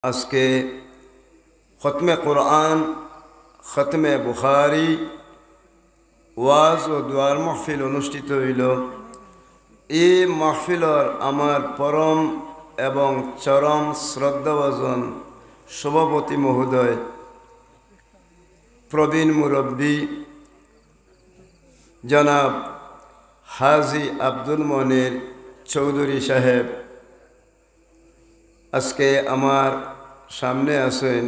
আজকে খতমে কোরআন, খতমে বুখারি, ওয়াজ ও দোয়ার মাহফিল অনুষ্ঠিত হইল। এই মাহফিলর আমার পরম এবং চরম শ্রদ্ধাভাজন সভাপতি মহোদয়, প্রবীণ মুরব্বী জনাব হাজি আব্দুল মনির চৌধুরী সাহেব, আজকে আমার সামনে আছেন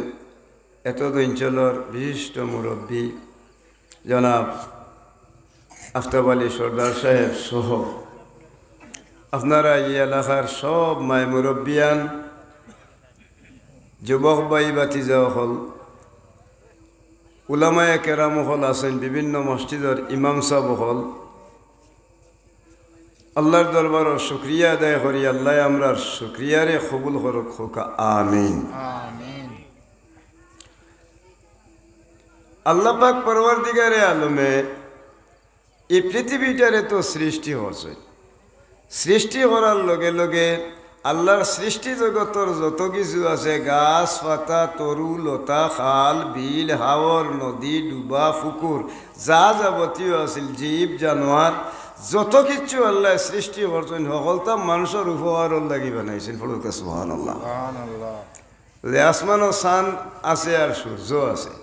এতদ অঞ্চলের বিশিষ্ট মুরব্বী জনাব আফতাব আলী সর্দার সাহেব সহ আপনারা এই এলাকার সব মায় মুরব্বিয়ান, যুবক ভাই বাতিজা হল, উলামায়ে কেরাম হল আছেন, বিভিন্ন মসজিদের ইমাম সাহেব হল, আল্লাহর দরবারও শুক্রিয়া আদায় করি। আল্লাহ আমরার শুক্রিয়ারে কবুল করুক, হোকা আমিন। আল্লাহ পাক পরওয়ারদিগারে আলমে এই পৃথিবীটারে তো সৃষ্টি হচ্ছে, সৃষ্টি করার লগে লগে আল্লাহর সৃষ্টি জগতর যত কিছু আছে, গাছ পাতা, তরু লতা, খাল বিল, হাওর, নদী, ডুবা, পুকুর, যা যাবতীয় আছিল, জীব জানোয়ার যত কিছু আল্লাহ সৃষ্টি করছেন, সকলটা মানুষের উপহারর লাগি বানাইছেন। ফলকে সুবহানাল্লাহ। আসমানও চাঁদ আছে আর সূর্য আছে।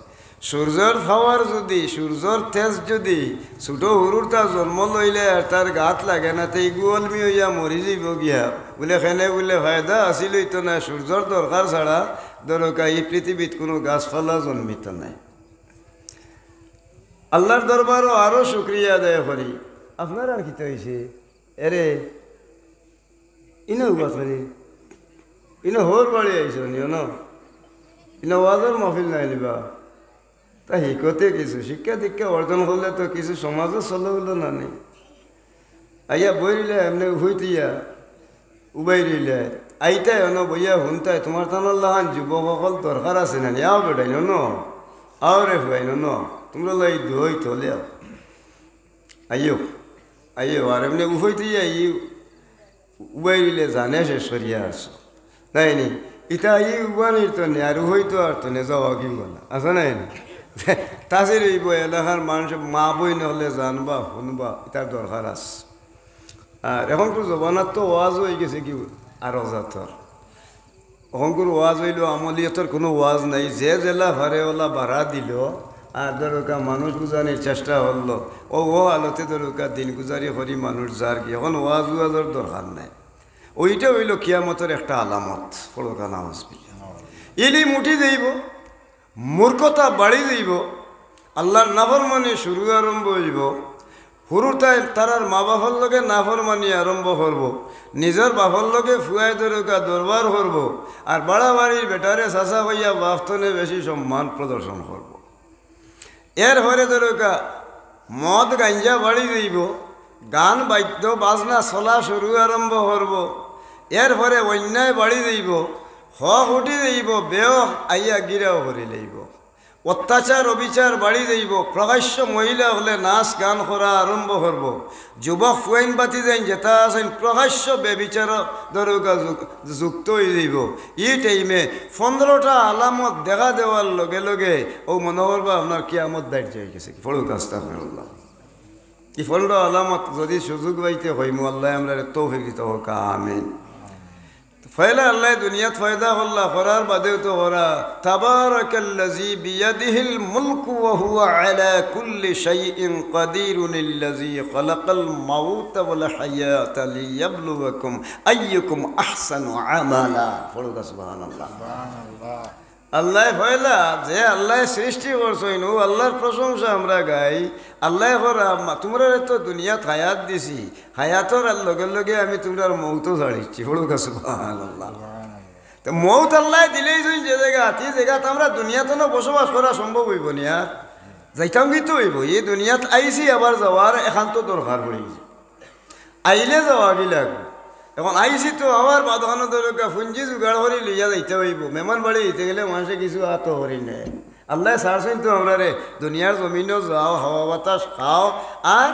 সূর্যর পাওয়ার যদি, সূর্যর তেজ যদি ছোট সৰুটা জন্ম লইলে আর তার গাত লাগে না, তাই গুয়ালমি হইয়া মরি যাব গিয়া বলে খেনে বলে ফায়দা আসিল তো না। সূর্যর দরকার ছাড়া দরকার এই পৃথিবীত কোনো গাছপালা জন্মিত নাই। আল্লাহর দরবারও আরও শুক্রিয়া আদায় করি। আপনার আর কিতা হয়েছে এরে ইনো বাড়ি ইনো হোর বাড়ি আইস নিও ন, ইনো ওয়াজর মহফিল নাই নিবা, তা শিকতে কিছু শিক্ষা দীক্ষা অর্জন করলে তো কিছু সমাজও চলে হলো না নেই। আইয়া বই রইলে এমনি হইতিয়া উবাই রইলে আইতাই অন বইয়া শুনতাই, তোমার তানোর লাহান যুবকসকল দরকার আছে না নি, আও বেটাই ন আও রে ভাই ন তোমরা লাই দই তলে আইও আইও। আর এমনি উহইতিয়া ই উবাই রইলে জানে শেষ করিয়া আছো নাই নি, ইটা ই উবানির তো নে আর উহইতো আর তো নে যাওয়া কি বলা আছে নাই নি। তাছে রইব এলাকার মানুষ মা বই নহলে জানবা শুনবা, এটার দরকার আছে। আর এখনকার জবানার তো ওয়াজ হয়ে গেছে কি আর অজাতর, এখনকার ওয়াজ হইল আমলিয়তর কোনো ওয়াজ নাই। যে জেলা ভারে ওলা বাড়া দিল আর দরকার মানুষ গুজানির চেষ্টা হলো, ও আলোতে দরকার দিন গুজারি করি মানুষ যার কি, এখন ওয়াজ ওয়াজের দরকার নাই। ওইটা হইল কিয়ামতের একটা আলামত। পড়কা নামাজ ইলি মুঠি দেব, মূর্খতা বাড়ি যাইব, আল্লাহর নাফরমানি শুরু আরম্ভ হইব। শুরুটাই তারার মা বাপর লগে নাফরমানি আরম্ভ করব, নিজের বাপর লগে ফুয়াই দরকা দরবার করব, আর বাড়াবাড়ির বেটারে চাচা হইয়া বাপতনে বেশি সম্মান প্রদর্শন করব। এর পরে দরকা মদ গাঞ্জা বাড়ি যাইব, গান বাদ্য বাজনা চলা শুরু আরম্ভ করব। এর পরে অন্যায় বাড়ি যাইব, হক উঠি যাইব, বেও আইয়া গিরাও করে লইব, অত্যাচার অবিচার বাড়ি যাইব। প্রকাশ্য মহিলা হলে নাচ গান করা আরম্ভ করব। যুবক ফুয়াইন বাতি যাইন যেটা আছেন প্রকাশ্য বেবিচার দরকার যুক্ত হয়ে যাইব। এই টাইমে 15টা আলামত দেখা দেওয়ার লগে লগে ও মনে করবা আপনার কিয়ামত দায়িত্ব হয়ে গেছে। ফলুক আস্তাগফিরুল্লাহ। এই 15 আলামত যদি সুযোগ পাইতে হইমু, আল্লাহ আমরা তৌফিক দিতে হোক আমিন। ফয়লা আল্লাহ দুনিয়াত ফয়দা হল্লা করার বাদেও তো ওরা তাবারাকাল্লাযী বিয়াদিহিল মুলকু ওয়া হুয়া আলা কুল্লি শাইইন কাদিরুল্লাযী খালাকাল মাউতা ওয়াল হায়াতা লিয়াবলুয়াকুম আইয়ুকুম আহসানু আমালা। পড়ুকা সুবহানাল্লাহ। আল্লাহ ফয়লা যে আল্লাহ সৃষ্টি করছেন, ও আল্লাহর প্রশংসা আমরা গাই। আল্লাহ তোমরা তো দুনিয়াত হায়াত দিছি, হায়াতর লগে লগে আমি তোমরার মৌতও ছাড়িচ্ছি। পড়ুকা সুবহানাল্লাহ। তো মৌত আল্লাহ দিলেই যে জায়গা আতি জায়গাত আমরা দুনিয়াতে বসবাস করা সম্ভব হইব নি, আর যাইতাম কিন্তু হইব। এই দুনিয়াত আইসি আবার যাওয়ার এখান্ত দরকার পড়েছে, আইলে যাওয়া কি লাগবে। এখন আইসি তো আবার বাঁধানো দরকার, ফুঞ্জি জোগাড় করে লইয়া যাইতে হইব। মেহমান বাড়ি দিতে গেলে মানুষে কিছু আত করি নেয়। আল্লাহ ছাড়ছেন তো আমরা রে দুনিয়ার জমিনও যাও, হাওয়া বাতাস খাও, আর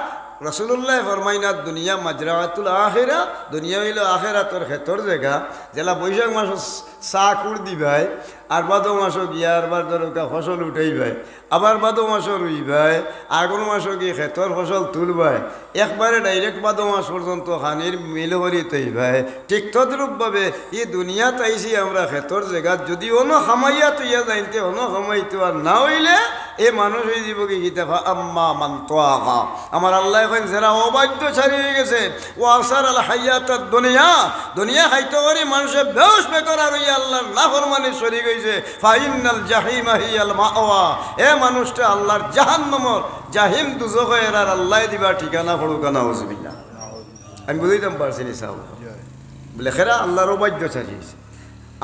রসুল্লাহ ফরমাইনা দুনিয়া মাজরাতুল আখেরা, দুনিয়া হইল আখেরাতর ক্ষেতর জায়গা, জেলা বৈশাখ মাস চা কুড় দিবাই, আর বাদো মাসও গিয়া আরবার ধরোকা ফসল উঠাইবাই, আবার বাদো মাসও রুইবাই, আগুন মাসও গিয়ে ক্ষেতর ফসল তুলবাই, একবারে ডাইরেক্ট বাদো মাস পর্যন্ত খানির মিল করি তৈবাই। ঠিক তদ্রূপভাবে এই দুনিয়া তাইছি আমরা ক্ষেতর জায়গা, যদি অন্য খামাইয়া তৈয়া যাইতে অন্য খামাইতো আর না হইলে এ মানুষ হয়ে যাব কি গীতা আম্মা মান তোয়াগা। আমার আল্লাহ এখন যারা অবাধ্য ছাড়িয়ে গেছে, ও আসার আল হাইয়াত দুনিয়া, দুনিয়া খাইতে পারি মানুষের বেশ বেকরা রইয়া আল্লাহর নাফরমানি শরীক হইছে, ফাইনাল জাহিমা হিয়াল মাওয়া, এ মানুষটা আল্লাহর জাহান্নামর জাহিম দুজখে এরার আল্লাহ দিবা ঠিকানা ফড়ুকানা হজবিল্লা। আমি বুঝাইতাম পারছি নি সাহেব বলে খেরা আল্লাহর অবাধ্য ছাড়িয়েছে।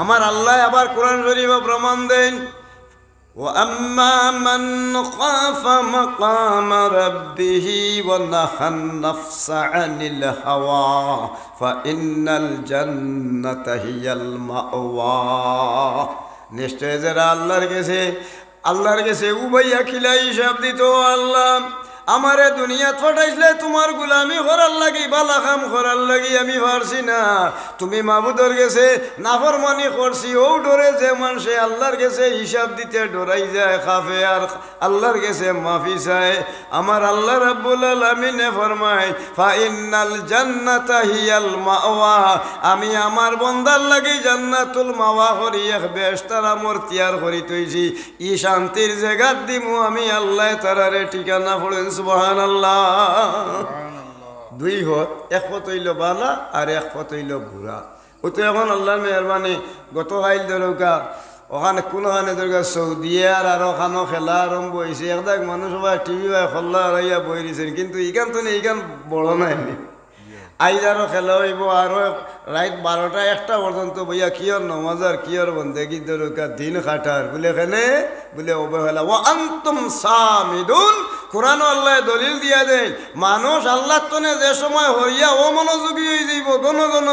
আমার আল্লাহ আবার কোরআন শরীফে প্রমাণ দেন, وَأَمَّا مَنْ خَافَ مَقَامَ رَبِّهِ وَنَهَى النَّفْسَ عَنِ الْهَوَى فَإِنَّ الْجَنَّةَ هِيَ الْمَأْوَى। নিশ্চয় যারা আল্লাহর কাছে উবাইয়া খিলাই হিসাব দিত, আল্লাহ আমারে দুনিয়াত ফটাইছিলে তোমার গুলামি করার লাগি, বালা কাম করার লাগি আমি পারছি না, তুমি মাবুদর গেছে নাফরমানি করছি, ও ডরে যে মানুষে আল্লাহর গেছে হিসাব দিতে ডরাই যায়, খাফে আর আল্লাহর গেছে মাফি চায়। আমার আল্লাহ রাব্বুল আলামিনে ফরমায়, ফাইনাল জান্নাতা হিয়াল মাওয়া, আমি আমার বন্দার লাগি জান্নাতুল মাওয়া করি এক বেশতার আমর তিয়ার করি তৈছি, ই শান্তির জায়গাত দিমু আমি আল্লাহ তারারে ঠিকানা পড়েন সুবহানাল্লাহ। দুই হত, এক পথ হইল বালা আর এক পথ হইল ঘুরা। ও তো এখন আল্লাহর মেহরবানি গত হাইল ধরোকা ওখানে কোনোখানে ধরোকা সৌদিয়ে আর ওখানো খেলা আরম্ভ হয়েছে, একদাক মানুষ সবাই টিভি বা খোল্লা হারাইয়া বই দিয়েছেন, কিন্তু ইখান তো নেই, ইখান বড় নাই, আইজ আরও খেলা হইব আরও রাত 12টা-1টা পর্যন্ত বইয়া কিয়র নমাজার কিয়র বন্দেগি ধরোকা দিন খাটার বলে এখানে বলে অবহেলা। ও আন্তুম সামিদুন, কোরআন আল্লাহ দলিল দিয়া দেন, মানুষ আল্লাহ তনে যে সময় হইয়া ও মনোযোগী হয়ে যাইব, ঘন ঘন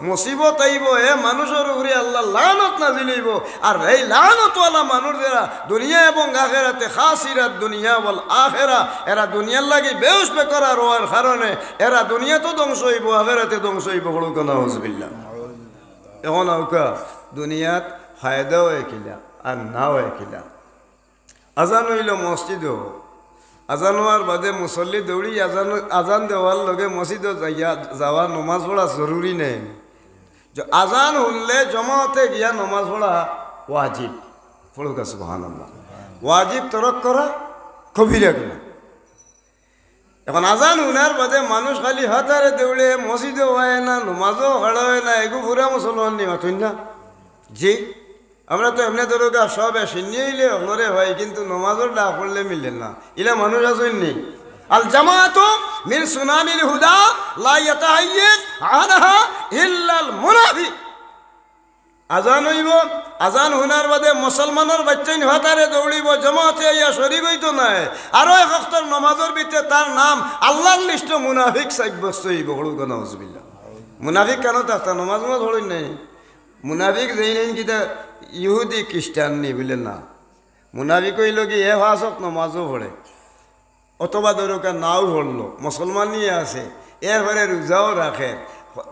মুসিবত আইব, এ মানুষের উপরে আল্লাহ লানত নাজিল হইব। আর এই লানতওয়ালা মানুষ যারা দুনিয়া এবং আখেরাতে খাসিরাত দুনিয়া বল আখেরা, এরা দুনিয়ার লাগি বেউস বেকরা রোয়ার কারণে এরা দুনিয়া তো ধ্বংস হইব, আখেরাতে ধ্বংস হইব। হলুকনা হজবিল্লা। এখন আউকা দুনিয়াত ফায়দাও একিলা আর নাও একিলা। আজান হইল মসজিদও, আজান হওয়ার বাদে মুসল্লি দৌড়ি আজান দেওয়ার লগে মসজিদে যাওয়া নমাজ পড়া জরুরি নেই। আজান শুনলে জমাতে গিয়া নমাজ পড়া ওয়াজিব। পড়ুকা সুবহানাল্লাহ। ওয়াজিব তরক করা কবিরা গুনাহ। এখন আজান শুনার বাদে মানুষ খালি হাতারে দৌড়ে মসজিদও হয় না, নমাজও হাড়া হয় না, এগু পুরা মুসলমান নি মাতুন না। জি আমরা তো এমনি ধরোকা সব সিনিয়ে হলরে হয়, কিন্তু নমাজের ডাক পড়লে মিলে না। ইলা মানুষ আসেন নি। আল জামাআতু মিন সুনানিল হুদা লা ইয়াতাহাইয়াজ আনহা ইল্লাল মুনাফিক। আজান হইব, আজান হুনার বাদে মুসলমানের বাচ্চাইন হাতারে দৌড়িব, জমাতে ইয়া শরীক হইতো নাই, আরো এক ওয়াক্তের নমাজের ভিতরে তার নাম আল্লাহর লিস্ট মুনাফিক সাব্যস্ত হইব। হলুকা নাউজুবিল্লাহ। মুনাফিক কেন থাকতা নমাজ হলই নাই। মুনাফিক যেই নেই কিতা ইহুদি খ্রিস্টান নি বলে না। মুনাফিক হইল কি এ ভাষক নমাজও পড়ে, অথবা ধরোকা নাও পড়লো, মুসলমান নিয়ে আছে, এরপরে রোজাও রাখে,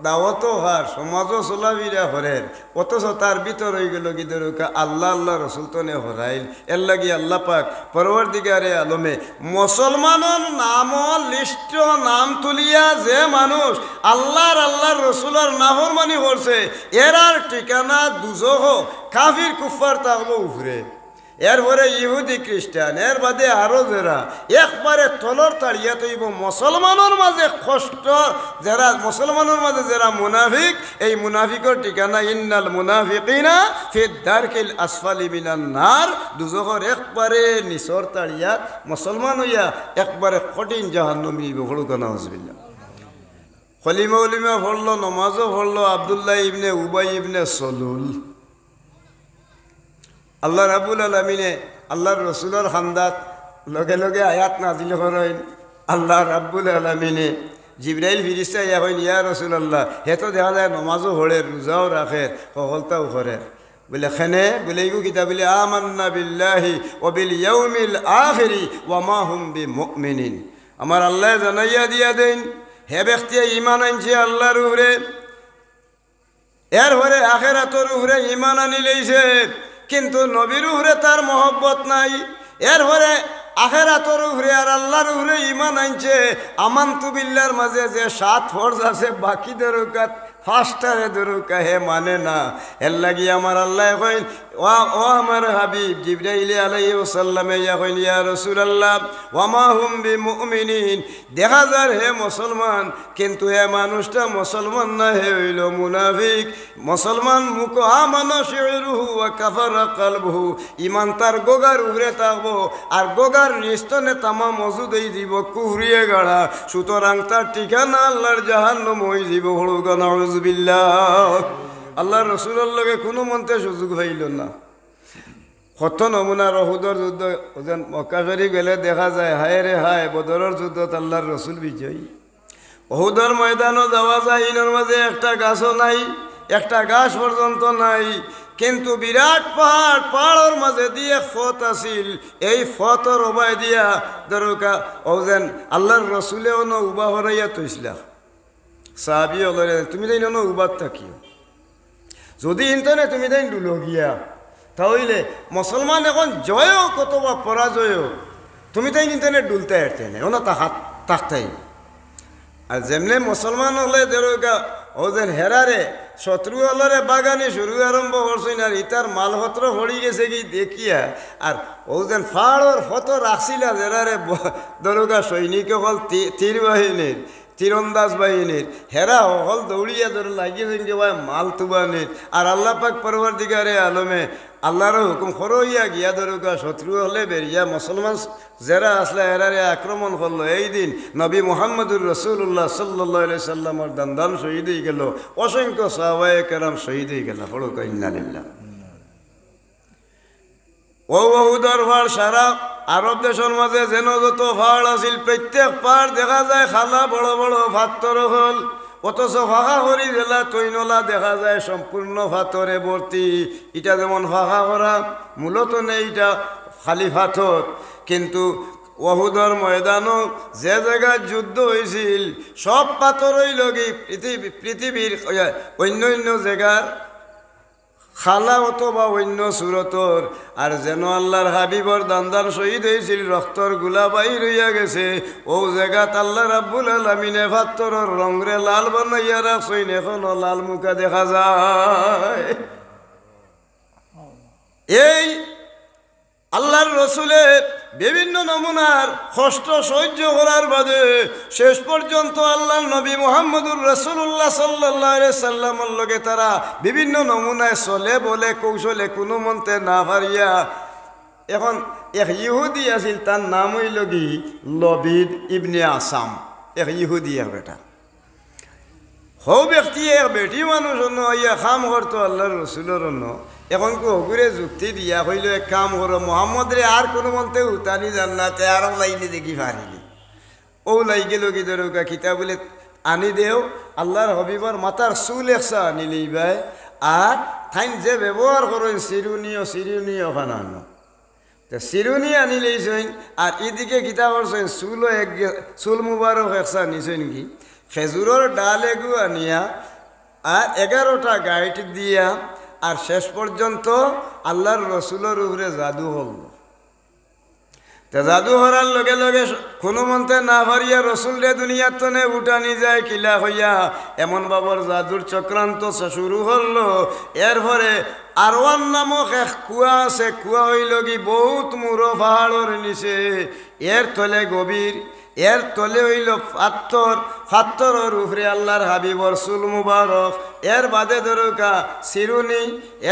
দাওয়াতও হার, সমাজও চলাফিরা হরের, অথচ তার ভিতর হয়ে গেল কি ধরোকা আল্লাহ আল্লাহ রসুল তনে হরাইল। এর লাগি আল্লাহ পাক পরওয়ারদিগারে আলমে মুসলমানের নাম লিস্ট নাম তুলিয়া যে মানুষ আল্লাহর রসুলের নাফরমানি করছে, এরার ঠিকানা দুজহ, কাফির কুফার থাকবো উপরে। এরপরে ইহুদি খ্রিস্টান, এর বাদে আরো যারা একবারে তলর তাড়িয়া তৈব মুসলমানের মাঝে কষ্ট, যারা মুসলমানের মাঝে যারা মুনাফিক, এই মুনাফিকের ঠিকানা ইন্নাল মুনাফিকিনা ফি দারকিল আসফালি মিনান নার, দুজখর একবারে নিচর তাড়িয়া মুসলমান হইয়া একবারে কঠিন জাহান্নামী হলুকা নাউজুবিল্লাহ। খলিমা উলিমা পড়লো, নমাজও পড়লো, আব্দুল্লাহ ইবনে উবাই ইবনে সলুল। আল্লাহ রাব্বুল আলামিনে আল্লাহর রসুলের খান্দাত লগে লগে আয়াত নাজিল করেন। আল্লাহ রাব্বুল আলামিনে জিবরাইল ফিরিস্তা ইয়া কইন, ইয়া রাসূলুল্লাহ, হে তো দেখা যায় নমাজও পড়ে, রোজাও রাখে, সকলটাও করে, বলে খেনে বলে ইগু কিতা বলে আমান্না বিল্লাহি ওয়া বিল ইয়াউমিল আখিরি ওয়া মা হুম বিমুমিনিন। আমার আল্লাহ জানাইয়া দিয়া দেন হে ব্যক্তি ঈমান আনছে আল্লাহর উপরে এর পরে আখিরাতের উপরে ঈমান আনি লইছে কিন্তু নবীর উপরে তার মহব্বত নাই এর পরে আখিরাতের উপরে আর আল্লাহর উপরে ঈমান আনছে আমানতু বিল্লাহর মাঝে যে 7 ফরজ আছে বাকি দরকাত ফাস্টারে দরকা হে মানে না এর লাগি আমার আল্লাহ কইল ও আমার হাবিব জিবরাইল আলাইহিস সালামে ইয়া কইল ইয়া রাসূলুল্লাহ ওয়া মা হুম বিমুমিনিন দেখা যায় হে মুসলমান কিন্তু হে মানুষটা মুসলমান না হে হইল মুনাফিক মুসলমান মুখ আমানা শিরুহু ওয়া কাফারা কলবুহু ঈমান তার গোগার উপরে থাকবো আর গোগার নিস্তনে তামাম মজুদ হই দিব কুহরিয়ে গাড়া সুতরাং তার ঠিকানা আল্লাহর জাহান্নাম হই দিব হলুগা নাউযুবিল্লাহ আল্লাহর রাসূলের লগে কোনো মন্তে সুযোগ হইল না কত নমুনা উহুদের যুদ্ধ মক্কা শরীফ গেলে দেখা যায় হায় রে হায় বদরের যুদ্ধত আল্লাহর রাসূল বিজয়ী উহুদের ময়দানও যাওয়া যায় ইনের মাঝে একটা গাছও নাই একটা গাছ পর্যন্ত নাই কিন্তু বিরাট পাহাড় পাহাড়ের মাঝে দিয়ে ফত আছিল এই ফতর ওবাই দিয়া দরকা ওজেন আল্লাহর রাসূলেও ন উবা হরাইয়া তৈছিলা সাহাবী হলে তুমি তাই ন উবাত থাকিও যদি ইন্টারনেট তুমি তাই ডুলো গিয়া তাহলে মুসলমান এখন জয় কত বা পরাজয় তুমি তাই ইন্টারনেট ডুলতে আসতে না ওনা তা হাত থাকতেই আর যেমনি মুসলমান হলে দরকা ওজেন হেরারে শত্রু হলরে বাগানে শুরু আরম্ভ করছেন আর ইতার মালপত্র হড়ি গেছে কি দেখিয়া আর ওজেন ফাড়র ফত রাখছিলা যেরারে দরগা সৈনিক হল তীর বাহিনীর তীরন্দাজ বাহিনীর হেরা হল দৌড়িয়া ধরে লাগিয়েছেন যে ভাই মাল তুবানির আর আল্লাহ পাক পরবর্তীকারে আলমে আল্লাহর হুকুম খরইয়া গিয়া দরগা শত্রু হলে বেরিয়া মুসলমান যারা আসলে এরারে আক্রমণ করলো এই দিন নবী মুহাম্মদুর রাসূলুল্লাহ সাল্লাল্লাহু আলাইহি সাল্লামের দান শহীদ হয়ে গেল অসংখ্য সাহাবায়ে কেরাম শহীদ হয়ে গেল পড়ো ইন্না লিল্লাহ ও উহুদের পাহাড় সারা আরব দেশের মাঝে যেন যত পাহাড় আছিল প্রত্যেক পাহাড় দেখা যায় খালা বড় বড় পাথর হল অথচ ফাঁকা করি জেলা তৈনলা দেখা যায় সম্পূর্ণ পাথরে ভর্তি এটা যেমন ফাঁকা করা মূলত নেই এটা খালি পাথর কিন্তু উহুদের ময়দানও যে জায়গায় যুদ্ধ হয়েছিল সব পাথরই লগি পৃথিবীর অন্য অন্য জায়গার খালা অথবা অন্য সুরতর আর যেন আল্লাহর হাবিবর দান্দার শহীদ হয়েছিল রক্তর গুলা বাইর হইয়া গেছে ও জায়গাত আল্লাহ রাব্বুল আলামিনে পাথরের রঙরে লাল বানাইয়া রাখছেন এখনো লাল মুখা দেখা যায় এই আল্লাহর রাসূলের বিভিন্ন নমুনার কষ্ট সহ্য করার বাদে শেষ পর্যন্ত আল্লাহর নবী মুহাম্মদুর রাসূলুল্লাহ সাল্লাল্লাহু আলাইহি সাল্লামের লগে তারা বিভিন্ন নমুনায় চলে বলে কৌশলে কোনো মন্তে না পারিয়া এখন এক ইহুদি আছিল তার নাম হইল কি লবিদ ইবনে আসাম এক ইহুদি এক বেটা হো ব্যক্তি এক বেটি মানুষ অন্য ইয়া কাম করতো আল্লাহর রাসূলের অন্য এখন কো ঘুরে যুক্তি দিয়া হইল এক কাম করো মোহাম্মদ রে আর কোনো মন্তে উতানি জান্নাতে আর লাইনে দেখি পারিনি ও লাই গেল কি দরকা কিতাব বলে আনি দেও আল্লাহর হবিবর মাথার চুল একসা আনি লইবাই আর থাইন যে ব্যবহার করেন চিরুনিও খানানো তো চিরুনি আনি লইছেন আর এদিকে কিতাব করছেন চুলও এক চুল মুবারক একসা নিছেন কি খেজুরের ডাল এগু আনিয়া আর 11টা গাইট দিয়া আর শেষ পর্যন্ত আল্লাহর রসুলের উপরে জাদু হল তে জাদু হরার লগে লগে কোনো মন্তে না ভারিয়া রসুল রে দুনিয়ার তনে উঠানি যায় কিলা হইয়া এমন বাবার জাদুর চক্রান্ত শুরু হল এরপরে আরওয়ান নামক এক কুয়া আছে কুয়া হইল কি বহুত মুরো পাহাড়ের নিচে এর তলে গভীর এর তলে হইল পাথরের উপরে আল্লাহর হাবিবর চুল মুবারক এর বাদে দরকা চিরুনি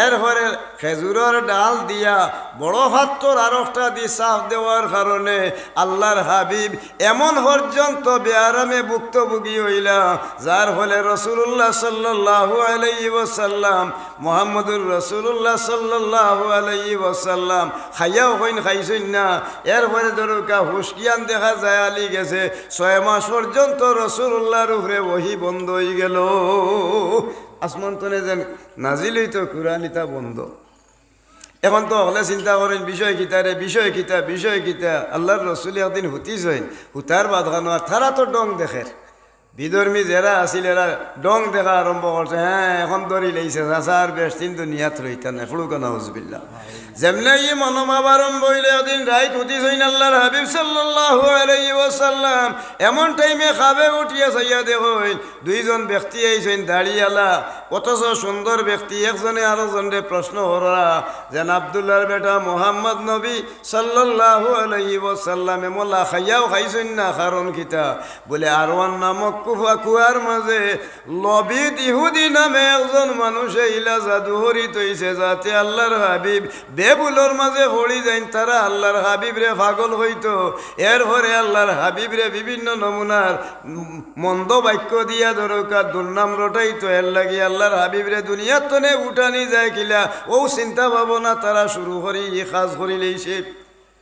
এর পরে খেজুরের ডাল দিয়া বড় পাথর আর একটা দি সাফ দেওয়ার কারণে আল্লাহর হাবিব এমন পর্যন্ত বেআরামে ভুক্তভোগী হইলা যার ফলে রাসূলুল্লাহ সাল্লাল্লাহু আলাইহি ওয়াসাল্লাম মুহাম্মদুর রাসূলুল্লাহ সাল্লাল্লাহু আলাইহি ওয়াসাল্লাম খাইয়াও হইন খাইছেন না এর পরে দরকা হুশকিয়ান দেখা যায় আলী গেছে 6 মাস পর্যন্ত রাসূলুল্লাহর উপরে ওহী বন্ধ হয়ে গেল আসমান তনে যেন নাজিল হইতো কুরআন ইতা বন্ধ এখন তো হলে চিন্তা করেন বিষয় কিতা রে, বিষয় কিতা, বিষয় কিতা। আল্লাহর রসুল একদিন হুতিস হইন, হুতার বাদ খানো আর তারা তো ডং দেখের। বিধর্মী যারা আছিল এরা ডং দেখা আরম্ভ করছে, হ্যাঁ এখন ধরি লেইছে চাষার বেশ কিন্তু নিয়াত রইতা নাই ফুড়ুকানা হুজবিল্লা। যেমনে ই মনোভাব আরম্ভ হইলে একদিন রাইত হুতিস হইন আল্লাহর হাবিব সাল্লাল্লাহু আলাইহি ওয়াসাল্লাম এমন টাইমে খাবে উঠিয়া চাইয়া দেখুন দুইজন ব্যক্তি আইছেন দাড়িয়ালা, অথচ সুন্দর ব্যক্তি। একজনে আরেকজনরে প্রশ্ন করা যেন আব্দুল্লাহর বেটা মোহাম্মদ নবী সাল্লাল্লাহু আলাইহি ওয়াসাল্লাম মোল্লা খাইয়াও খাইছেন না, কারণ কিতা বলে আরওয়ান নামক কুয়ার মাঝে লবিত ইহুদি নামে একজন মানুষে ইলা জাদু হরিত হইছে যাতে আল্লাহর হাবিব বেবুলোর মাঝে পড়ি যাইন তারা আল্লাহর হাবিবরে পাগল হইতো। এরপরে আল্লাহর হাবিবরে বিভিন্ন নমুনার মন্দ বাক্য দিয়া দরকার দুর্নাম রটাইতো। এর লাগি আল্লাহর হাবিবরে দুনিয়ার তনে উঠানি যায় কিলা ও চিন্তা ভাবনা তারা শুরু করি ই কাজ করি লইছে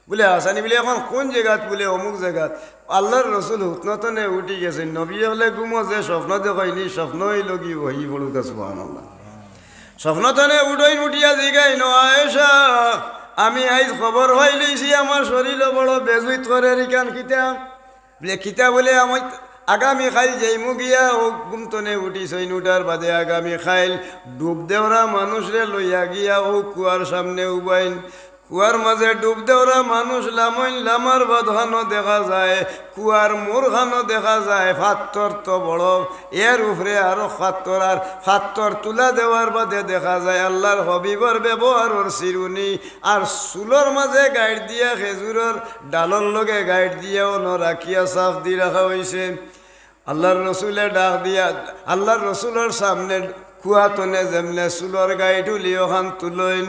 বলে আসানি বলে এখন কোন জায়গাত বলে অমুক জায়গাত আল্লাহর রসুল হুতনতনে উঠি গেছে। নবী হলে গুমো যে স্বপ্ন দেখাইনি স্বপ্ন হইল কি বহি পড়ুক সুবহানাল্লাহ। স্বপ্নতনে উঠইন উঠিয়া জিগাই ন আয়েশা আমি আইজ খবর হই লইছি আমার শরীর বড় বেজুইত করে রিকান কিতা বলে কিতা বলে আমি আগামী খাইল যাইমু গিয়া ও গুমতনে উঠিছইন উঠার বাদে আগামী খাইল ডুব দেওরা মানুষরে লইয়া গিয়া ও কুয়ার সামনে উবাইন। কুয়ার মাঝে ডুব দেওরা মানুষ লামইন লামার বাঁধানো দেখা যায়, কুয়ার মোরখানো দেখা যায়, ফাত্তর তো বড় এর উপরে আরো ফাত্তর আর ফাত্তর তুলা দেওয়ার বাদে দেখা যায় আল্লাহর হবিবর ব্যবহারর চিরুনি আর চুলোর মাঝে গাইড দিয়া খেজুরের ডালর লগে গাইড দিয়া অন রাখিয়া সাফ দি রাখা হয়েছে। আল্লাহর রসুলে ডাক দিয়া আল্লাহর রসুলের সামনে কুয়াতনে যেমনে চুলোর গাইড উলিও খান তুলইন,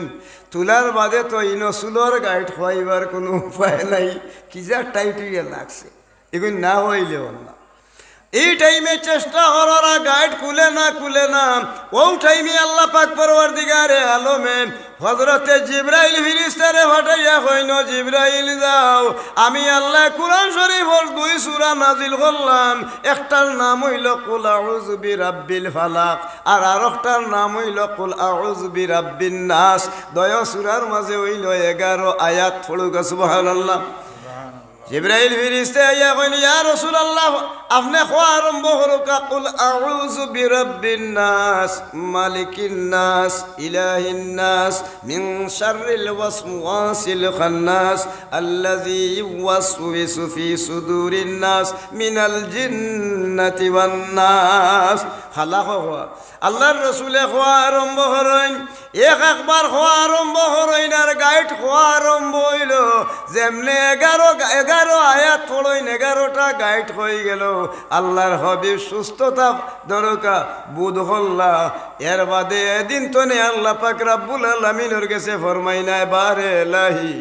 তুলার বাদে তো ইনো চুলোর গাইড খোয়াইবার কোনো উপায় নাই, কি যা টাইট হইয়া লাগছে এগুলো না হইলেও না। এই টাইমে চেষ্টা করারা গাইড খুলে না ও টাইমে আল্লাহ পাক পরওয়ারদিগারে আলমে হযরতে জিবরাইল ফেরেশতারে পাঠাইয়া কইনো জিবরাইল যাও আমি আল্লাহ কুরআন শরীফের 2 সূরা নাজিল করলাম, একটার নাম হইল কুল আউযু বিরাব্বিল ফালাক আর আরেকটার নাম হইল কুল আউযু বিরাব্বিন নাস। দয় সূরার মাঝে হইল 11 আয়াত পড়ুক সুবহানাল্লাহ। জিবরাইল ফেরেশতা আইয়া কইন ইয়া রাসূলুল্লাহ আপনি খোয়া আরম্ভ করুকা কুল আউযু বিরাব্বিন নাস মালিকিন নাস ইলাহিন নাস মিন শাররিল ওয়াসওয়াসিল খান্নাস আল্লাযী ইউওয়াসওয়িসু ফি সুদুরিন নাস মিনাল জিন্নাতি ওয়ান নাস। খালাক আল্লাহর রসুলে খোয়া আরম্ভ করেন, একবার খোয়া আরম্ভ করেন আর গাইড খোয়া আরম্ভ হইল যেমনে 11 আয়াত পড়ইন 11টা গাইড হয়ে গেল। আল্লাহর হবিব সুস্থতা দরকা বুধ হল্লা। এর বাদে এদিন তনে আল্লাহ পাক রাব্বুল আলামিনের কাছে ফরমাই নাই বারে এলাহি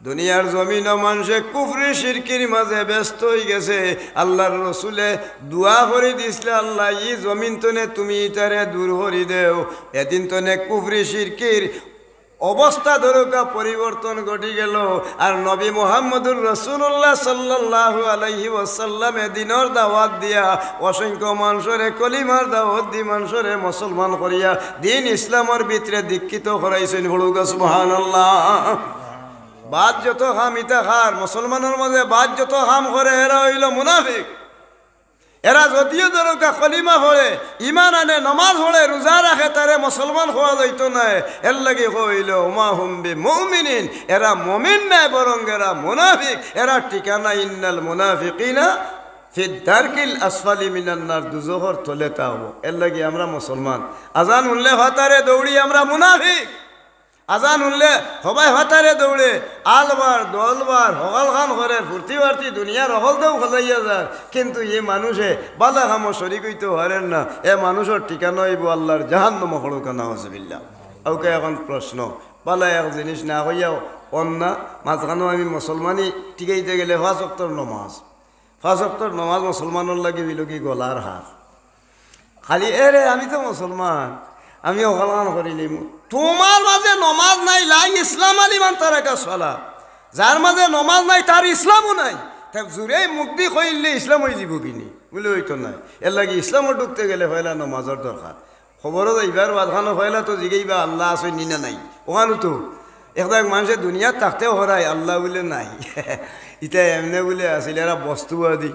দুনিয়ার জমিন মানুষে কুফরি শিরকির মাঝে ব্যস্ত হয়ে গেছে। আল্লাহর রসুলে দোয়া করে দিছিল আল্লাহ ই জমিন তনে তুমি ইতারে দূর করি দেও। এদিন তনে কুফরি শিরকির অবস্থা দরকা পরিবর্তন ঘটি গেল আর নবী মুহাম্মদুর রাসূলুল্লাহ সাল্লাল্লাহু আলাইহি ওয়াসাল্লাম দিনের দাওয়াত দিয়া অসংখ্য মানুষরে কলিমার দাওয়াত দি মানুষরে মুসলমান করিয়া দিন ইসলামের ভিতরে দীক্ষিত করাইছেন। বলুক সুবহানাল্লাহ। বাদ যত হাম ইতা খার মুসলমানের মাঝে বাদ যত হাম করে এরা হইল মুনাফিক। এরা যদিও দরকা কলিমা পড়ে ইমান আনে নমাজ পড়ে রোজা রাখে তারে মুসলমান হওয়া যাইত না। এর লাগে হইল মা হুম বিমুমিনিন, এরা মুমিন নাই বরং এরা মুনাফিক। এরা ঠিকানা ইন্নাল মুনাফিকিনা ফি দারকিল আসফালি মিনান নার, দুজখর তলে তাও। এর লাগে আমরা মুসলমান আজান উল্লে হতারে দৌড়ি আমরা মুনাফিক। আজান উল্লে সবাই হতারে দৌড়ে আলবার দলবার হকাল খান করে ফুর্তি ফার্তি দুনিয়ার হল দেও খজাইয়া যায়, কিন্তু এ মানুষে বালা খামো শরিক হইতে পারেন না। এ মানুষের ঠিকানা হইব আল্লাহর জাহান্নাম হলকানা হজবিল্লা। ওকে এখন প্রশ্ন বালা এক জিনিস না হইয়াও অন্যা মাঝখানেও আমি মুসলমানই টিকাইতে গেলে 5 ওয়াক্তের নমাজ 5 ওয়াক্তের নমাজ মুসলমানের লাগে বিলকি গলার হার খালি এরে আমি তো মুসলমান আমি অকলান করিলিম। তোমার মাঝে নমাজ নাই লাই ইসলাম আলিমান তার একটা চলা, যার মাঝে নমাজ নাই তার ইসলামও নাই। তাই জোরে মুক্তি কইলে ইসলাম হয়ে যাব কিনি বলে হইতো নাই। এর লাগে ইসলামও ঢুকতে গেলে পয়লা নমাজের দরকার। খবরও যাইবার বাদখানো পয়লা তো জিগাইবা আল্লাহ আছে নিনা নাই ওখানো তো একদাক মানুষের দুনিয়া থাকতেও হরাই আল্লাহ বলে নাই ইটা এমনি বলে আসলে এরা বস্তুবাদী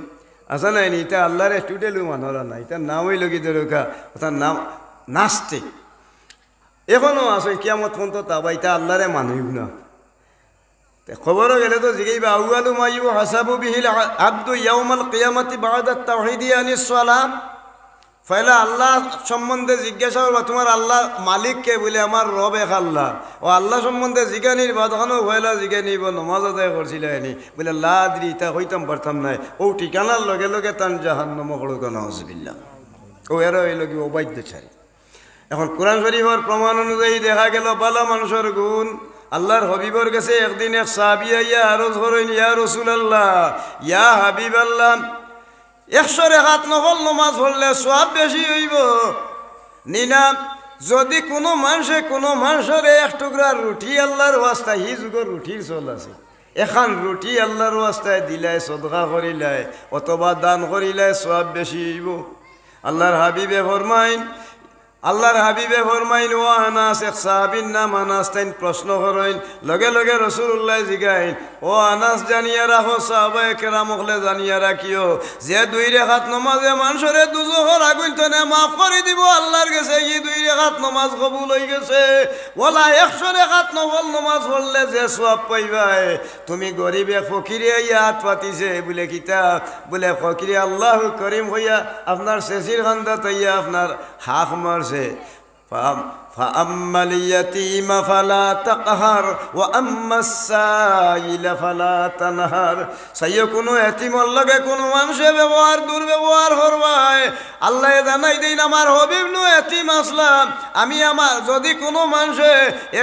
আসা নাই নি ইটা আল্লাহর টোটালি মানরা নাই ইটার নাম হইল কি দরকার তার নাম নাস্তিক এখনো আছে কিয়ামত পর্যন্ত তাবা ইটা আল্লাহরে মানুষ না খবরও গেলে তো জিগাইবা আউয়ালু মা ইউহাসাবু বিহিল আবদু ইয়াউমাল কিয়ামাতি বা'দা তাওহীদি আনিস সালাম পয়লা আল্লাহ সম্বন্ধে জিজ্ঞাসা করবা তোমার আল্লাহ মালিক কে বলে আমার রব এক আল্লাহ ও আল্লাহ সম্বন্ধে জিজ্ঞানির বাদখানো পয়লা জিজ্ঞানিব নমাজ আদায় করছিল এনি বলে লাদ্রি তা হইতাম পারতাম নাই ও ঠিকানার লগে লগে তান জাহান্নামে পড়ুক নাউযুবিল্লাহ ও এরা হইল কি অবাধ্যচারী এখন কোরআন শরীফের প্রমাণ অনুযায়ী দেখা গেল ভালো মানুষের গুণ আল্লাহর হবিবর কাছে একদিন এক সাহাবী আইয়া আরজ করেন ইয়া রাসূলুল্লাহ ইয়া হাবিবাল্লাহ 100 রাকাত নফল নামাজ পড়লে সওয়াব বেশি হইব নিনা যদি কোনো মানুষের এক টুকরা রুটি আল্লাহর ওয়াস্তায় হি যুগের রুটির চল আছে এখন রুটি আল্লাহর ওয়াস্তায় দিলাই সদকা করিলাই অথবা দান করিলাই সওয়াব বেশি হইব আল্লাহর হাবিবে ফরমাইন ও আনাস এক সাহাবীর নাম আনাস তাইন প্রশ্ন করেন লগে লগে রাসূলুল্লাহ জিগাইন ও আনাস জানিয়া রাখো সাহাবায়ে কেরাম হলে জানিয়া রাখিও যে 2 রাকাত নামাজে মানুষরে দুজখের আগুন তনে মাফ করে দিব আল্লাহর কাছে এই 2 রাকাত নামাজ কবুল হই গেছে ওলা 100 রাকাত নফল নামাজ পড়লে যে সওয়াব পাইবাই তুমি গরিবে ফকিরে ইয়াত পাতিছে বলে কিতা বলে ফকিরে আল্লাহু করিম হইয়া আপনার শেষির খান্দা তাইয়া আপনার হাক মারছে فأما اليتيم فلا تقهر وأما السائل فلا تنهر سيكون يتيم লগে কোন মানুষে ব্যবহার দুর্ব্যবহার করবায় আল্লাহ জানাই দেন আমার হাবিব নো এতিম আসলাম আমি আমার যদি কোনো মানুষে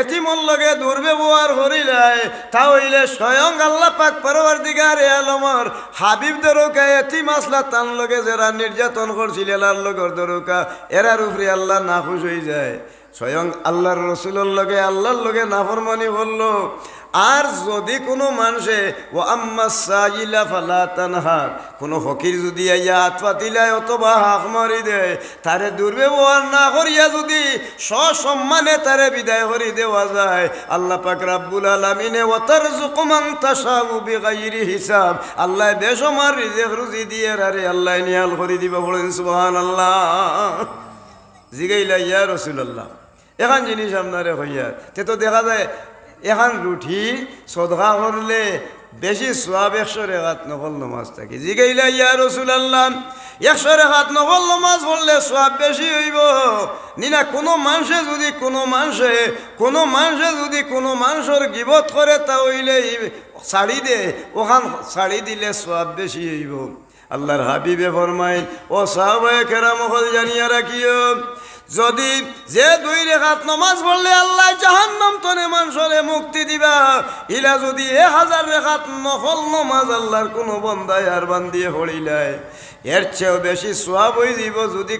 এতিমর লগে দুর্ব্যবহার করিলাই তা হইলে স্বয়ং আল্লাহ পাক পরওয়ারদিগার আলমর হাবিব দরকা এতিম আসলা তান লগে যারা নির্যাতন করছিল আল্লাহর লগর দরকা এরার উপরে আল্লাহ নাখুশ হয়ে যায় স্বয়ং আল্লাহর রাসূলের লগে আল্লাহর লগে নাফরমানি করলো আর যদি কোনো মানুষে ও আম্মা সাইলা ফালা তানহার কোনো ফকির যদি আইয়া হাত পাতিলায় অথবা হাঁক মারি দেয় তারে দুর্ব্যবহার না করিয়া যদি সসম্মানে তারে বিদায় করি দেওয়া যায় আল্লাহ পাক রাব্বুল আলামিনে ওয়াতারযুকু মান তাশাউ বিগাইরি হিসাব আল্লাহ বেশমার রিজিক রুজি দিয়ে আরে আল্লাহ নিয়াল করে দিবা বলেন সুবহানাল্লাহ জিগাইলা ইয়া রাসূলুল্লাহ এখন জিনিস আপনারে হইয়া তে তো দেখা যায় এখন রুটি সদকা করলে বেশি সওয়াব 100 রাকাত নফল নামাজ থাকে জিগাইলা ইয়া রাসূলুল্লাহ 100 রাকাত নফল নামাজ পড়লে সওয়াব বেশি হইব নিনা কোনো মানুষে যদি কোনো মানুষের গীবত করে তা হইলে ছাড়ি দে ওখান ছাড়ি দিলে সওয়াব বেশি হইব আল্লাহর হাবিবে ফরমাইন ও সাহাবায়ে কেরাম হল জানিয়া রাখিও যদি যে 2 রাকাত নামাজ পড়লে আল্লাহ জাহান্নাম তনে মানুষরে মুক্তি দিবা ইলা যদি 1000 রাকাত নফল নামাজ আল্লাহর কোন বান্দায় আর বান্দিয়ে পড়িলাই এর চেয়েও বেশি সওয়াব হই দিব যদি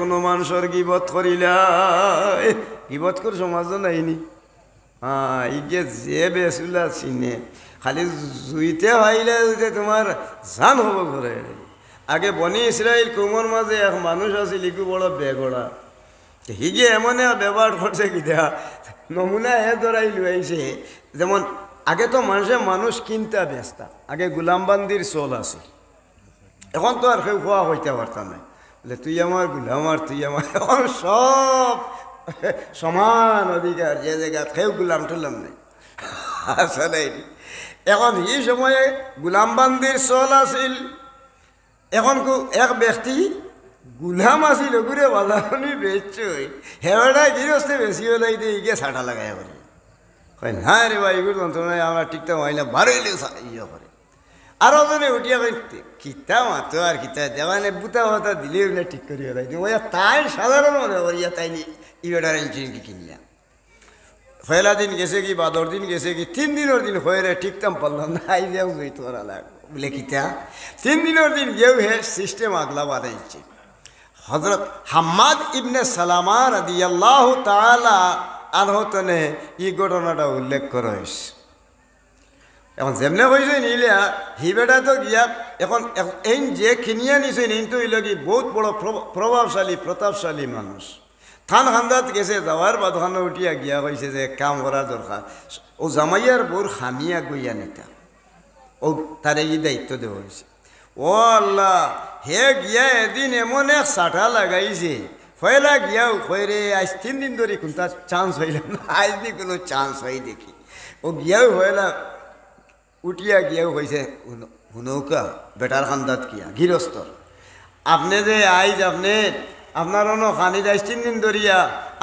কোনো মানুষের গীবত করিলাই গীবত করে সমাজ নাইনি ইগে যে বেসুলা চিনে খালি জুইতে হইলে তোমার জান হব ঘরে আগে বনি ইসরাইল কুমর মাঝে এক মানুষ আছে লিখু বড় বেগড়া হিগে এমন ব্যবহার করছে কি দেখা নমুনা ধরাই লুয়াইছে যেমন আগে তো মানুষ কিনতে ব্যস্ত আগে গুলামবান্দির চল আছে এখন তো আর কেউ খোয়া হইতে পারতাম না বলে তুই আমার গুলাম আর তুই আমার এখন সব সমান অধিকার যে জায়গা কেউ গুলাম টুলাম নেই আসলে এখন এই সময়ে গুলামবান্দির চল আছিল এখন এক ব্যক্তি গুলাম আছিল ঘুরে বাজারনি বেচছই হেওয়াটা গৃহস্থে বেশি হলে গিয়ে ছাটা লাগাই করে কয় না রে ভাই এগুলো যন্ত্রণায় আমরা ঠিকঠাক হয় না বারোইলে ইয়ে করে আরও জনে উঠিয়া কই কিতা মাতো আর কিতা দেওয়ানে বুতা ভাতা দিলে ওগুলো ঠিক করিয়া তাই তাই সাধারণ মনে করিয়া তাই ই বেটার ইঞ্জিনকে কিনলাম পয়লা দিন গেছে কি বা 10 দিন গেছে কি 3 দিনের দিন হয়ে ঠিকঠাক পারলাম না আই যাও যাই তোরা লাগবে বলে কিতা 3 দিনের দিন গেও হে সিস্টেম আগলা বাদাইছে হযরত হাম্মাদ ইবনে সালামা রাদিয়াল্লাহু তাআলা আনহতনে এই ঘটনাটা উল্লেখ করা হয়েছে এখন যেমনে হয়েছে নিলে হি বেটা তো গিয়া এখন এই যে কিনিয়া নিছে নিন তো হইল কি বহুত বড় প্রভাবশালী প্রতাপশালী মানুষ থান খান্দাত গেছে, যাওয়ার বাদখানে উঠিয়া গিয়া কইছে যে কাম করার দরকার, ও জামাইয়ার বোর খামিয়া গইয়া নিতা, ও তারে এই দায়িত্ব দেওয়া হয়েছে। ও আল্লাহ, হে গিয়া এদিন এমন এক সাটা লাগাইছে, ফয়লা গিয়াও ফয়রে আজ 3 দিন ধরে কোনটা চান্স হইল না, আজ দি কোনো চান্স হয় দেখি। ও গিয়াও হয়লা উঠিয়া গিয়াও কইছে, হুনৌকা বেটার খান্দাত কিয়া গৃহস্থর, আপনি যে আইজ আপনার খানি আজ 3 দিন ধরিয়া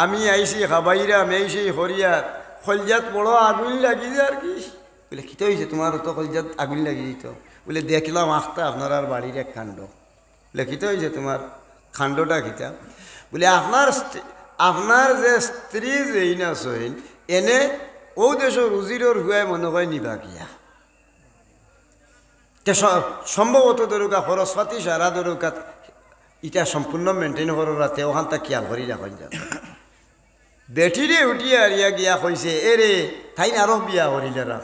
আমি আইসি খাবাইরা মেইসি হরিয়া খলজাত বড় আগুন লাগি যে আর কি। বলে খিতে হয়েছে তোমার, তো খলজাত আগুন লাগি দিত। বলে দেখলাম আখতা আপনার আর বাড়ির এক কাণ্ড। বলে খিতে হয়েছে তোমার, খাণ্ডটা খিতা? বলে আপনার যে স্ত্রী যেই না সইন এনে ও দেশ রুজিরর হুয়ায় মনে হয় নিবা গিয়া, সম্ভবত দরকা খরচ পাতি সারা দরকা ইটা সম্পূর্ণ মেনটেন করা, ওখান তা কিয়াল করি রাখেন যান। বেটিরে উঠিয়া আরিয়া গিয়া কইছে, এরে তাই আরো বিয়া করিলেরা।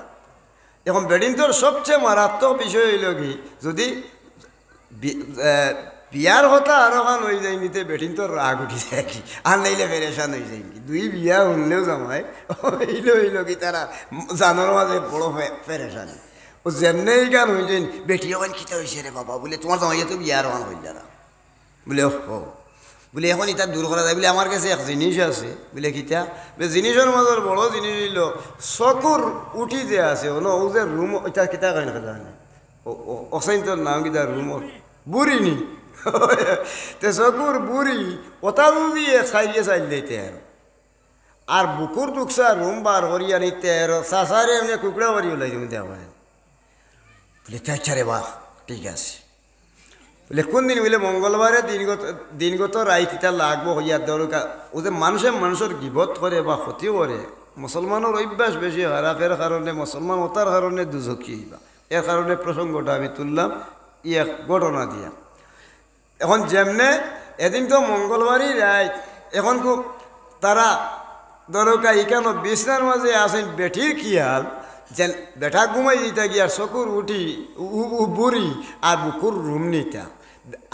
এখন বেডিন তোর সবচেয়ে মারাত্মক বিষয় হইল কি, যদি বিয়ার কথা আরো খান হয়ে যায় নিতে বেটিন তোর রাগ উঠি যায় কি, আর নাইলে ফেরেশান হয়ে যায় কি। 2 বিয়া শুনলেও জামাই হইল কি তারা জানোর মাঝে বড় ফেরেশান। ও যেমনি গান হয়ে যায়, বেটি ওখান খিতে হয়েছে রে বাবা, বলে তোমার জামাইয়া তো বিয়ার ওখান হইল যারা। বলে ও বলে এখন এটা দূর করা যায়। বলে আমার কাছে এক জিনিস আছে। বলে কিতা? জিনিসের মাজর বড় জিনিস হইল চকুর উঠি যে আছে, ও যে রুম এটা কিতা কেন খেলা অসাইন তোর নাম কিতা রুমর বুড়ি নি তে চকুর বুড়ি ওটা দিয়ে খাইয়ে চাইল দিতে আর বুকুর টুকসা রুম বার করিয়া নিতে আর চাষারে এমনি কুকুরা বাড়ি ওলাই তুমি দেওয়া। বলে আচ্ছা রে বাহ ঠিক আছে। বলে কোন দিন? বলে মঙ্গলবারে দিনগত রাইতিটা লাগবো হইয়া দরকার। ও যে মানুষের গিবত করে বা ক্ষতিও করে, মুসলমানের অভ্যাস বেশি হারাফের কারণে মুসলমান ওটার কারণে দুঝকি হইবা। এর কারণে প্রসঙ্গটা আমি তুললাম ই এক ঘটনা দিয়া। এখন যেমনে এদিন তো মঙ্গলবারই রাইত, এখন খুব তারা দরকার ইকানো বিছনার মাঝে আসেন, বেঠির কি হাল যে বেটা ঘুমাই দিতে গিয়া চকুর উঠি বুড়ি আর বুকুর রুম নিতা।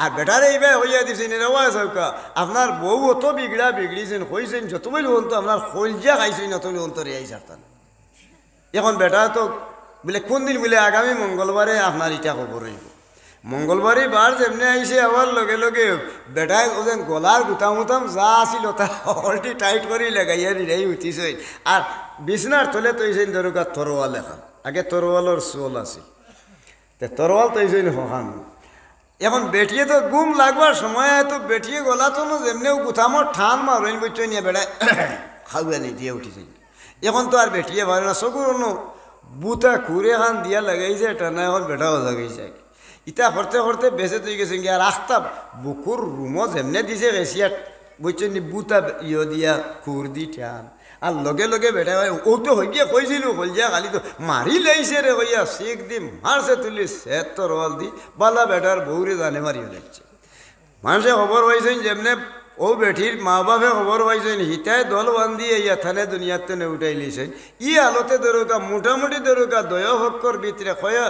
আর বেটার এইবার হইয়া দিছেন এরা চৌকা আপনার বউ অত বিগড়িছেন হয়েছেন যতই লোন তো আপনার হলজা খাইছেন অত লোন তো রেয়াই ছাড়তাম। এখন বেটা তো বলে কোন দিন? বলে আগামী মঙ্গলবারে আপনার ইটা খবর হইব। মঙ্গলবারে বার যেমনি আইসে আবার লগে লগে বেটায় ওদের গলার গুতাম যা আসিল তা অলটি টাইট করে লাগাইয়া রেই উঠিছে। আর বিছনার তলে তৈছেন দরকার তরোয়াল এখন, আগে তরোয়ালের চোল আছে, তরোয়াল তৈছেন হহান। এখন বেটিয়ে তো গুম লাগবার সময় তো বেটিয়ে গলা তো যেমনি গুথামর ঠান মারেন বইচ নিয়ে বেড়ায় খাওয়া নেই দিয়ে উঠিছে। এখন তো আর বেটিয়ে পারে না, চকুর বুতা খুঁড়ে খান দিয়া লাগাইছে টানা, এখন বেটাও লাগাইছে। ইটা করতে করতে বেঁচে তুই গেছেন কি। আর আখতাব বুকুর রুমও যেমনে দিছে গেছিয়া বইছেন বুতা ইয়ে দিয়া খুর দি টান। আর লগে লগে বেটা ভাই ও তো হয়ে গিয়ে কইছিল হলজিয়া খালি তো মারি লাইছে রে হইয়া শিখ দি মারছে তুলি সে তো রোয়াল দি বালা বেটার বউরে জানে মারিও লাগছে। মানুষে খবর পাইছেন যেমনে ও বেঠির মা বাপে খবর পাইছেন, হিতায় দল বান্ধি ইয়া থানে দুনিয়াতে নে উঠাই লিছেন। ই আলোতে দরকার মোটামুটি দরকার দয়া হক্কর ভিতরে খয়া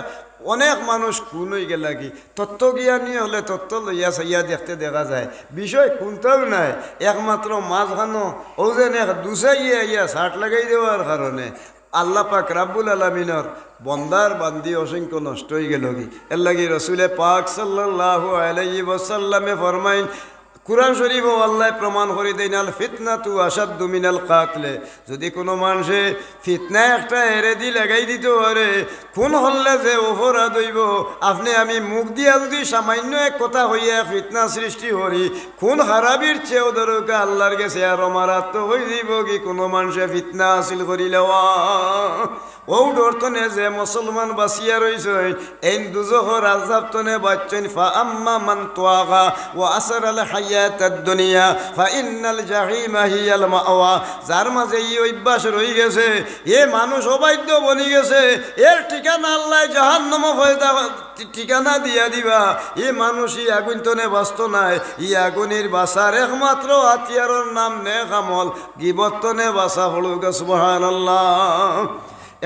অনেক মানুষ কোন হয়ে গেল কি তত্ত্বজ্ঞানী হলে তত্ত্ব লইয়া চাইয়া দেখতে দেখা যায় বিষয় কোনটাও নাই, একমাত্র মাঝখানো ও যেন এক দুসাইয়া ইয়া শার্ট লাগাই দেওয়ার কারণে আল্লাহ পাক রাব্বুল আলামিনের বন্দার বান্দি অসংখ্য নষ্ট হয়ে গেল কি। এর লাগি রসুলে পাক সাল্লাল্লাহু আলাইহি ওয়াসাল্লামে ফরমাইন, কুরআন শরীফ ও আল্লাহ প্রমাণ করে দেন, আল ফিতনাতু আশাদ্দু মিনাল কাতলে। যদি কোনো মানুষে ফিতনা একটা এরে দি লাগাই দিত পারে, খুন হলে যে অপরাধ হইব, আপনি আমি মুখ দিয়া যদি সামান্য এক কথা হইয়া ফিতনা সৃষ্টি করি, খুন হারাবির চেয়েও দরকা আল্লাহর গেছে আর মারাত্মক হয়ে দিব কি কোনো মানুষে ফিতনা হাসিল করিলে। ও ডরতনে যে মুসলমান বাঁচিয়া রইছেন এই দুজখর আযাব তনে বাঁচছেন। ফা আম্মা মান তাগা ওয়া আসরাল হায়াতাদ দুনিয়া ফা ইন্নাল জাহিমা হিয়াল মাওয়া। যার মাঝে এই অভ্যাস রই গেছে, এ মানুষ অবাধ্য বনি গেছে, এর ঠিকানা আল্লাহ জাহান্নাম হয়দা ঠিকানা দিয়া দিবা। এ মানুষ ই আগুন তনে বাঁচত নাই, ই আগুনের বাঁচার একমাত্র হাতিয়ারের নাম নেক আমল, গিবত তনে বাঁচা হলুকা। সুবহানাল্লাহ।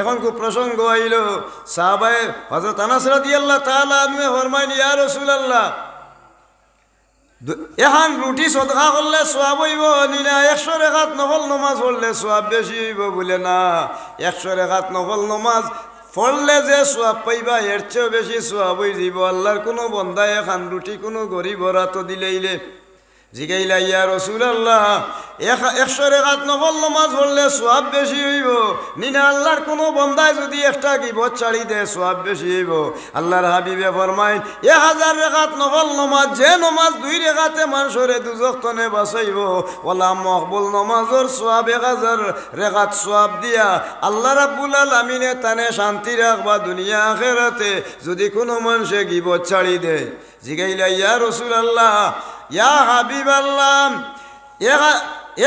এখন খুব প্রসঙ্গ আইল সাহাবায়ে হযরত আনাস রাদিয়াল্লাহু তাআলা আনহু ফরমাইন, ইয়া রাসূলুল্লাহ এখন রুটি সদকা করলে সোয়াব হইব না 100 রেখাত নফল নমাজ পড়লে সোয়াব বেশি হইব বলে না 100 রেখাত নফল নমাজ পড়লে যে সোয়াব পাইবা এর চেয়েও বেশি সোয়াব হয়ে যাব। আল্লাহর কোনো বন্দায় এখন রুটি কোনো গরিব তো দিলেইলে জিগাইলা ইয়া রাসূলুল্লাহ 100 রেখাত নফল নামাজ পড়লে সওয়াব বেশি হইব নিনা আল্লাহর কোনো বান্দায় যদি একটা গীবত ছাড়ি দেয় সওয়াব বেশি হইব। আল্লাহর হাবিবে ফরমায় 1000 রেখাত নফল নামাজ যে নামাজ 2 রেখাতে মানুষরে দুজখ তনে বাঁচাইব ওলা মকবুল নামাজের সওয়াব 1000 রেখাত সওয়াব দিয়া আল্লাহ রাব্বুল আলামিনে তানে শান্তি রাখবা দুনিয়া আখিরাতে যদি কোনো মানুষে গীবত ছাড়ি দেয়। জিগাইলা ইয়া রাসূলুল্লাহ ইয়া হাবিবাল্লাহ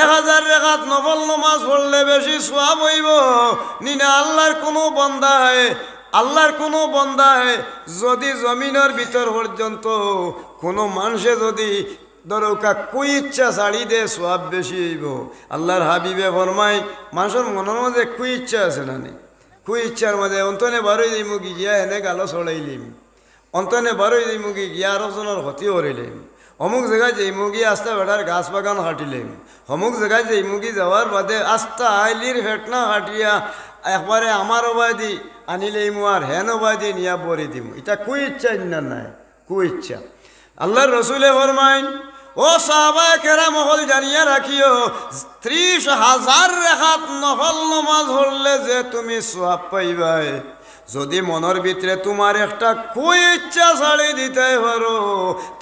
1000 রেখাত নফল নামাজ পড়লে বেশি সওয়াব হইব নিনা আল্লাহর কোনো বন্দায় যদি জমিনের ভিতর পর্যন্ত কোনো মানুষে যদি দরকা কই ইচ্ছা ছাড়ি দে সওয়াব বেশি হইব। আল্লাহর হাবিবে ফরমায় মানুষের মনের মধ্যে কই ইচ্ছা আছে না নি কই ইচ্ছার মধ্যে অন্তনে বারোই দিই মুগি গিয়া এনে গালো চড়াইলিম অন্তনে বারোই দিই মুগি গিয়া আরো জনের ক্ষতি করিলিম অমুক জায়গায় যে মুগি আস্তা বেটার গাছ বাগান হাঁটিলেন অমুক জায়গায় যে মুগি যাওয়ার বাদে আস্তা আইলির ফেটনা হাঁটিয়া একবারে আমার অবাদি আনিলেইমু আর হেন অবাদি নিয়া বরি দিমু এটা কই ইচ্ছা না নাই কই ইচ্ছা। আল্লাহর রসুলে ফরমাইন ও সাহাবায়ে কেরাম হল জানিয়া রাখিও 30,000 রেখাত নফল নামাজ পড়লে যে তুমি সওয়াব পাইবাই যদি মনের ভিতরে তোমার একটা কই ইচ্ছা ছাড়ি দিতে পারো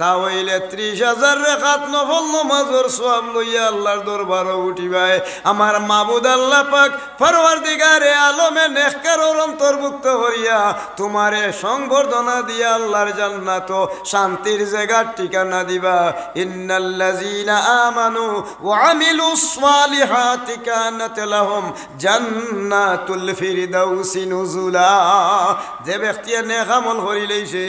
তা হইলে 30,000 রেখাত নফল নামাজের সওয়াব লইয়া আল্লাহর দরবারে উঠিবাই। আমার মাবুদ আল্লাহ পাক পরওয়ারদিগারে আলমে নেককারর অন্তর্ভুক্ত করিয়া তোমারে সংবর্ধনা দিয়া আল্লাহর জান্নাত শান্তির জায়গার ঠিকানা দিবা। ইন্নাল্লাযীনা আমানু ওয়া আমিলুস সালিহাতি কানাত লাহুম জান্নাতুল ফিরদাউসি নুজুলা। যে ব্যক্তি নেক আমল করি লইছে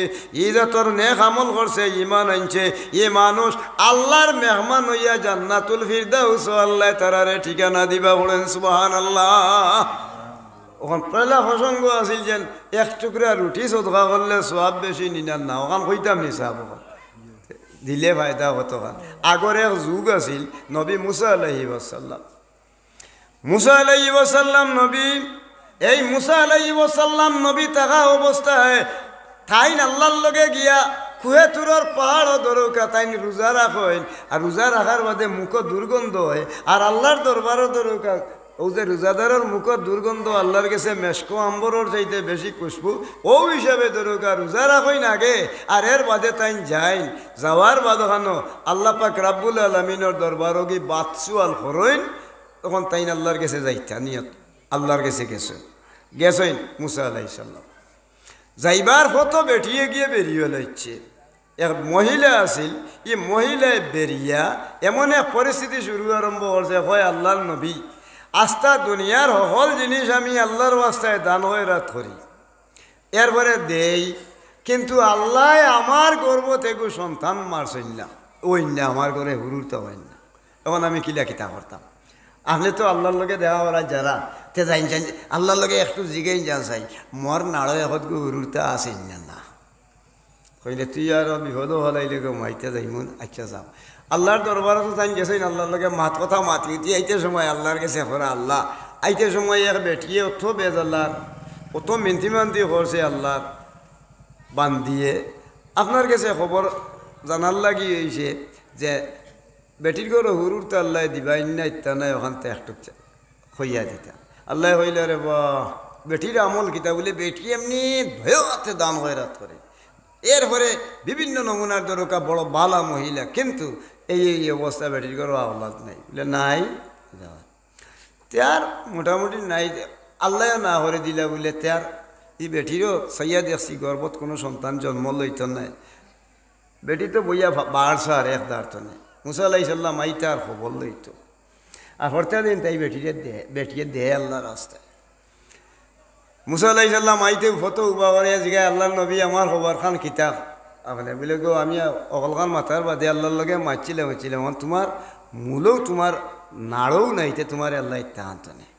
ইজাতর নেক আমল করছে ঈমান আনছে এ মানুষ আল্লাহর মেহমান হইয়া জান্নাতুল ফিরদাউস আল্লাহ তারারে ঠিকানা দিবা। বলেন সুবহানাল্লাহ। ওখান পয়লা প্রসঙ্গ আছিল যেন এক টুকরা রুটি সদকা করলে সওয়াব বেশি নিনার না ওখান কইতাম নি সাহেব দিলে ফায়দা হতো। আগর এক যুগ আছিল নবী মুসা আলাইহিস সালাম নবী এই মুসা আলাইহিস সালাম নবী থাকা অবস্থায় তাইন আল্লাহর লগে গিয়া কুহে তুরর পাহাড় দরকা তাইন রোজা রাখেন আর রোজা রাখার বাদে মুখ দুর্গন্ধ হয় আর আল্লাহর দরবারও দরকা ও যে রোজাদারের মুখের দুর্গন্ধ আল্লাহর কাছে মেশকো আম্বরের চাইতে বেশি খুশবু ও হিসাবে দরকা রোজা রাখইন আগে আর এর বাদে তাইন যাইন যাওয়ার বাদে খানো আল্লাহ পাক রাব্বুল আলামিনের দরবারও কি বাতসুয়াল করইন তখন তাইন আল্লাহর কাছে যাইতা নিয়ত আল্লাহর কাছে গেছেন মুসা আলাইহিস সালাম যাইবার ফটো বেঠিয়ে গিয়ে বেরিয়ে লাইছে এক মহিলা আছিল এই মহিলায় বেরিয়া এমন এক পরিস্থিতি শুরু আরম্ভ করছে হয় আল্লাহর নবী আস্থা দুনিয়ার সকল জিনিস আমি আল্লাহর ওয়াস্তায় দান হয়ে রাত করি এরপরে দেই কিন্তু আল্লাহ আমার গর্ব থেকে সন্তান মারছেন না ওই না আমার ঘরে হুরুরতা হয় না তখন আমি কিলা কিতা করতাম আপনি তো আল্লাহর লগে দেওয়া ওরা যারা তে যাইন যাই আল্লাহর লগে একটু জিগাই যা চাই মর নাড়ো এখন হুরুরতা আসেন না কইলে তুই আর বিপদ হলাইলে গো মাইতে যাইমুন আচ্ছা যাও আল্লাহর দরবারে তো তাই গেছেন আল্লাহর লগে মাত কথা মাতি তুই আইতে সময় আল্লাহর কাছে করা আল্লাহ আইতে সময় এক বেটিয়ে অত বেজ আল্লাহর অত মিন্তি করছে আল্লাহর বান্ধিয়ে আপনার কাছে খবর জানার লাগি হয়েছে যে বেটির ঘর হুরুর তো আল্লাহ দিবা ইন্না ইত্যা নাই ওখান থেকে একটু হইয়া দিতাম আল্লাহ হইলে রে বা বেটির আমল কিতা বলে বেটি এমনি ভয়তে দান হয়ে রাত করে এরপরে বিভিন্ন নমুনার দরকার বড় বালা মহিলা কিন্তু এই অবস্থা বেটির ঘর আওলাদ নাই বলে নাই তার মোটামুটি নাই আল্লাহ না করে দিলা বলে তার এই বেটিরও সাইয়া দেখছি গর্ভত কোনো সন্তান জন্ম লইত নাই বেটি তো বইয়া বাড়ছে আর এক দাঁড়তো নেই মুসা আলাইহিস সালাম আইতে আর খবর লইত আর হরতে দিন তাই বেটিয়ে দেহে আল্লাহর রাস্তায় মুসা আলাইহিস সালাম আইতে ফটো উবা করে জিগায় আল্লাহর নবী আমার খবর খান কিতাব আপনি বলে গো আমি অকলখান মাথার বাদে আল্লাহর লগে মারছিলাম তোমার মূলেও তোমার নাড়ও নাইতে তোমার আল্লাহ ইত্যাহান্ত নেই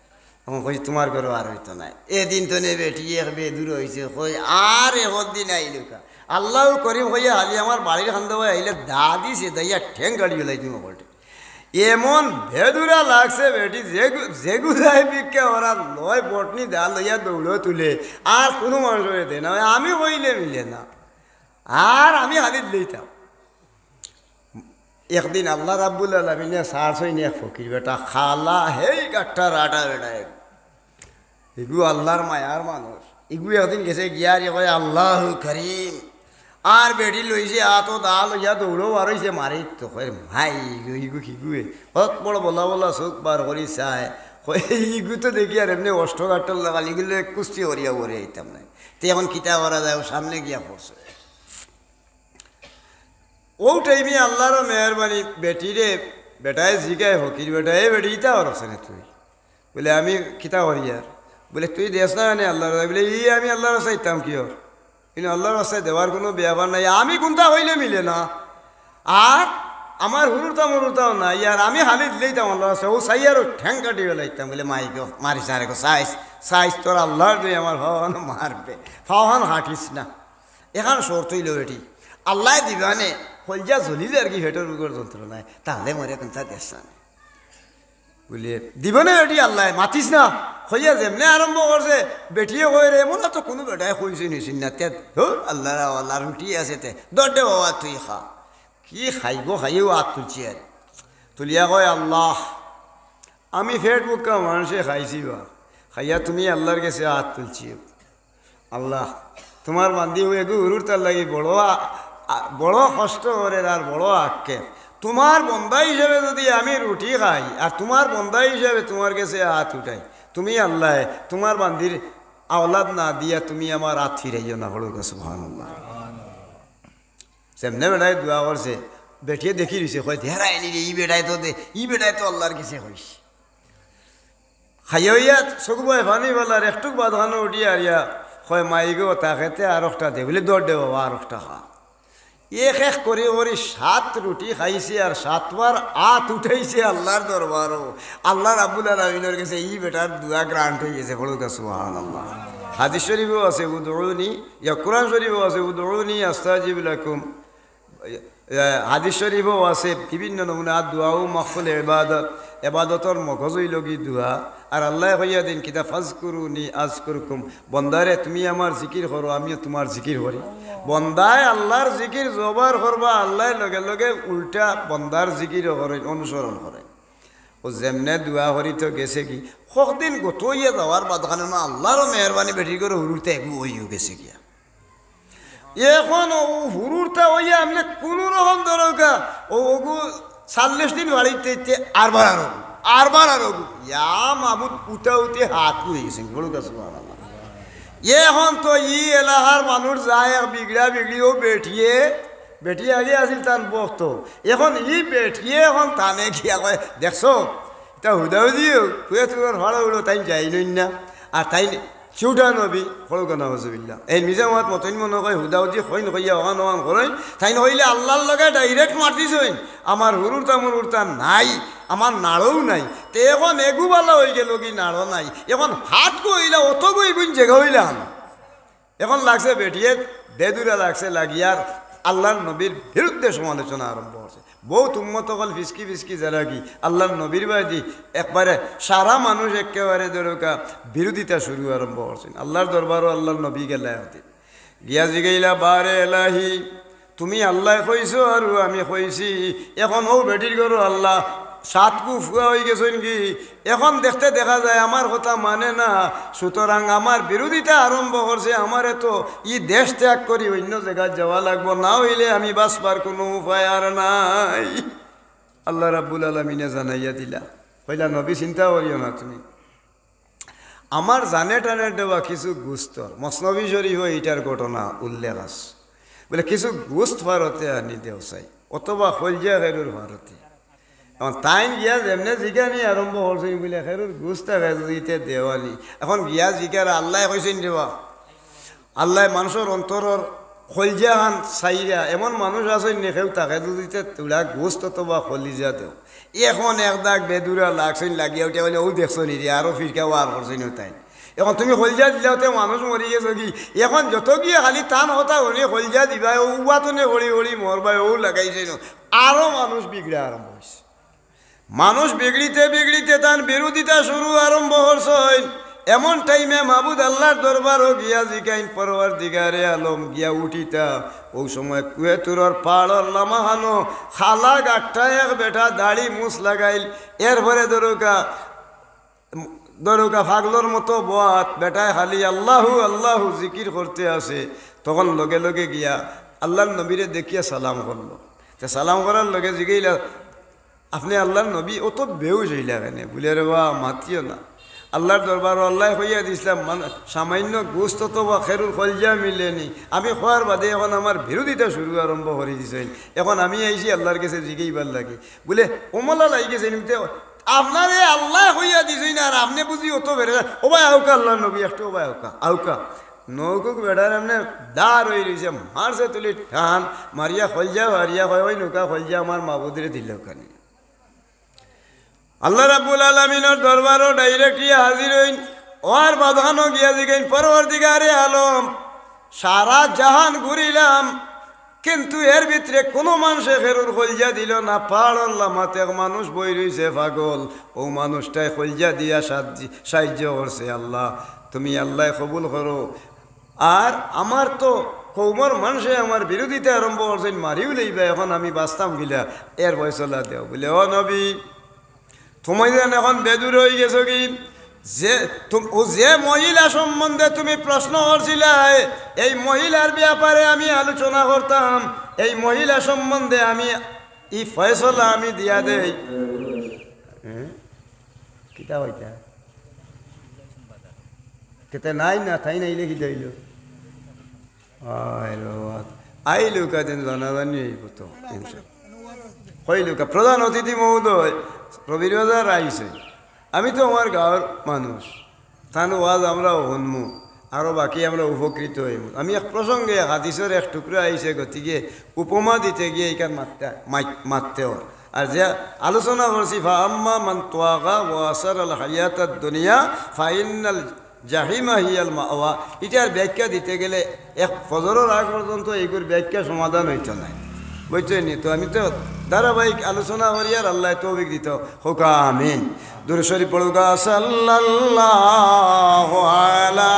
তখন কই তোমার ঘরে আর হইতো নাই এদিন তো নেই বেটি এক বে দূর হয়েছে কই আর দিন আইলুকা আল্লাহ করিম হইয়া হালি আমার বাড়ির খান্দা আইলে দা দিছে দাইয়া ঠ্যাং গাড়ি গেলাই তুমি বলতে এমন ভেদুরা লাগছে বেটি যেগুলাই বিকে ওরা লয় বটনি দা লইয়া দৌড়ে তুলে আর কোনো মানুষ দেয় না আমি হইলে মিলে না আর আমি হালিত লইতাম একদিন আল্লাহ রাব্বুল আলামিনে সার্চ হইনি এক ফকির বেটা খালা হেই কাঠটা রাটা বেটা এগু আল্লাহর মায়ার মানুষ এগু একদিন গেছে গিয়ার কয় আল্লাহ করিম আর বেটি লইছে আতো দা লইয়া দৌড়ো আর হইছে মারি তো কয় ভাই ইগু খিগুয়ে হত বড় বলা বলা চোখ বার করি চায় ইগু তো দেখি আর এমনি অষ্ট কাটল লাগাল এগুলো কুস্তি করিয়া করে আইতাম না তো এখন কিতা করা যায় সামনে গিয়া পড়ছে ও টাইমে আল্লাহরও মেহরবানি বেটিরে বেটায় জিগায় হকির বেটায় বেটি ইতা করছে না তুই বলে আমি কিতা করি আর বলে তুই দেশ না মানে আল্লাহর বলে আমি আল্লাহর চাইতাম কি ওর কিন্তু আল্লাহর রাস্তায় দেওয়ার কোনো ব্যাপার নাই আমি কোনটা হইলে মিলে না আর আমার হুরুতাও নাই আর আমি হালি দিলেইতাম আল্লাহ রাস্তায় ও চাই আর ঠ্যাং কাটি বেলাইতাম বলে মাইকে মারিস আর সাইজ তোর আল্লাহর তুই আমার ভাবানো মারবে ফাওয়ান হাঁটিস না এখন শর্ত হইল বেটি আল্লাহ দিবানে হলজা জ্বলিলে আর কি হেঁটের রোগের যন্ত্রণায় তাহলে মরে কোনটা দেশ না বলিয়ে দিব না বেটি আল্লাহ মাতিস না হইয়া যেমনে আরম্ভ করছে বেটিয়ে কই রে এমন তো কোনো বেটায় কইছে নিছিন না তে আল্লাহ আল্লাহ রুটি আছে তে দরদে বাবা তুই খা কি খাইব খাইও হাত তুলছি আর তুলিয়া কয় আল্লাহ আমি ফেট মুখা মানুষে খাইছি বা খাইয়া তুমি আল্লাহর কাছে হাত তুলছি আল্লাহ তোমার বান্ধি হয়ে গুরুর তার লাগি বড় কষ্ট করে আর বড় আঁকে তোমার বন্ধা হিসেবে যদি আমি রুটি খাই আর তোমার বন্ধা হিসেবে তোমার কাছে হাত উঠাই তুমি আল্লাহ তোমার বান্দির আওলাদ না দিয়া তুমি আমার হাত ফিরাইও না হলো সুবহানাল্লাহ সেমনে বেটায় দোয়া করছে বেটিয়ে দেখি রয়েছে কয় ধেরাই নি রে ই বেটায় তো আল্লাহর কাছে হইস খাইয়া হইয়া চকু বয় ফানি বলার একটু বাঁধানো উঠিয়া আরিয়া কয় মাইগো তাকেতে আর একটা দে বলে দৌড় দে বাবা আর একটা খা এক করে ওরে 7 রুটি খাইছে আর 7বার হাত উঠাইছে আল্লাহর দরবারও আল্লাহ রাব্বুল আলামিনের কাছে এই বেটার দোয়া গ্রান্ট হয়ে গেছে বলো সুবহানাল্লাহ হাদিস শরীফও আছে উদউনি ইয়া কোরআন শরীফও আছে উদউনি আস্তাজিব লাকুম হাদিস শরীফও আছে বিভিন্ন নমুনা দোয়াও মাহফুল এবাদতর মগজই লগি দোয়া আর আল্লাহ হইয়া দিন কিতা ফাজকুরুনি আজকুরকুম বন্দারে তুমি আমার জিকির করো আমিও তোমার জিকির করি বন্দায় আল্লাহর জিকির জবার করবা আল্লাহ লগে লগে উল্টা বন্দার জিকির করে অনুসরণ করে ও যেমনে দোয়া করি তো গেছে কি কতদিন গোটইয়া যাওয়ার বাদখানে না আল্লাহরও মেহরবানি বেটি করে হুরুরতে একু হইও গেছে গিয়া এখন ও হুরুরটা হইয়া আপনি কোনো রকম দরকা ও ওগু 40 দিন বাড়িতে আরবার আরোগু ইয়া মাহমুদ উঠে হাত হয়ে গেছে বড় কাছে এখন তো ই এলাকার মানুষ যায় বিগড়িও বেটিয়ে আগে আসিল তার বক্ত এখন ই বেটিয়ে এখন টানে গিয়া কয় দেখছো তা হুদাও দিও তুই তোর ভাড়া উড়ো তাই যাই নই না আর তাই চৌটা নবী সৰুকা নজবিল্লা এই নিজে মাত মতন মনে কয় হুদাও দি হয় নকইয়া অহান অহান করেন তাই নহইলে আল্লাহর লগে ডাইরেক্ট মাতিছেন আমার হুরুরতা নাই আমার নাড়ও নাই তে এখন এগুবালা হয়ে গেল কি নাড়ো নাই এখন হাত কইলা অত গই গুণ জেগা হইলাম এখন লাগছে বেটিয়ে বেদুরা লাগছে লাগিয়ার আল্লাহর নবীর বিরুদ্ধে সমালোচনা আরম্ভ হচ্ছে বহুত উম্মত হল ফিসকি যারা কি আল্লাহর নবীর বাদি একবারে সারা মানুষ একেবারে দরকা বিরোধিতা শুরু আরম্ভ করছেন আল্লাহর দরবারও আল্লাহর নবী গেলায় হতে গিয়া জিগাইলা বারে এলাহি তুমি আল্লাহ কইছো আর আমি কইছি এখন ও বেটির করো আল্লাহ 7 কু ফুয়া হয়ে গেছেন কি এখন দেখতে দেখা যায় আমার কথা মানে না সুতরাং আমার বিরোধিতা আরম্ভ করছে আমারে তো ই দেশ ত্যাগ করি অন্য জায়গায় যাওয়া লাগবো না হইলে আমি বাঁচবার কোনো উপায় আর নাই আল্লাহ রাব্বুল আলামিনে জানাইয়া দিলা কইলা নবী চিন্তা করিও না তুমি আমার জানে টানে দেওয়া কিছু গুস্তর মসনবী শরীফ এইটার ঘটনা উল্লেখ আছে বলে কিছু গুস্ত ভারতে আনি দেও চাই অথবা হলজিয়া খেরুর ভারতে এখন তাই গিয়া যেমনে জিকানি আরম্ভ করছে বলে খেরুর গুস্তা খেতে দেওয়ানি এখন গিয়া জিকার আল্লাহ কইছেন দেওয়া আল্লাহ মানুষের অন্তরের খলজা খান চাইরা এমন মানুষ আছে নেখেও তাকে দিতে তোলা গোস্ত অথবা খলিজা দেও এখন একদাক বেদুরা লাগছেন লাগিয়া উঠে বলে ও দেখছো নি রে আরও ফিরকা ওয়ার করছেন তাই এখন তুমি হলজা দিলাতে মানুষ মরি গেছো কি এখন যত গিয়ে খালি টান হতা হলে হলজা দিবা উবা তো নে হরি হরি মরবাই ও লাগাইছে আরো মানুষ বিগড়ে আরম্ভ হয়েছে মানুষ বিগড়িতে বিগড়িতে তার বিরোধিতা শুরু আরম্ভ হচ্ছে এমন টাইমে মাহবুদ আল্লাহর দরবারও গিয়া জিগাইন পরওয়ারদিগারে আলম গিয়া উঠিতা ওই সময় কুয়েতুরর পাড়র লামাহানো খালা গাঠটা এক বেটা দাড়ি মুছ লাগাইল এরপরে দরুকা ফাগলোর মতো বাত বেটায় খালি আল্লাহু আল্লাহু জিকির করতে আসে তখন লগে লগে গিয়া আল্লাহর নবীরে দেখিয়া সালাম করলো তা সালাম করার লগে জিগাইলা আপনি আল্লাহর নবী ও তো বেউস হইলা কেন বলে রে বা মাতিও না আল্লাহর দরবার আল্লাহ হইয়া দিছিলাম সামান্য গোস্ত তো বা খেরুর কলজা মিলেনি আমি খোয়ার বাদে এখন আমার বিরোধিতা শুরু আরম্ভ করে দিছেন এখন আমি আইসি আল্লাহর কাছে জিগাইবার লাগে বলে ওমলা লাগি গেছে নিমতে আপনারে আল্লাহ হইয়া দিছই না আর আপনি বুঝি অত বেড়ে ও ভাই আউকা আল্লাহর নবী একটা ও ভাই আউকা নৌকুক বেড়ার এমনি দাঁড় হয়ে রয়েছে মারছে তুলি টান মারিয়া খলজা হারিয়া হয় ওই নৌকা খলজা আমার মাবুদরে দিল ওখানে আল্লাহ রাব্বুল আলামিনের দরবারও ডাইরেক্ট গিয়া হাজির হইন ওর বাঁধানো গিয়া দিকেন পরওয়ারদিগারে আলম সারা জাহান ঘুরিলাম কিন্তু এর ভিতরে কোনো মানুষে খেরুর খলজা দিল না পাড়ল্লা মাতে মানুষ বই রইছে পাগল ও মানুষটাই খলজা দিয়া সাহায্য করছে আল্লাহ তুমি আল্লাহ কবুল করো আর আমার তো কৌমর মানুষে আমার বিরোধিতা আরম্ভ করছেন মারিও লইবা এখন আমি বাঁচতাম গিলা এর ফয়সলা দেও বলে ও নবী তুমি যেন এখন বেদুর হয়ে গেছো কি যে মহিলা সম্বন্ধে তুমি প্রশ্ন করছিলে এই মহিলার ব্যাপারে আমি আলোচনা করতাম এই মহিলা সম্বন্ধে আমি এই ফয়সলা আমি দিয়া দেই কিতা হইতা কেতে নাই না তাই নাইলে কি দিল আইলু কাদিন জানাজানি হইব তো কইলুকা প্রধান অতিথি মহোদয় রবির বাজার আইছে আমি তো আমার গাঁৱৰ মানুষ তানো ওয়াজ আমরা শুনমু আরও বাকি আমরা উপকৃত হইম আমি এক প্রসঙ্গে হাদিসের এক টুকরা আইছে গতিকে উপমা দিতে গিয়ে এইখান মারতে ওর আর যে আলোচনা করছি ফা আম্মা মান তোয়াগা ওয়াসার আল হায়াত দুনিয়া ফাইনাল জাহিমা হিয়াল মাওয়া এটার ব্যাখ্যা দিতে গেলে এক ফজরের আগ পর্যন্ত এইগুলোর ব্যাখ্যা সমাধান হইত নাই বুঝছই নি তো আমি তো ধারাবাহিক আলোচনা করি আর আল্লাহ তৌফিক দিত হোকা আমিন দুরূদ শরীফ পড়ুগা সাল্লাল্লাহু আলা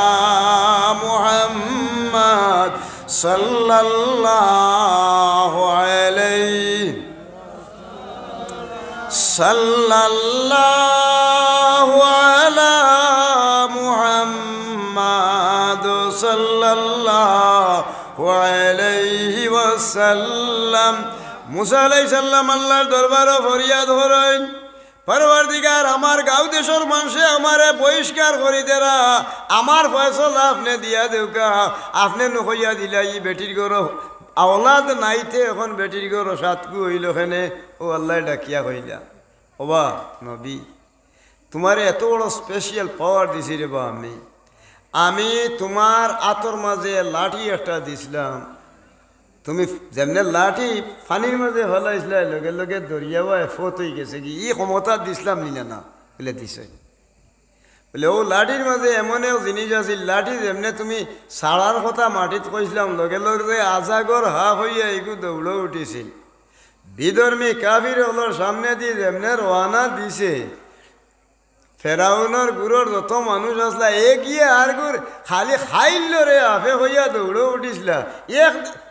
মুহাম্মদ সাল্লাল্লাহু আলাইহি সাল্লাল্লাহু আলা মুহাম্মদ সাল্লাল্লাহু আলাইহি ওয়াসাল্লাম মুসা আলাইহিস সালাম আল্লাহর দরবারে ফরিয়াদ করেন পরওয়ারদিগার আমার গাঁও দেশের মানুষে আমারে বহিষ্কার করি দেরা আমার ফয়সলা আপনি দিয়া দেউকা আপনি নকইয়া দিলা ই বেটির ঘর আওলাদ নাইতে এখন বেটির ঘর সাতকু হইল খেনে ও আল্লাহ ডাকিয়া কইলা ওবা নবী তোমারে এত বড় স্পেশাল পাওয়ার দিছি রে বা আমি তোমার আতর মাঝে লাঠি একটা দিছিলাম তুমি যেমনে লাঠি পানির মাঝে হলাইছিলা লগে লগে দরিয়াও এফত হয়ে গেছে কি ই ক্ষমতা দিছিলাম নিনা না বলে দিছে বলে ও লাঠির মাঝে এমনও জিনিস আছিল লাঠি যেমনে তুমি সাড়ার কথা মাটিত কইছিলাম লগে লগে আজাগর হা হইয়া এইগু দৌড়ে উঠিছিল বিধর্মী কাফির হলোর সামনে দিয়ে যেমনে রওনা দিছে ফেরাউনের গুড়োর যত মানুষ আসলা এ গিয়ে আর গুড় খালি খাইল রে আফে হইয়া দৌড়ে উঠিসলা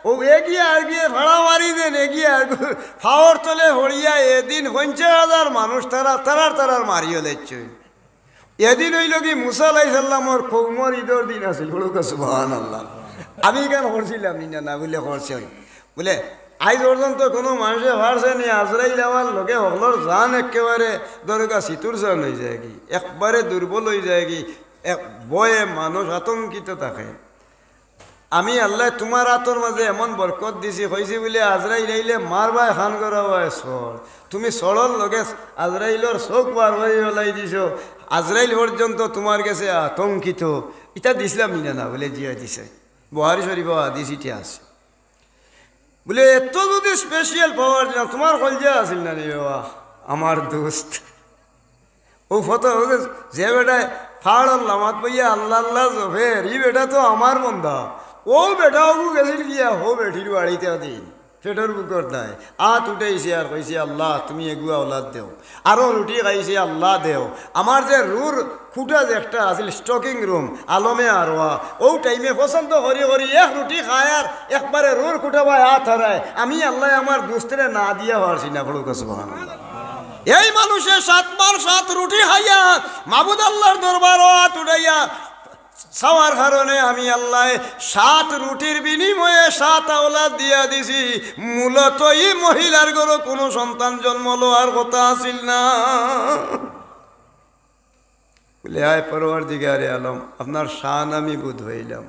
ও এ গিয়ে আর গিয়ে ভাড়া মারি দেন এ গিয়ে আর গুড় ফাওয়ার তলে হরিয়া এদিন 50,000 মানুষ তারার মারিও লেচ্ছে এদিন হইল কি মুসা আলাইহিস সালামর কওমর ঈদের দিন আছিল বলুক সুবহানাল্লাহ আমি কেন করছিলাম না বলে করছে বলে আজ পর্যন্ত কোনো মানুষে ভারছে নি আজরাইল আমার লোকে হকলর জান একেবারে দরকার সিতুর জান হয়ে যায় কি একবারে দুর্বল হয়ে যায় কি এক বয়ে মানুষ আতঙ্কিত থাকে আমি আল্লাহ তোমার আতর মাঝে এমন বরকত দিছি হয়েছি বলে আজরাইল আইলে মারবাই খান করা হয় সর তুমি সরল লোকে আজরাইলর চোখ বার হয়ে হলাই দিছ আজরাইল পর্যন্ত তোমার কাছে আতঙ্কিত এটা দিছিলাম না বলে জিয়া দিছে বুখারী শরীফ হাদিস ইতি আছে বলে এত যদি স্পেশাল পাওয়ার না তোমার কলজা আছিল না রে বাবা আমার দোস্ত ও ফটো যে বেটায় ফাড়ল লামাত বইয়া আল্লাহ আল্লাহ জফের ই বেটা তো আমার বন্ধা ও বেটা ও গেছিল গিয়া হো বেঠির বাড়িতে দিন পেটের বুকর দেয় আত উঠেছে আর কইছে আল্লাহ তুমি এগুয়া ওলাদ দেও আরও রুটি খাইছে আল্লাহ দেও আমার যে রুর খুঁটা যে একটা আছিল স্টকিং রুম আলমে আরোয়া ও টাইমে পছন্দ করি করি এক রুটি খায় আর একবারে রুর খুঁটা ভাই হাত হারায় আমি আল্লাহ আমার দুস্তরে না দিয়া পারছি না বড় কাছে এই মানুষে 7 বার 7 রুটি খাইয়া মাবুদ আল্লাহর দরবার হাত উঠাইয়া চাওয়ার কারণে আমি আল্লাহ 7 রুটির বিনিময়ে 7 আওলাদ দিয়া দিছি মূলত এই মহিলার ঘরে কোনো সন্তান জন্ম লওয়ার কথা আছিল না বলে আয় পরওয়ারদিগারে আলম আপনার শান আমি বুধ হইলাম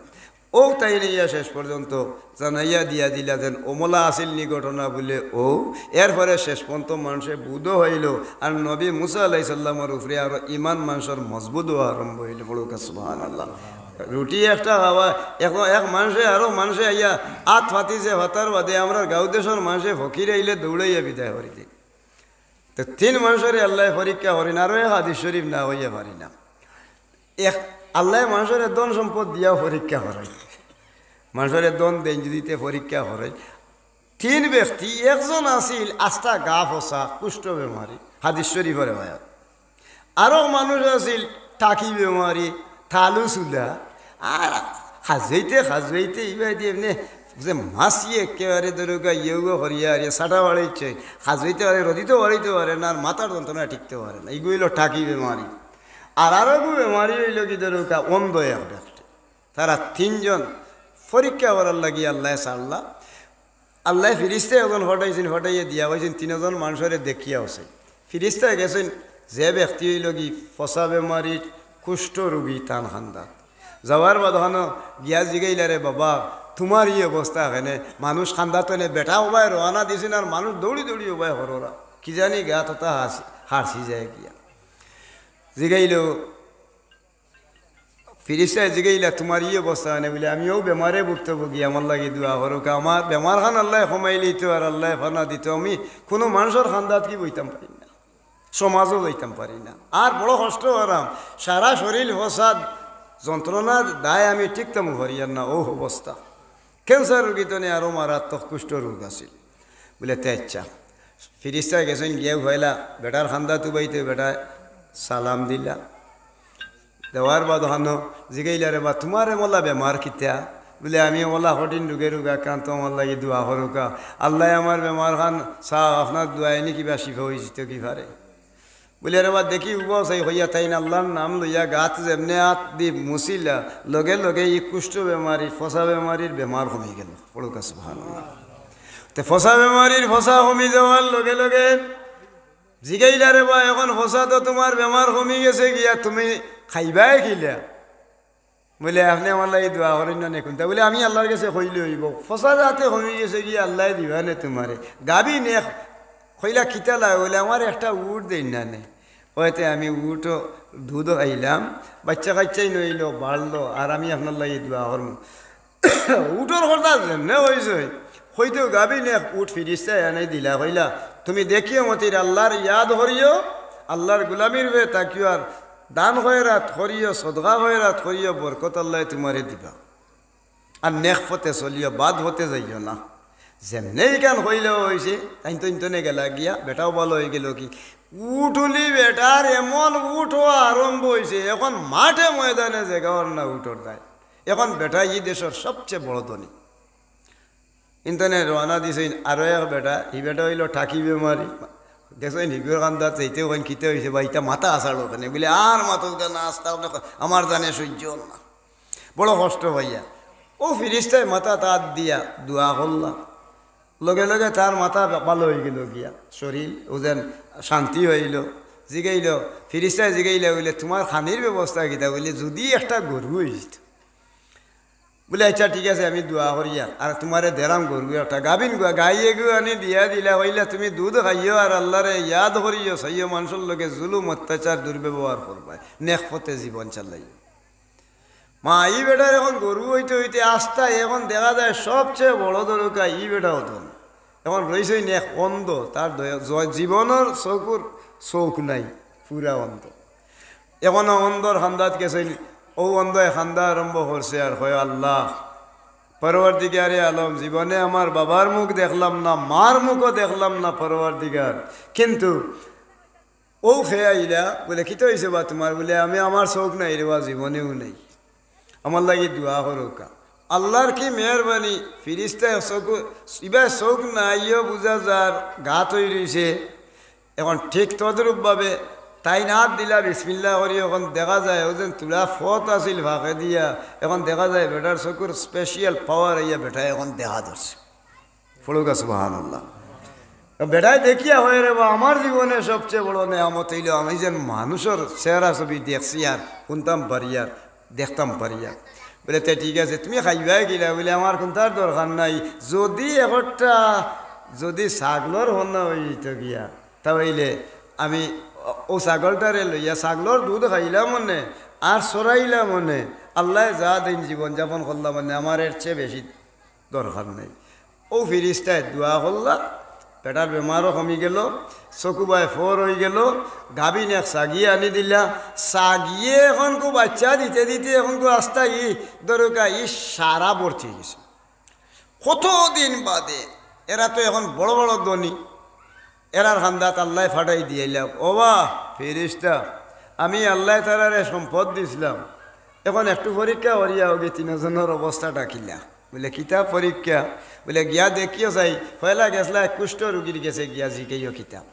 ও তাই নিয়া শেষ পর্যন্ত জানাইয়া দিয়া দিলা দেন ওমলা আসিল নি ঘটনা বলে ও এরপরে শেষ পর্যন্ত মানুষে বুধও হইল আর নবী মুসা আলাইহিস সালামের উপরে আর ইমান মানুষের মজবুত হওয়া আরম্ভ হইল বড় সুবহানাল্লাহ রুটি একটা খাওয়া এক মানুষে আরও মানুষে আইয়া আত ফাতিছে ভাতার বাদে আমরা গাঁও দেশের মানুষে ফকির আইলে দৌড়াইয়া বিদায় করি দিই তো 3 মানুষের আল্লাহ পরীক্ষা করি না আরও হাদিস শরীফ না হইয়া পারি না এক আল্লাহ মানুষের ধন সম্পদ দিয়াও পরীক্ষা করাই মানুষের ধন দেন দিতে পরীক্ষা করাই 3 ব্যক্তি একজন আছিল আস্থা গা ফসা কুষ্ঠ বেমারি হাদিস শরীফের ভায়াত আরও মানুষ আছিল টাকি বেমারি থালু চুলা আর হাজইতে ইবা দিয়ে এমনি যে মাসিয়ে একেবারে দরগা ইয়োগো হরিয়া আর সাটা বাড়াইছে হাজইতে পারে রদিতে বাড়াইতে পারে না আর মাথার যন্ত্রণা টিকতে পারে না এইগুলো টাকি বেমারি আর আরো বেমারি হইল কি দরগা অন্ধ এক ব্যক্তি তারা 3 জন পরীক্ষা করার লাগি আল্লাহ সাল্লাহ আল্লাহ ফিরিস্তে এখন হটাইয়ে দিয়া হয়েছেন 3 জন মানুষের দেখিয়া আছে ফিরিস্তায় গেছেন যে ব্যক্তি হইল কি ফসা বেমারির কুষ্ঠ রোগী তান খান্দাত যাওয়ার বাদখানো গিয়া জিগাইলারে বাবা তোমার এই অবস্থা এখানে মানুষ খান্দাত বেটা ওবায় রওনা দিয়েছেন আর মানুষ দৌড়ি দৌড়ি ওবায় হররা কি জানি গা তথা হাসি যায় গিয়া জিগাইল ফিরিস্তায় জিগাইলা তোমার এই অবস্থা এনে বলে আমিও বেমারে ভুক্তভোগী আমার লাগে দোয়া করুক আমার বেমার খান আল্লাহ কমাইলি তো আর আল্লাহ ফানা দিত আমি কোনো মানুষের খান্দাত কি বইতাম পারি না সমাজও যাইতাম পারি না আর বড় কষ্ট হরাম সারা শরীর ফসাদ যন্ত্রণার দায় আমি ঠিকতাম হরিয়ার না ও অবস্থা ক্যান্সার রোগী তো নেই আরও মারাত্মক কুষ্ঠ রোগ আছিল বলে তে ইচ্ছা ফিরিস্তায় গেছেন গিয়ে হইলা বেটার খান্দা তুবাইতে বেটায় সালাম দিলা দেওয়ার বাদ হানো জিগাইলা রে বা তোমারে মোল্লা বেমার কিতা বলে আমি মোল্লা কঠিন রোগে আক্রান্ত আমার লাগে দোয়া করুকা আল্লাহ আমার বেমার খান চাহ আপনার দোয়াই নি কিবা শিফা হয়েছিল কি পারে বলে রে বা দেখি উবাও চাই হইয়া তাই না আল্লাহর নাম লইয়া গাত যেমনে হাত দি মুছিলা লগে লগে ই কুষ্ঠ বেমারি ফসা বেমারির বেমার কমি গেল পড়ুক সুবহানাল্লাহ তে ফসা বেমারির ফসা কমি যাওয়ার লগে লগে জিগাইলা রে বা এখন ফসা তো তোমার বেমার কমি গেছে গিয়া তুমি খাইবাই খিলা বলে আপনি আমার লাগে দোয়া করেন না নেকুন তা বলে আমি আল্লাহর কাছে কইলে হইব ফসা যাতে কমি গেছে গিয়া আল্লাহ দিবা নে তোমারে গাবি নে কইলা খিতা লাগে বলে আমার একটা উট দেই না নে হয়তো আমি উটও দুধও খাইলাম বাচ্চা কাচ্চাই নইল বাড়লো আর আমি আপনার লাগে দোয়া করবো উটোর কথা যেমনে হয়েছে হইতেও গাবি নে উঠ ফিরিস্তায় এনে দিলা কইলা তুমি দেখিও মতির আল্লাহর ইয়াদ হরিও আল্লাহর গুলামির হয়ে তাকিও আর দান হয়রাত করিও সদগা হয়রাত করিও বরকত আল্লাহ তোমারে দিবা আর নেক পথে চলিও বাদ হতে যাইও না যেমনেই গান হইলেও হয়েছে তাই তনে গেলা গিয়া বেটাও ভালো হয়ে গেল কি উঠলি বেটার এমন উঠ হওয়া আরম্ভ হয়েছে এখন মাঠে ময়দানে জায়গার না উঠোর দেয় এখন বেটা এই দেশের সবচেয়ে বড় ধনী ইন্টারনেট রওনা দিছে আরও এক বেটা এই বেটা হইল ঠাকি বেমারি দেখো নিগুর কান্দাত এইতে ওখানে খিতে হয়েছে বা ইটা মাথা আসাড় ওখানে বলে আর মাথা না আসতে আমার জানে সহ্য না বড় কষ্ট হইয়া ও ফিরিস্তায় মাথা তাত দিয়া দোয়া করলাম লগে লগে তার মাথা ভালো হয়ে গেল গিয়া শরীর ওজেন শান্তি হইল জিগাইল ফিরিস্তায় জিগাইলে বলে তোমার খানির ব্যবস্থা কিতা বলে যদি একটা গরু হয়েছিল বলে আচ্ছা ঠিক আছে আমি দোয়া করিয়া আর তোমারে দেরাম গরু একটা গাবিন গাইয়ে গু আনি দিয়া দিলা হইলা তুমি দুধ খাইও আর আল্লাহরে ইয়াদ করিও সাইও মানুষের লগে জুলুম অত্যাচার দুর্ব্যবহার করবাই নেক পথে জীবন চালাই মা ই বেটার এখন গরু হইতে হইতে আস্থা এখন দেখা যায় সবচেয়ে বড় দরকা ই বেটা হতন এখন রয়েছে নেক অন্ধ তার জীবনের চকুর চোখ নাই পুরা অন্ধ এখনো অন্ধর খান্দাত গেছে, ও অন্ধয় খান্দা আরম্ভ করছে আর হয় আল্লাহ পরওয়ারদিগারে আলম, জীবনে আমার বাবার মুখ দেখলাম না, মার মুখও দেখলাম না পরওয়ারদিগার, কিন্তু ও খেয়ে আইলা বলে কিতো হয়েছে বা তোমার, বলে আমি আমার চোখ নাই রে বা জীবনেও নেই, আমার লাগি দোয়া করুকা। আল্লাহর কি মেহরবানি, ফিরিস্তায় চোখ এবার চোখ নাইও বুঝা যার গা তৈরি রয়েছে। এখন ঠিক তদরূপভাবে তাই নাত দিলা বিসমিল্লা করি, এখন দেখা যায় ও যেন তুলা ফত আছিল ফাঁকে দিয়া, এখন দেখা যায় বেটার চকুর স্পেশিয়াল পাওয়ার ইয়া বেটায় এখন দেখা ধরছে। ফড়ুকা সুবহানাল্লাহ। বেটায় দেখিয়া হয়ে রে বা আমার জীবনে সবচেয়ে বড় নেয়ামত হইল আমি যেন মানুষের চেহারা ছবি দেখছি আর শুনতাম পারি আর দেখতাম পারি আর। বলে তে ঠিক আছে তুমি খাইবাই গিলা, বলে আমার কোনটার দরকার নাই, যদি একটা যদি ছাগলর হন্যা হয়ে যেত গিয়া তাহলে আমি ও ছাগলটারে লইয়া ছাগলর দুধ খাইলাম মনে আর চড়াইলাম মনে, আল্লাহ যা দিন জীবনযাপন করলাম মানে আমার এর চেয়ে বেশি দরকার নেই। ও ফিরিস্তায় দোয়া করলা, পেটার বেমারও কমি গেল, চকুবাই ফোর হয়ে গেল, গাভিন এক সাগিয়ে আনি দিলা, সাগিয়ে এখন কো বাচ্চা দিতে দিতে এখন কো আস্তা ই দরকা ই সারা ভর্তি গেছে। কতদিন বাদে এরা তো এখন বড় বড় ধনী, এরার খান্দাত আল্লাহ ফাটাই দিয়েলাম, ও বা ফিরিস্তা আমি আল্লাহ তারারে সম্পদ দিছিলাম, এখন একটু পরীক্ষা করিয়া ওগে তিনজনের অবস্থাটা কিলা। বলে কিতাব পরীক্ষা, বলে গিয়া দেখিও যাই পয়লা গেছলা কুষ্ঠ রুগীর গেছে গিয়া জিকেইও কিতাব,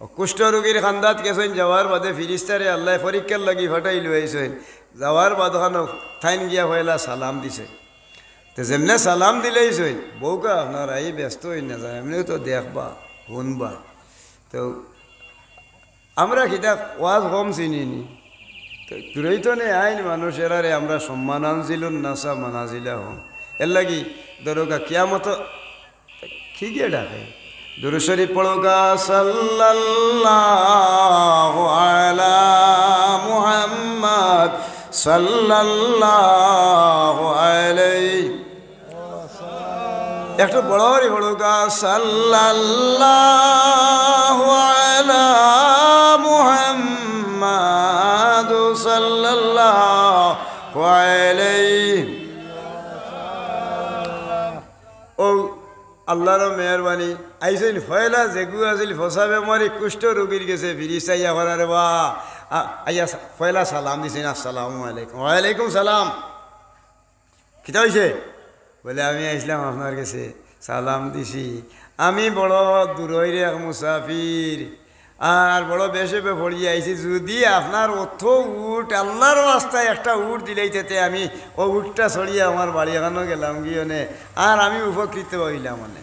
ও কুষ্ঠ রুগীর খান্দাত গেছেন, যাওয়ার বাদে ফিরিস্তারে আল্লাহ পরীক্ষার লাগি ফাটাই লইছেন, যাওয়ার বাদ থাইন গিয়া পয়লা সালাম দিছে। তো যেমনে সালাম দিলেইছেন বউকা আপনারা এই ব্যস্ত হই না যায়, এমনিও তো দেখবা শুনবা, তো আমরা কিতাব ওয়াজ কম চিনিনি, তো দূরেই তো নেই আইন মানুষের আরে আমরা সম্মান আনছিল নাসা মানাজিলা হম, এর লাগি দরগা কিয়ামত কি গিয়ে ডাকে দুরূদ শরীফ পড়োগা সাল্লাল্লাহু আলা মুহাম্মদ সাল্লাল্লাহু আলাইহি, একটু বড় করে পড়োগা সাল্লাল্লাহু আলা মুহাম্মদ সাল্লাল্লাহু আলাইহি। ও আল্লাহর মেহরবানি আইসিল ফয়লা যেগু আছিল ফসা বেমারি কুষ্ঠ রোগীর গেছে ফিরিস্তাইয়া করারে বা আইয়া ফয়লা সালাম দিছেন, আসসালামু আলাইকুম। ওয়ালাইকুম সালাম। কিতা হয়েছে? বলে আমি আইসলাম আপনার কাছে সালাম দিছি, আমি বড় দূরের এক মুসাফির আর বড় বেশে পড়িয়ে আইছি, যদি আপনার অর্থ উঠ আল্লাহর রাস্তায় একটা উঠ দিলেইতে আমি ও উঠটা ছড়িয়ে আমার বাড়ি এখানেও গেলাম গিয়ে আর আমি উপকৃত হইলাম মানে।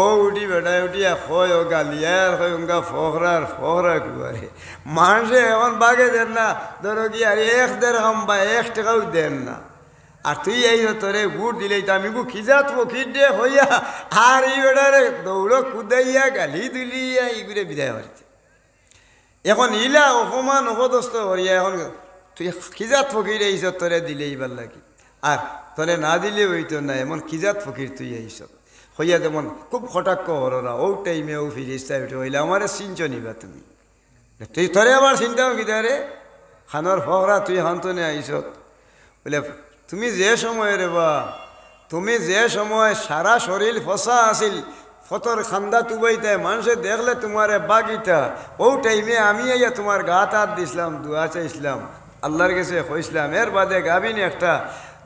ও উঠি বেটায় উঠিয়া হয় ও গালিয়ার হয় উঙ্গা ফখরার ফখরা কুয়ারে মানুষে এখন বাগে দেন না, ধরো কি আর 1.5 খাম বা 1 টাকাও দেন না, আর তুই এই তোরে গুড় দিলেই তো আমি খিজাত ফকির দে হইয়া আর এই বেটারে দৌড়ো কুদাইয়া গালি দুলিয়া এইগুলো বিদায় হইতে। এখন ইলা অপমান অপদস্থ করিয়া এখন তুই খিজাত ফকির এইস তোরে দিলেই ভাল লাগি, আর তোরে না দিলে হইতো না, এমন খিজাত ফকির তুই এইস হইয়া যেমন খুব কটাক্ষ হরা ও টাইমে ও ফিরিস্তায় উঠে হইলে আমার চিনছ নিবা তুমি, তুই তোরে আবার চিন্তাও কিতা রে খানোর ফকরা তুই হান্তনে আইস, বলে তুমি যে সময় রে বা তুমি যে সময় সারা শরীর ফসা আছিল ফতর খান্দা তুবাইতে মানুষে দেখলে তোমারে বাগিতা, ও টাইমে আমি আইয়া তোমার গাত হাত দিছিলাম, দোয়া চাইছিলাম, আল্লাহর কাছে কইসলাম, এর বাদে গাবিন একটা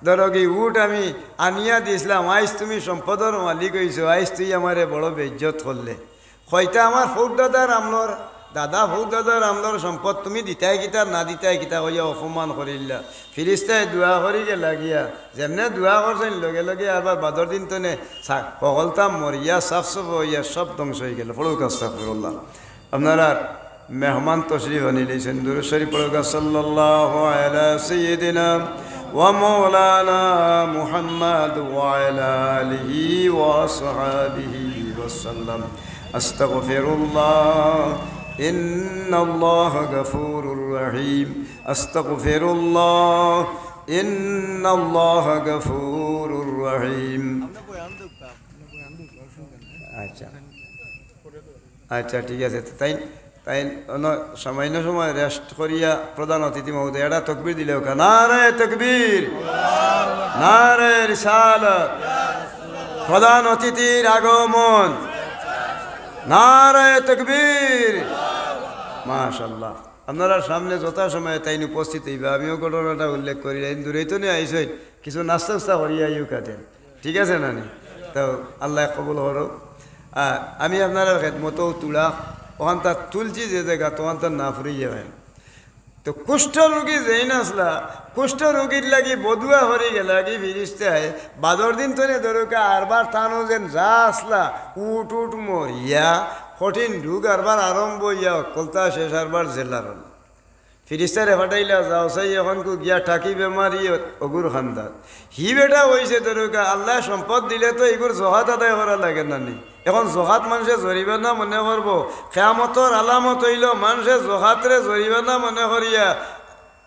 দরগি উঠ আমি আনিয়া দিয়েছিলাম, আইস তুমি সম্পদর মালিক হইছো, আইস তুই আমারে বড় বেইজ্জত করলে, হয়তো আমার ফৌক দাদার আমলর দাদা ফৌক দাদার আমলর সম্পদ তুমি দিতাই কিতা না দিতাই কিতা হইয়া অপমান করিলা। ফিরিস্তায় দোয়া করি গে লাগিয়া যেমনে দোয়া করছেন লগে লগে আবার বাদর দিন তো নে সকলতা মরিয়া সাফ সাফ হইয়া সব ধ্বংস হয়ে গেল। ফড়ুক আস্তাগফিরুল্লাহ। আপনারা মেহমান তশরিফ আনিলেছেন, দুরূদ শরীফ পড়ুক সাল্লাল্লাহু আলা সাইয়্যিদিনা ওয়া মাওলানা মুহাম্মদ ওয়া আলা আলিহি ওয়া আসহাবিহি ওয়াসাল্লাম। আস্তাগফিরুল্লাহ ইন্নাল্লাহ গফুরুর রহিম। আস্তাগফিরুল্লাহ ইন্নাল্লাহ গফুরুর রহিম। আচ্ছা আচ্ছা ঠিক আছে, তাই তাই সামান্য সময় রেস্ট করিয়া প্রধান অতিথি মহোদয় এটা তকবীর দিলে ওকে নারায়ে তাকবীর, নারায়ে রিসালাত, প্রধান অতিথির আগমন, নারায়ে তাকবীর। মাশাআল্লাহ, আপনারা সামনে যথাসময়ে তাই উপস্থিত হইবা। আমিও ঘটনাটা উল্লেখ করি, দূরেই তো নিয়ে আইসই, কিছু নাস্তা উস্তা করিয়া ইউ কাটেন, ঠিক আছে না নি? তো আল্লাহ কবুল করো। আর আমি আপনারা খেদমতো তুলা ওখান তার তুলছি যে জায়গা তখন তার না ফুরিয়ে যাবেন। তো কুষ্ঠ রোগী যেই না আসলা, কুষ্ঠ রোগীর লাগি বদুয়া হরি গেলা কি ফিরিস্তায় বাদর দিন তো ধরুকা আরবার টানো যেন যা আসলা উঠ উঠ মরিয়া কঠিন রোগ আরবার আরম্ভ ইয়া কলতা শেষ আরবার জেলার ফিরিস্তারে ফাটাইলা যাও সাই এখন কু গিয়া টাকি বেমারি অগুর খান্দার হি বেটা হয়েছে ধরুকা আল্লাহ সম্পদ দিলে তো এগুর জহাত আদায় করা লাগে না নি। এখন জহাত মানুষে জরিবে না মনে করব, কেয়ামতর আলামত হইল মানুষে জহাতরে জরিবে না মনে করিয়া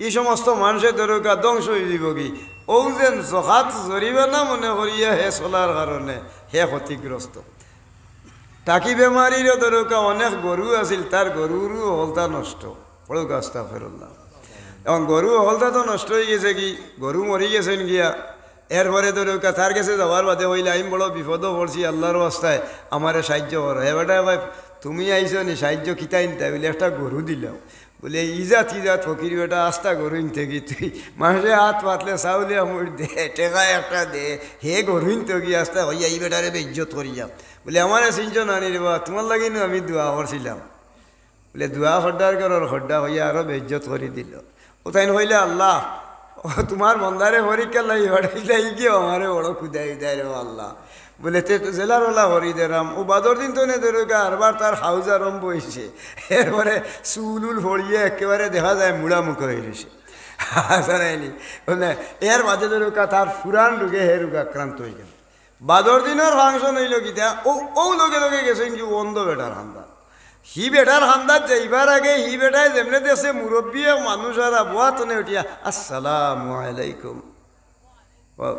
এই সমস্ত মানুষে ধরুকা ধ্বংস হয়ে যাব কি। ও যেন জহাত জরিবে না মনে করিয়া হে চলার কারণে হে ক্ষতিগ্রস্ত। টাকি বেমারিরও ধরুকা অনেক গরু আছিল, তার গরুরও হলতা নষ্ট বড় গাছটা ফেরল্লাম। এখন গরু হলতা তো নষ্ট হয়ে গেছে কি, গরু মরি গেছেন গিয়া। এরপরে ধরুকা তার কাছে যাওয়ার বাদে হইলে আমি বড় বিপদও পড়ছি, আল্লাহর অবস্থায় আমারে সাহায্য করো। এবারটা ভাই তুমি আইসো নি সাহায্য কিতাই নিতে বলে একটা গরু দিলাম, বলে ইজাত ইজাত ফকির বেটা আস্তা গরু নিতে কি তুই মানুষে হাত পাতলে চাউলে আমার দে টেকা একটা দে হে গরু নিতে গিয়ে আস্তা হইয়া এই বেটারে ইজ্জত করিয়া বলে আমারে সিঞ্চন আনি রে বা তোমার লাগি আমি দোয়া করছিলাম। বলে দোয়া হড্ডার করার হড্ডা হইয়া আরো বেজ্জত করে দিল। ও তাই হইলে আল্লাহ তোমার বন্দারে পরীক্ষা লাগি হঠাই গিয়ে আমারে বড় খুদাই দেয় রে আল্লাহ। বলে তে জেলার ওলা হরি দেরাম ও বাদর দিন তো নে ধরুকা আরবার তার হাউজ আরম্ভ হয়েছে। এরপরে চুল ফড়িয়ে একেবারে দেখা যায় মুড়া মুখ হয়ে রয়েছে জানায়নি। বলে এর বাদে ধরুকা তার ফুরান রোগে হে রোগ আক্রান্ত হয়ে গেল। বাদর দিনের ফাংশন হইল কিতা ও লগে লগে গেছেন কি অন্ধ বেটার হান্দা। হি বেটার হান্দাত যাইবার আগে হি বেটায় যেমনে দেশে মুরব্বী মানুষ আর বোয়াতনে উঠিয়া আসসালামু আলাইকুম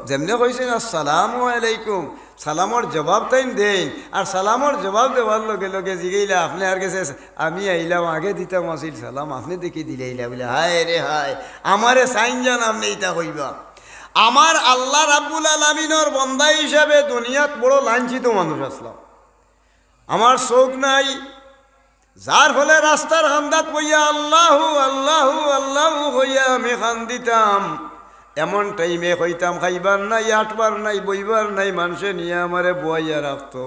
যেমনে কইছেন আসসালামু আলাইকুম, সালামর জবাব তাই দেন। আর সালামর জবাব দেওয়ার লগে লগে জিগাইলা আপনি আর গেছে আমি আইলাম আগে দিতাম আসিল সালাম আপনি দেখি দিলাইলা। বলে হায় রে হায় আমারে সাইন জান আপনি ইটা কইবা। আমার আল্লাহ রাব্বুল আলামিনের বন্দা হিসাবে দুনিয়াত বড় লাঞ্ছিত মানুষ আসলাম, আমার চোখ নাই, যার ফলে রাস্তার খান্দাত বইয়া আল্লাহু আল্লাহু আল্লাহু হইয়া আমি খান দিতাম। এমন টাইমে হইতাম খাইবার নাই, আটবার নাই, বইবার নাই, মানুষে নিয়ে আমারে বইয়া রাখতো।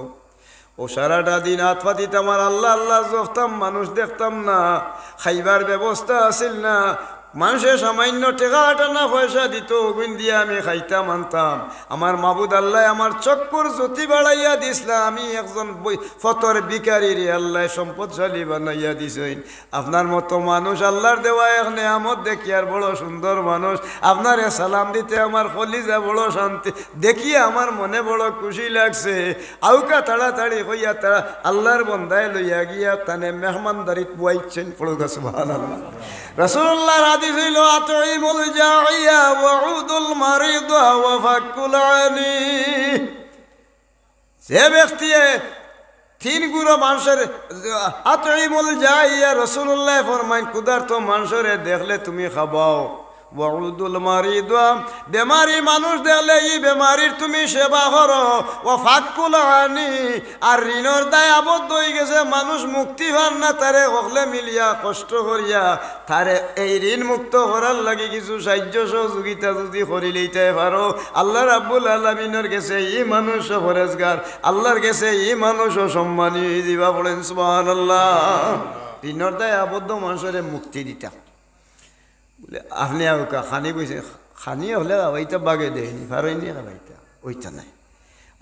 ও সারাটা দিন হাত পাতিতাম আর আল্লাহ আল্লাহ জপতাম, মানুষ দেখতাম না, খাইবার ব্যবস্থা আছিল না। মানুষের সামান্য টেকা আটানা পয়সা দিত, ওগুন দিয়ে আমি খাইতাম আনতাম। আমার মাবুদ আল্লাহ আমার চক্কর জ্যোতি বাড়াইয়া দিসলা, আমি একজন ফতর বিকারি রে আল্লাহ সম্পদশালী বানাইয়া দিছেন। আপনার মতো মানুষ আল্লাহর দেওয়া এক নেয়ামত দেখি আর বড় সুন্দর মানুষ। আপনারে সালাম দিতে আমার কলিজা বড় শান্তি, দেখিয়ে আমার মনে বড় খুশি লাগছে। আউকা তাড়াতাড়ি হইয়া তারা আল্লাহর বন্দায় লইয়া গিয়া তানে মেহমানদারিত বুয়াইছেন। পড়ুকা সুবহানাল্লাহ। রাসূলুল্লাহ হাদিস হইল আতইমুল জাইয়া ওয়া উদুল মারিদ ওয়া ফাকুল আনি। যে ব্যক্তি তিন গুরু মানুষের আতইমুল জাইয়া রাসূলুল্লাহ ফরমাইন ক্ষুধার্ত মানুষের দেখলে তুমি খাবাও, ওয়াউদুল মারিদ বেমারি মানুষ দেখলে এই বেমারির তুমি সেবা করো, ও ফাকুল আনি আর ঋণর দায় আবদ্ধ হয়ে গেছে মানুষ মুক্তি পান না, তারে হকলে মিলিয়া কষ্ট করিয়া তারে এই ঋণ মুক্ত করার লাগে কিছু সাহায্য সহযোগিতা যদি করি লইতে পারো, আল্লাহ রাব্বুল আলামিনের কাছে এই মানুষ ফরেজগার, আল্লাহর কাছে এই মানুষও সম্মানী দিবা। বলেন সুবহানাল্লাহ। ঋণর দায় আবদ্ধ মানুষের মুক্তি দিতা। বলে আপনি আউকা খানি বইছে, খানি হলে ওইটা বাগে দেয়নি ফারইনি খাবাইতা ওইটা নাই।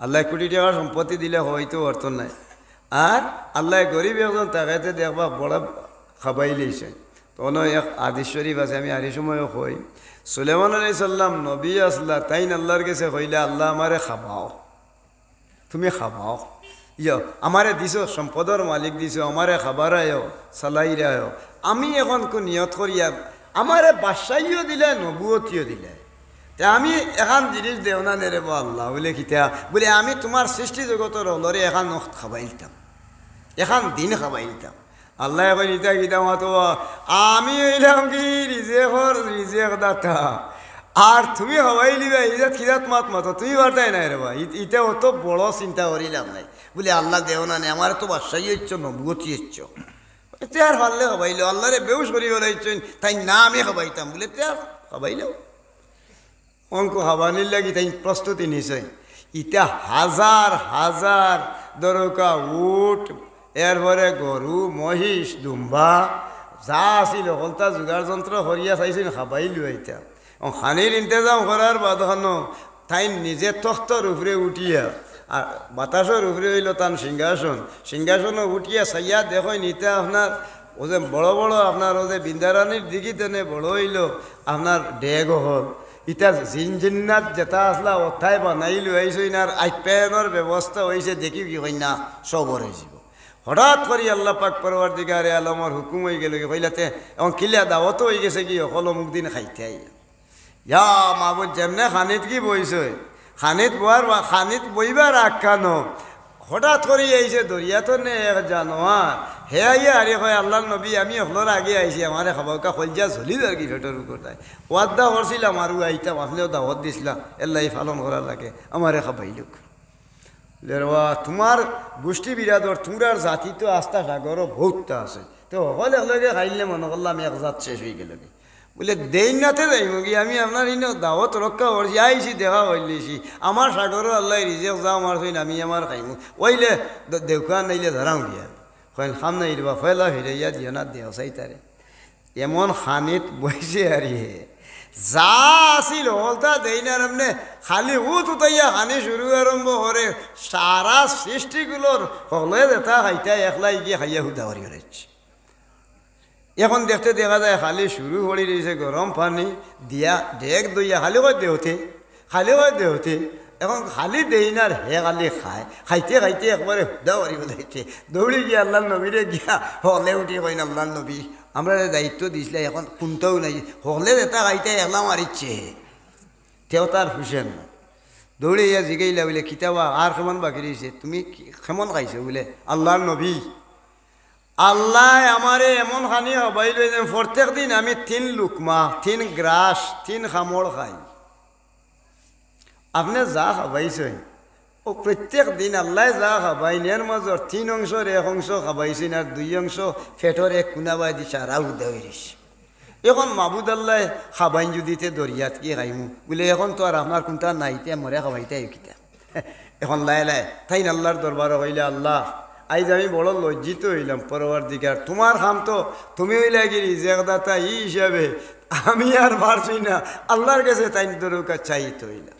আল্লাহ কোটি টাকার সম্পত্তি দিলে হয়তো অর্থ নাই। আর আল্লাহ গরিব একজন তাকাইতে দেখবা বড় খাবাই লইছে। তখন এক আদিস শরীফ আছে, আমি আরি সময় কই সুলেমান আলাইহিস সালাম নবী আসলা, তাই আল্লাহর কাছে কইলে আল্লাহ আমারে খাবাও, তুমি খাবাও, আমারে দিছো সম্পদের মালিক দিছো, আমারে খাবার আয়ো চালাই আয়ো। আমি এখন কোন নিয়ত করিয়া আমারে বাদশাহীও দিলে নবুয়তিও দিলে, তে আমি এখন জিনিস দেও না নেরে আল্লাহ বলে কিতা বলে আমি তোমার সৃষ্টি জগতের অলরে এখন নখ খাবাই দিতাম, এখন দিন খাবাই দিতাম। আল্লাহ এখন ইটা গীতা মাতো আমি হইলাম কি রিজেক দাতা আর তুমি হবাই লিবা ইজাত খিজাত মাত মাতো তুমি বার্তাই নাই রে বা ইটা অত বড় চিন্তা করিলাম নাই বলে আল্লাহ দেও না নেই আমার তো বাসাই হচ্ছ নবুয়তি হচ্ছ তে আর পারলে হবাইলো আল্লাহ রে বেউস করি বলাইছেন তাই না আমি হবাইতাম বলে তে আর হবাইলেও অঙ্ক হবানির লাগি তাই প্রস্তুতি নিছে ইটা হাজার হাজার দরকা উট এরপরে গরু মহিষ দুম্বা যা আছিল সকলটা যোগাৰ যন্ত্র হরিয়া চাইছিল খাবাইলো এটা খানির ইন্তজাম করার বাদখানো তাই নিজে তখ্তর উপরে উঠিয়া আর বাতাসের উপরে হইল তান সিংহাসনও উঠিয়া চাইয়া দেখো নিতে আপনার ও যে বড় বড় আপনার ও যে বৃন্দারানীর দিকে তেনে বড় হইল আপনার ডেগ হল ইটা জিনজিন্নাত যেটা আসলা অথায় বানাইলো হয়েছই না আর আপ্যায়নের ব্যবস্থা হয়েছে দেখি কি হয় না সবর হয়েছিল হঠাৎ করি আল্লাহ পাক পরওয়ারদিগারে আলমর হুকুম হয়ে গেল কইলাতে এবং কিলিয়া দাওয়াতও হয়ে গেছে কি সকল মুখ দিন খাইতে আইলা ইয়া মাহবুদ যেমনে খানিত কি বইছে খানিত বয়ার খানিত বইবার আখ্যানো হঠাৎ করে আইছে দরিয়াতো নে এক জানোয়ার হে আইয়া আরে কয় আল্লাহর নবী আমি হলর আগে আইছি আমারে খাবাকা খলজা ঝলিল আর কি ফেটর উপরটাই ওয়াদা করছিলাম আরও আইতাম আপনিও দাওয়াত দিছিলাম এল্লাই পালন করার লাগে আমারে খাবাইলুক লেরওয়া তোমার গোষ্ঠী বিরাদর তোমরার জাতি তো আস্থা সাগরও বহুতটা আছে তো সকল একলগে খাইলে মনে করলাম এক জাত শেষ হয়ে গেল বলে দেইনাতে যাইব কি আমি আপনার ইনো দাওয়াত রক্ষা করছি আইছি দেখা হইলেছি আমার সাগরও আল্লাহ রিজেক যাও আমার হইন আমি আমার খাইমু ওইলে দেউকা নাইলে ধরাও গিয়া কইন খাম নাই রিবা ফয়লা হিরাইয়া দিও না দেহ চাইতারে এমন খানিত বইছে আর যা আসিল হলতা দেই না এমনি খালি উতাইয়া খানি শুরু আরম্ভ করে সারা সৃষ্টিগুলোর হলে যেটা খাইতা একলাই গিয়ে খাইয়া হুদা করি রয়েছে এখন দেখতে দেখা যায় খালি শুরু করে রয়েছে গরম পানি দিয়া ডেক দইয়া খালি হয় দেহতে এখন খালি দেই না হে খালি খাইতে খাইতে একবারে হুদা করি বলাইছে দৌড়ি গিয়া আল্লাহ নবীরে গিয়া হলে উঠি কইন আল্লাহ নবী আমরা দায়িত্ব দিয়েছিলাম এখন কোনটাও নাই হলে এটা খাইতে এলাম মারিচ্ছে তেও তার হুসেন না দৌড়ে ইয়া জিগাইলা বলে কিতাবা আর কেমন বাকি রয়েছে তুমি কেমন খাইছো বলে আল্লাহর নবী আল্লাহ আমারে এমন খানি হবাইল প্রত্যেক দিন আমি 3 লুকমা 3 গ্রাস 3 খামড় খাই আপনি যা খাবাইছেন ও প্রত্যেক দিন আল্লাহ যা খাবাইন এর মাজর 3 অংশের 1 অংশ খাবাইছেন আর 2 অংশ ফেটর এক কুনাবাই দিছে আর উদা হইছে এখন মাবুদ আল্লাহ খাবাইন যদিতে দরিয়াত কি খাইমু বলে এখন তো আর আপনার কোনটা নাইতে মরে খাবাইতে কিতা এখন লাই তাই আল্লাহর দরবারে হইলে আল্লাহ আইজ আমি বড় লজ্জিত হইলাম পরওয়ারদিগার তোমার খাম তো তুমি হইলা কি রিজেক দাতা ই হিসাবে আমি আর পারছি না আল্লাহর কাছে তাই দরকা চাইতে হইলাম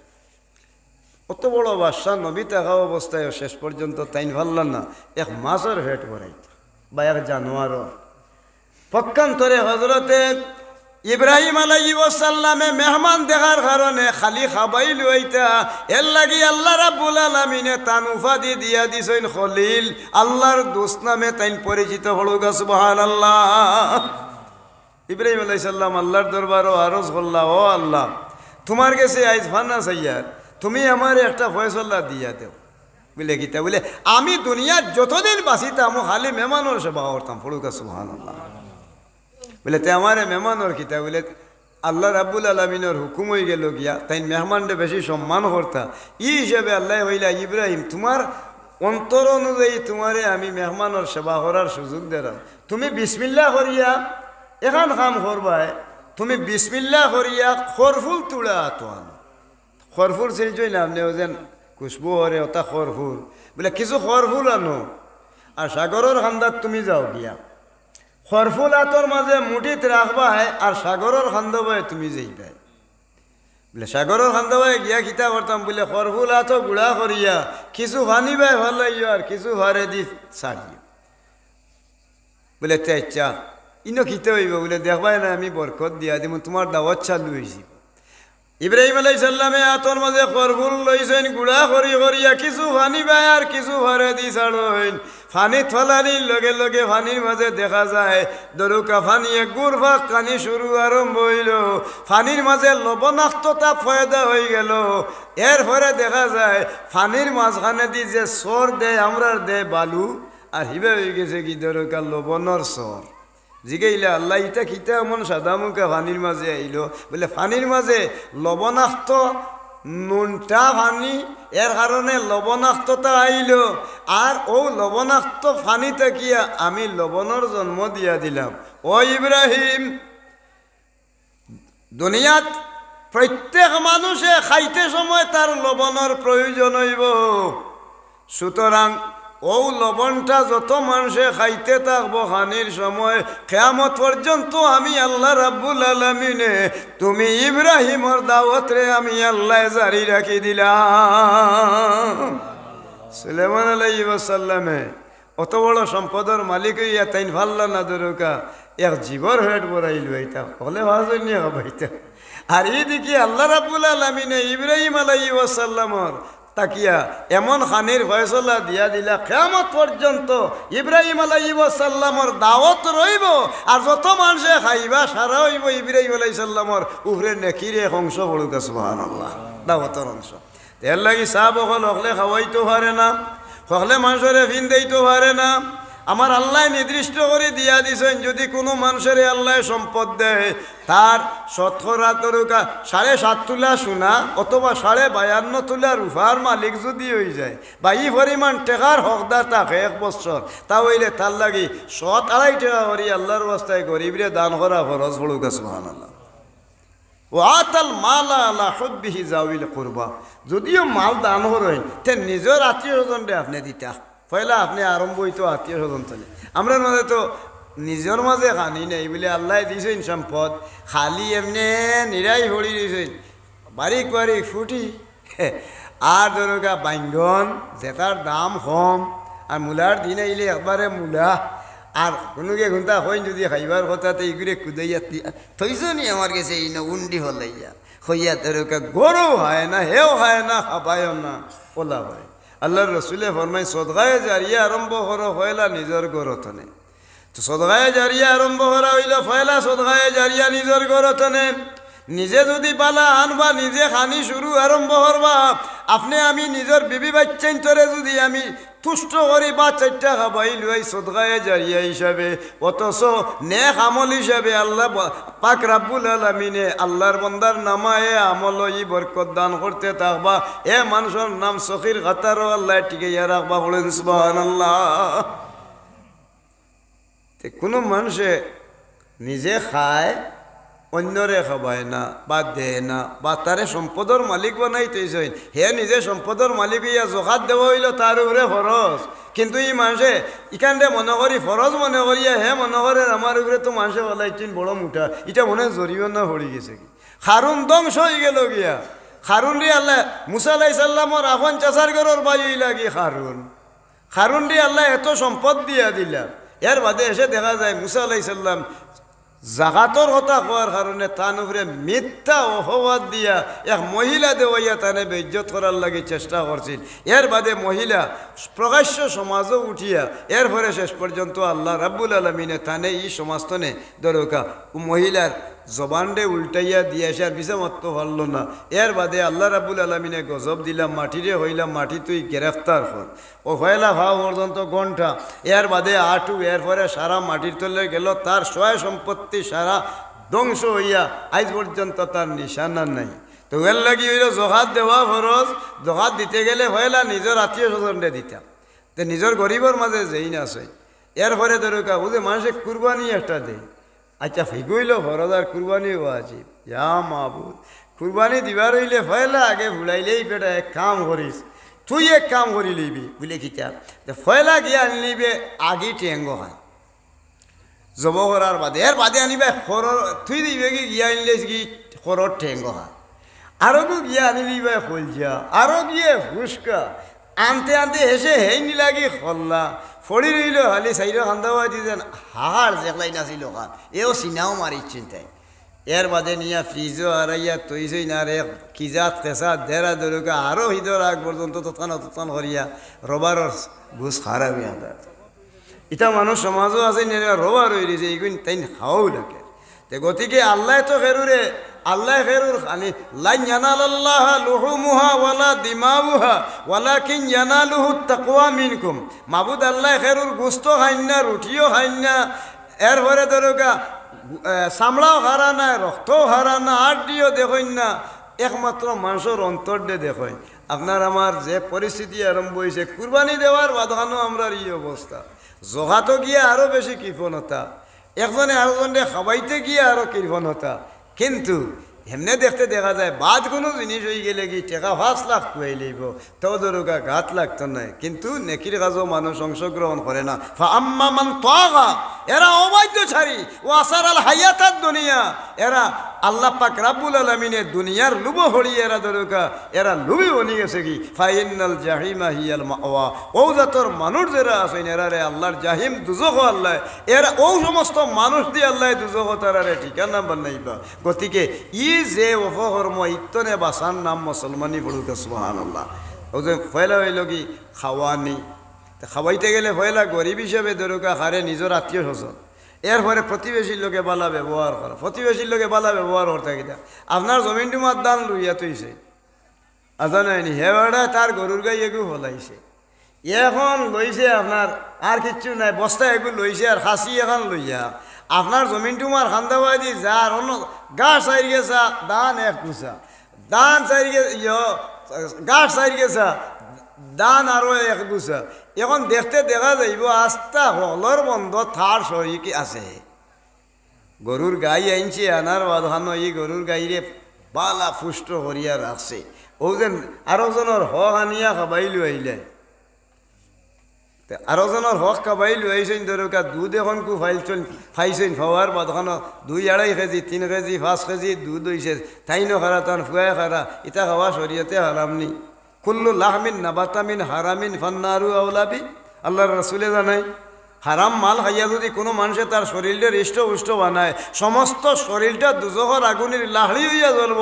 অত বড় বাদশা নবী থাকা অবস্থায় শেষ পর্যন্ত তাইন ভাবলাম না এক মাছের ভেট করাইত বা এক জানোয়ারও পক্ষান্তরে হজরতে ইব্রাহিম আলাইহিসসালামে মেহমান দেখার কারণে খালি খাবাই লইতা এর লাগি আল্লাহ রাব্বুল আলামিনে তান উপাধি দিয়া দিছেন খলিল আল্লাহর দোস্ত নামে তাইন পরিচিত হলুগা সুবহানাল্লাহ ইব্রাহিম আলাইহিস সালাম আল্লাহর দরবারে আরজ করলা ও আল্লাহ তোমার কাছে আইজ ফানা চাইয়ার তুমি আমার একটা ফয়সালা দিয়া দেও বলে গীতা বলে আমি দুনিয়ার যতদিন বাঁচিতাম খালি মেহমানোর সেবা করতাম হলুগা সুবহানাল্লাহ বলে তে আমারে মেহমানোর কিতা বলে আল্লাহ রাব্বুল আলামিনের হুকুম হয়ে গেল গিয়া তাই মেহমানরে বেশি সম্মান করতা ই হিসেবে আল্লাহ হইলা ইব্রাহিম তোমার অন্তর অনুযায়ী তোমারে আমি মেহমানোর সেবা করার সুযোগ দিলাম তুমি বিসমিল্লাহ করিয়া এখান কাম করবাই তুমি বিসমিল্লাহ করিয়া খরফুল তুলা আতোয়ান খরফুল চিনছই না আপনি ওজেন খুশবু হরে ওটা খরফুল বলে কিছু খরফুল আনো আর সাগরের খান্দাত তুমি যাও গিয়া খরফুল আতর মাঝে মুঠিত রাখবাই আর সাগরের খান্দাবাই তুমি যাইবাই বলে সাগরের খান্দাবাই গিয়া খিতা করতাম বলে খরফুল আতো গুড়া করিয়া কিছু ভানিবাই ভাল লাগিও আর কিছু ভারে দি ছাড়িও বলে তে ইচ্ছা ইনো খিতে হইব বলে দেখবাই না আমি বরকত দিয়া দিব তোমার দাওয়াত চালু হয়েছি ইব্রাহিম আলাইহিস সালামে আতর মাঝে খরফুল লইছেন গুড়া করিয়া কিছু ভানিবাই আর কিছু ভারে দি ছাড়ইন ফানি থলানির লগে লগে ফানির মাঝে দেখা যায় দরুকা ফানি গুড় ভাগ কানি শুরু আরম্ভ হইল ফানির মাঝে লবণাক্ততা ফয়দা হয়ে গেল এরপরে দেখা যায় ফানির মাঝখানে দি যে সর দেয় আমরার দেয় বালু আর হিবে হয়ে গেছে কি দরকার লবণর সর জিগাইলে আল্লাহ ইটা কিতা এমন সাদা মুখে পানির মাঝে আইলো বলে পানির মাঝে লবণাক্ত নুনটা পানি এর কারণে লবণাক্ততা আইল আর ও লবণাক্ত পানিতে কিয়া আমি লবণের জন্ম দিয়া দিলাম। ও ইব্রাহিম, দুনিয়াত প্রত্যেক মানুষে খাইতে সময় তার লবণের প্রয়োজন হইব, সুতরাং ও লবণটা যত মানুষে খাইতে থাকবো খানির সময় কিয়ামত পর্যন্ত আমি আল্লাহ রাব্বুল আলামিনে তুমি ইব্রাহিমর দাওয়াতরে আমি আল্লাহ জারি রাখি দিলাম। সুলাইমান আলাইহিস সালামে অত বড় সম্পদের মালিক হইয়া তাইন ভাল্লা না দরকা এক জীবর হেড বড়াইল হইতা হলে ভাজন নিয়ে হবাইতা। আর এইদিকে আল্লাহ রাব্বুল আলামিনে ইব্রাহিম আলাইহিস সালামর তাকিয়া এমন খানির ফয়সলা দিয়া দিলা কিয়ামত পর্যন্ত ইব্রাহিম আলাইহিস সালামর দাওয়াত রইব আর যত মানুষে খাইবা সারা হইব ইব্রাহিম আলাইহিস সালামর উপরে নেকিরে অংশ পড়ুক। সুবহানাল্লাহ, দাওয়াতের অংশ। এর লাগি সাহাব হকলে খাওয়াইতে পারে না, হকলে মানুষের ফিন দিতে পারে না। আমার আল্লাহ নির্দিষ্ট করে দিয়া দিছেন যদি কোনো মানুষের আল্লাহ সম্পদ দেয় তার শতকরা তরুকা 7.5 তোলা সোনা অথবা 52.5 তোলা রূপার মালিক যদি হয়ে যায় বা এই পরিমাণ টাকার হকদার থাকে 1 বছর, তা হইলে তার লাগি 2.5 টাকা করে আল্লাহর রাস্তায় গরিবরে দান করা ফরজ পড়ুক। সুবহানাল্লাহ। ও আতাল মালা আলা হুব্বিহি যাওইল কুরবা, যদিও মাল দান করেন তে নিজের আত্মীয় স্বজনরে আপনি দিতা পয়লা আপনি আরম্ভ হইতো আত্মীয় স্বজন চলে। আমরা মাঝে তো নিজের মাঝে খানি নেই বলে আল্লাহ দিয়েছেন সম্পদ, খালি এমনি নিরাই ভরি দিয়েছেন বারিক বারিক ফুটি আর ধরোগা বাইঙ্গন যেটার দাম কম আর মূলার দিন আইলে একবারে মূলা আর কোনোকে ঘুমতা হইন যদি খাইবার কথাতে এইগুলো কুদাইয়া থইছ নি আমার কাছে এই না উন্ডি হলাইয়া হইয়া ধরোগা গরু হয় না হেও হয় না খাবায় না ওলা হয়। আল্লাহর রসুলে ফরমাই সদগায়ে জারিয়া আরম্ভ করা হইলা নিজের গরতনে। তো সদগায়ে জারিয়া আরম্ভ করা হইল ফয়লা সদগায়ে জারিয়া নিজের গরতনে। নিজে যদি পালা আনবা নিজে খানি শুরু আরম্ভ করবা আপনি আমি নিজের বিবি বাচ্চাইন তরে যদি আমি তুষ্ট করি বা 4টা খাবাই লই সদগায়ে জারিয়া হিসাবে, অথচ নেক আমল হিসাবে আল্লাহ পাক রাব্বুল আলামিনে আল্লাহর বান্দার নামায়ে আমল ই বরকত দান করতে থাকবা। এ মানুষের নাম সখির খাতারও আল্লাহ টিকাইয়া রাখবা। বলেন সুবহানাল্লাহ। কোনো মানুষে নিজে খায় অন্যরে খাবায় না বা দেয় না বা তারে সম্পদের মালিক বানাইতেছেন, হে নিজে সম্পদের মালিক হইয়া জোখাত দেওয়া হইল তার উপরে ফরজ, কিন্তু এই মানুষে ইখানটা মনে করি ফরজ মনে করিয়া হে মনে করে আমার উপরে তো মানুষে বলাইছেন বড় মুঠা, এটা মনে জরিমানা পড়ি গেছে কি খারুন ধ্বংস হয়ে গেল গিয়া। খারুন রে আল্লাহ মুসা আলাইহিস সালামর আপন চাচার ঘরের বাড়ি লাগি খারুন রে আল্লাহ এত সম্পদ দিয়া দিলা, এর বাদে এসে দেখা যায় মুসা আলাইহিস সালাম জাগাতর কথা কোয়ার কারণে তার উপরে মিথ্যা অপবাদ দিয়া এক মহিলা দেওয়াইয়া তানে বেইজ্জত করার লাগে চেষ্টা করছিল। এর বাদে মহিলা প্রকাশ্য সমাজও উঠিয়া এরপরে শেষ পর্যন্ত আল্লাহ রাব্বুল আলামিনে তানে এই সমাজতনে দরকা মহিলার জবানডে উল্টাইয়া দিয়েছে আর বিষা মত পারল না। এর বাদে আল্লাহ রাব্বুল আলামিনে গজব দিলাম মাটিরে হইলাম মাটি তুই গ্রেফতার কর ও হইলা ভাও পর্যন্ত ঘন্টা। এর বাদে আটু এরপরে সারা মাটির তলে গেল, তার সয় সম্পত্তি সারা ধ্বংস হইয়া আজ পর্যন্ত তার নিশানা নাই। তো এর লাগি হইল জহাত দেওয়া ফরজ, জহাত দিতে গেলে হইলা নিজের আত্মীয় স্বজনরে দিতাম, তো নিজের গরিবের মাঝে যেই না আছে। এরপরে দরকা বুঝে মানুষে কুরবানি একটা দেয়, আচ্ছা ফিগুইল ফরজ আর কুরবানি ওয়াজিব। ইয়া মাহবুদ, কুরবানি দিবার হইলে ফয়লা আগে ভুলাইলেই বেটা এক কাম করিস, তুই এক কাম করি লইবি বুঝলে কিতা ফয়লা গিয়া আনলিবে আগে টেঙ্গ হয় জব করার বাদে, এর বাদে আনিবে খর তুই দিবে কি গিয়া আনলে কি খরর টেঙ্গ হয়, আরো গিয়া আনিলিবে খলজা, আরো গিয়ে ফুসকা আনতে আনতে হেসে হেই নিলাগি খল্লা ফড়ি রইল হালি সাইড খান্দাওয়া দিতেন হাহার জেকলাই নাছিল খান এও চিনাও মারি চিন্তায়। এর বাদে নিয়া ফ্রিজও হারাইয়া তৈছই না রে কিজাত কেঁচা দেড়া দরকা আরও হিদর আগ পর্যন্ত তথান করিয়া রবারর ঘুষ খারাপি আদার। ইটা মানুষ সমাজও আছে রবার হয়ে রয়েছে এইগুলো তাই খাওয়াও লাগে। তে গতিকে আল্লাহ তো খেরুরে আল্লাহ খেরুর খানি লান ইয়ানালাল্লাহ লুহুমুহা ওয়ালা দিমাউহা ওয়ালাকিন ইয়ানালুহু তাকওয়া মিনকুম। মাবুদ আল্লাহ খেরুর গোস্ত খাইন না, রুটিও খাইন না, এরপরে ধরোগা চামড়াও হারা না, রক্তও হারা না, আড্ডিও দেখইন না, একমাত্র মানুষের অন্তর দিয়ে দেখেন। আপনার আমার যে পরিস্থিতি আরম্ভ হয়েছে কুরবানি দেওয়ার বাধানো আমরা এই অবস্থা, জগাতো গিয়ে আরও বেশি কৃপণতা, একজনে আরেকজনে খাওয়াইতে গিয়ে আরও কৃপণতা। কিন্তু এমনি দেখতে দেখা যায় বাদ কোনো জিনিস হয়ে গেলে কি টাকা 5 লাখ কুয়াই লইব, তাও ধরোগা গাত লাগতো না, কিন্তু নেকির কাজও মানুষ অংশগ্রহণ করে না। আম্মা মান তাগা, এরা অবাধ্য ছাড়ি ও আসার আল হায়াতাত দুনিয়া, এরা আল্লাহ পাক রাব্বুল আলামিনের দুনিয়ার লুবো হড়িয়ে এরা ধরোগা এরা লুবি বনি গেছে কি ফাইনাল জাহিমা হিয়াল মাওয়া। ও জাতর মানুষ যারা আছেন এরা রে আল্লাহর জাহিম দুজখ আল্লাহ, এরা ও সমস্ত মানুষ দিয়ে আল্লাহ দুজখ তারারে ঠিকানা বানাইবা। গতিকে ই যে অপকর্ম ইত্তনে বাসার নাম মুসলমানি পড়ুক সুবহানাল্লাহ। ও যে পয়লা হইল কি খাওয়ানি, খাওয়াইতে গেলে পয়লা গরিব হিসেবে ধরোগা হারে নিজের আত্মীয় স্বজন, এরপরে প্রতিবেশীর লোকে বালা ব্যবহার করা, প্রতিবেশীর লোকে বালা ব্যবহার করতে গিয়া আপনার জমিন টুমার দান লইয়া তৈছে আজা নাইনি হেবাটা তার গরুর গাই এগু ফলাইছে, এখন লইছে আপনার আর কিচ্ছু নাই, বস্তা এগু লইছে আর খাসি এখন লইয়া আপনার জমিন টুমার খান্দাবাই দি যার অন্য গাছ চারি গেছা দান এক গুছা, দান চারি গাছ চারি গেছা দান আরো এক গুছা। এখন দেখতে দেখা যাইব আস্তা হলর বন্ধ থার শরীর আছে, গরুর গাই আনছে আনার বাধানো এই গরুর গাইরে বালা পুষ্ট করিয়া রাখছে। ও যেন আরো জনের হক আনিয়া খাবাইলু আইলে, আরো জনের হক খাবাইলু আইছেন ধরোকা দুধ এখন কু ফাইছেন খাওয়ার বাধানো 2-2.5 কেজি 3 কেজি 5 কেজি দুধ হইছে, তাই ন খারা তান ফুয়াই খারা, ইটা খাওয়া শরীয়তে হারাম নি। কুল্লু লাহমিন নাবাতামিন হারামিন ফান্নারু আউলাবি, আল্লাহর রাসূলে জানায় হারাম মাল খাইয়া যদি কোনো মানুষে তার শরীরটা হৃষ্ট বানায়, সমস্ত শরীরটা দুজখর আগুনের লাহড়ি হইয়া জ্বলব,